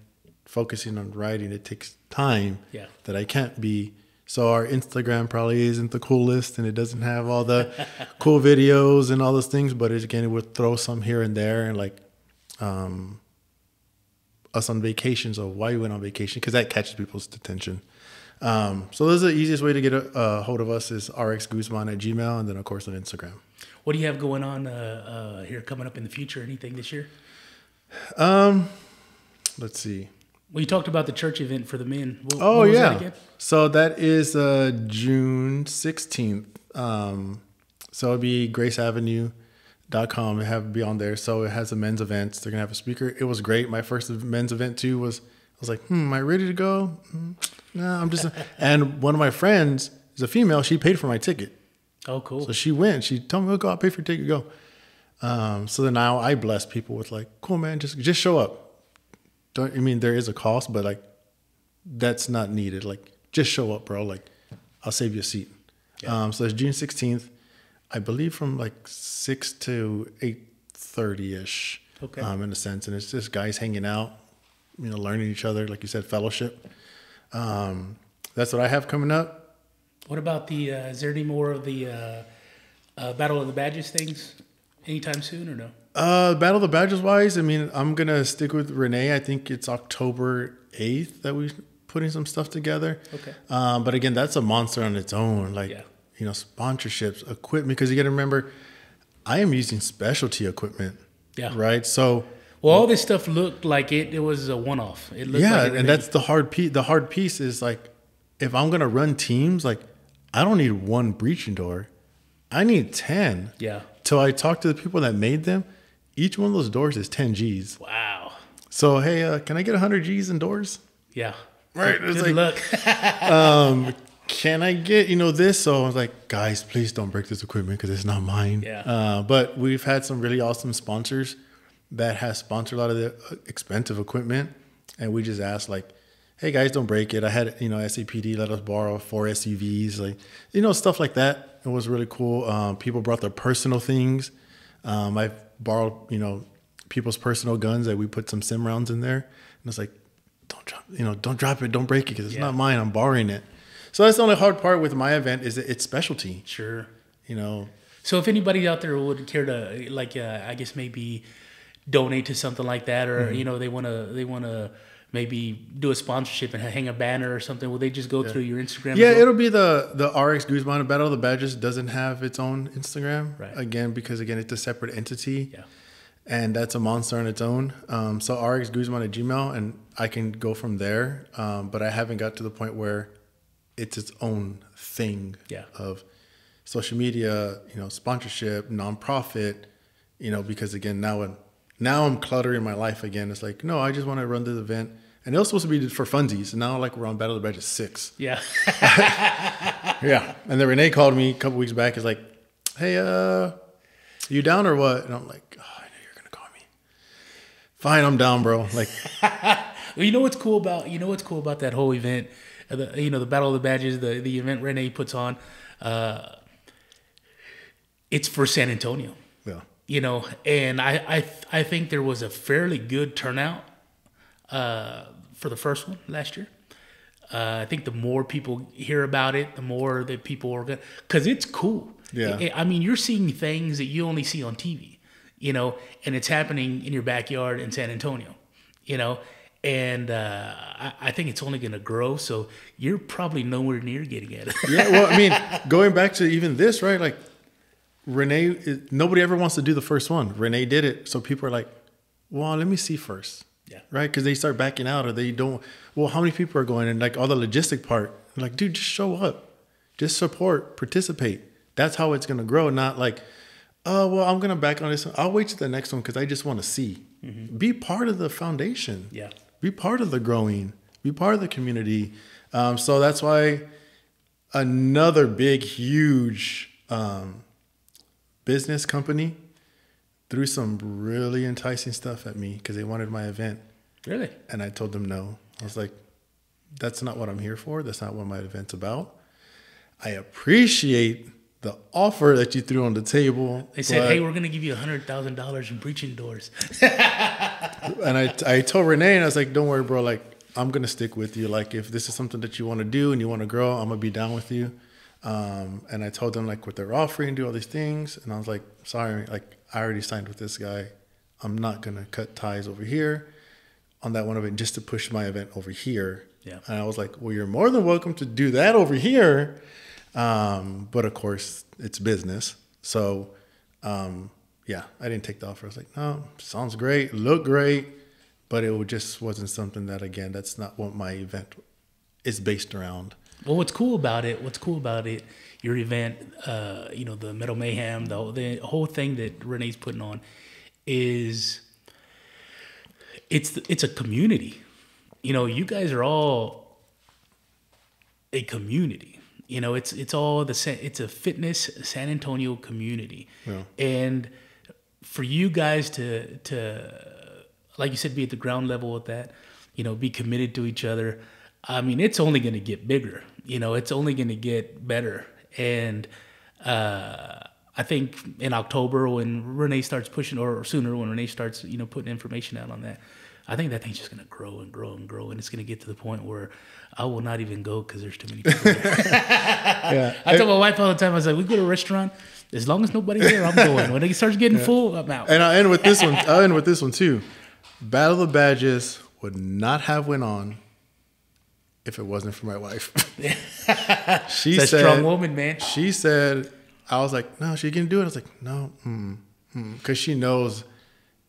focusing on writing, it takes time that I can't be. So our Instagram probably isn't the coolest, and it doesn't have all the cool videos and all those things. But it would throw some here and there, and like us on vacations, or why we went on vacation, because that catches people's attention. So this is the easiest way to get a hold of us is rxguzman at Gmail, and then of course on Instagram. What do you have going on here coming up in the future? Anything this year? Let's see. Well, you talked about the church event for the men. What was that again? So that is June 16th. So it'll be graceavenue.com. It have be on there. So it has a men's events. They're gonna have a speaker. It was great. My first men's event too I was like, am I ready to go? No, I'm just. And one of my friends is a female. She paid for my ticket. Oh, cool. So she went. She told me, "Go out, pay for your ticket, go." So then now I bless people with like, "Cool, man, just show up." There is a cost, but like, that's not needed. Like, just show up, bro. Like, I'll save you a seat. Yeah. So it's June 16th, I believe, from like 6 to 8:30ish. Okay. In a sense, and it's just guys hanging out, learning each other, like you said, fellowship. That's what I have coming up. What about is there any more of the Battle of the Badges things anytime soon, or no? Battle of the Badges wise, I'm going to stick with Renee. I think it's October 8th that we're putting some stuff together. Okay. But again, that's a monster on its own. Like, sponsorships, equipment, because you got to remember, I am using specialty equipment. Yeah. Right. So, well, all this stuff looked like it was a one-off. It looked like and that's the hard piece. The hard piece is like, if I'm going to run teams, like, I don't need one breaching door. I need 10. Yeah. Till I talk to the people that made them. Each one of those doors is 10 G's. Wow. So, hey, can I get 100 G's in doors? Yeah. Right. Good luck. Can I get, this? So I was like, guys, please don't break this equipment because it's not mine. Yeah. But we've had some really awesome sponsors that has sponsored a lot of the expensive equipment. And we just asked, like, hey, guys, don't break it. I had, SAPD let us borrow 4 SUVs, like, stuff like that. It was really cool. People brought their personal things. I've borrowed, people's personal guns that we put some sim rounds in there. And it's like, don't drop it, don't break it, because it's not mine. I'm borrowing it. So that's the only hard part with my event is that it's specialty. Sure. So if anybody out there would care to, like, I guess maybe donate to something like that, or they want to maybe do a sponsorship and hang a banner or something, will they just go through your Instagram? Yeah, it'll be the RX Guzman. Battle of the Badges doesn't have its own Instagram, right? Because it's a separate entity. Yeah. And that's a monster on its own. So RX Guzman at Gmail, and I can go from there. But I haven't got to the point where it's its own thing of social media, sponsorship, nonprofit, because again, now I'm cluttering my life again. It's like, no, I just want to run this event. And it was supposed to be for funsies. And now like we're on Battle of the Badges 6. Yeah. Yeah. And then Renee called me a couple weeks back. Is like, hey, you down or what? And I'm like, oh, I knew you were going to call me. Fine, I'm down, bro. Like, you know what's cool about that whole event, the Battle of the Badges, the event Renee puts on, it's for San Antonio. Yeah. And I think there was a fairly good turnout for the first one last year. I think the more people hear about it, the more that people are going to, because it's cool. Yeah. I mean, you're seeing things that you only see on TV, and it's happening in your backyard in San Antonio, and I think it's only going to grow. So you're probably nowhere near getting at it. Yeah. Well, I mean, going back to even this, right? Like Renee, nobody ever wants to do the first one. Renee did it. So people are like, well, let me see first. Yeah. Right. Because they start backing out or they don't. Well, how many people are going? And like all the logistic part, like, dude, just show up, just support, participate. That's how it's going to grow. Not like, oh, well, I'm going to back on this one. I'll wait to the next one because I just want to see. Mm-hmm. Be part of the foundation. Yeah. Be part of the growing. Be part of the community. So that's why another big, huge business company threw some really enticing stuff at me because they wanted my event. Really? And I told them no. I was like, that's not what I'm here for. That's not what my event's about. I appreciate the offer that you threw on the table. They said, hey, we're going to give you $100,000 in preaching doors. And I told Renee, and I was like, don't worry, bro. Like, I'm going to stick with you. Like, if this is something that you want to do and you want to grow, I'm going to be down with you. And I told them, like, what they're offering, do all these things. And I was like, sorry, like, I already signed with this guy. I'm not going to cut ties over here on that one event just to push my event over here. Yeah. And I was like, well, you're more than welcome to do that over here. But of course it's business. So, yeah, I didn't take the offer. I was like, no, sounds great. Look great. But it just wasn't something that, again, that's not what my event is based around. Well, what's cool about it, your event, the Metal Mayhem, the whole thing that Renee's putting on is it's a community. You guys are all a community. It's all it's a fitness San Antonio community. Yeah. And for you guys to like you said, be at the ground level with that, be committed to each other. I mean, it's only going to get bigger. It's only going to get better. And I think in October when Renee starts pushing, or sooner when Renee starts, putting information out on that, I think that thing's just going to grow and grow and grow. And it's going to get to the point where I will not even go because there's too many people there. Yeah. I tell my wife all the time, I was like, we go to a restaurant, as long as nobody's there, I'm going. When it starts getting full, I'm out. And I'll end with this one. I'll end with this one too. Battle of the Badges would not have went on if it wasn't for my wife. She said, a strong woman, man. She said, I was like, no, she can do it. I was like, no, because she knows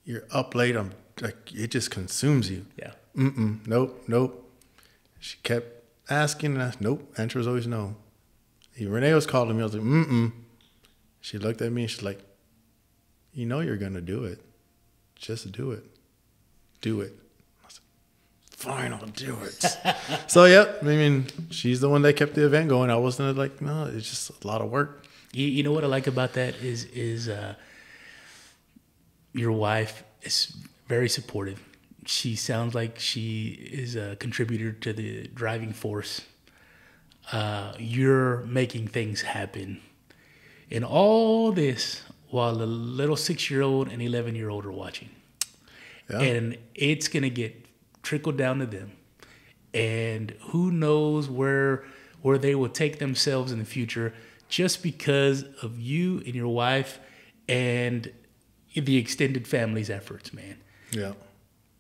you're up late. I'm like, it just consumes you. Yeah. Nope. She kept asking, and nope. Answer was always no. Renee was calling me. I was like, She looked at me and she's like, you're gonna do it. Just do it. Do it. I was like, fine, I'll do it. So, yeah, I mean, she's the one that kept the event going. I wasn't like, no, it's just a lot of work. You know what I like about that is your wife is very supportive. She sounds like she is a contributor to the driving force. You're making things happen. And all this while the little 6-year-old and 11-year-old are watching. Yeah. And it's going to get trickled down to them. And who knows where they will take themselves in the future just because of you and your wife and the extended family's efforts, man. Yeah.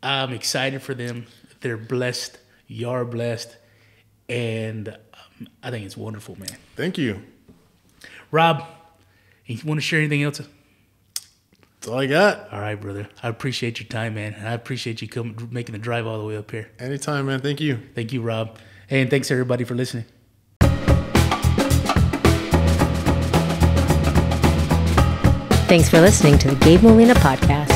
I'm excited for them. They're blessed. You're blessed. And I think it's wonderful, man. Thank you. Rob, you want to share anything else? That's all I got. All right, brother. I appreciate your time, man. And I appreciate you making the drive all the way up here. Anytime, man. Thank you. Thank you, Rob. And thanks, everybody, for listening. Thanks for listening to the Gabe Molina Podcast.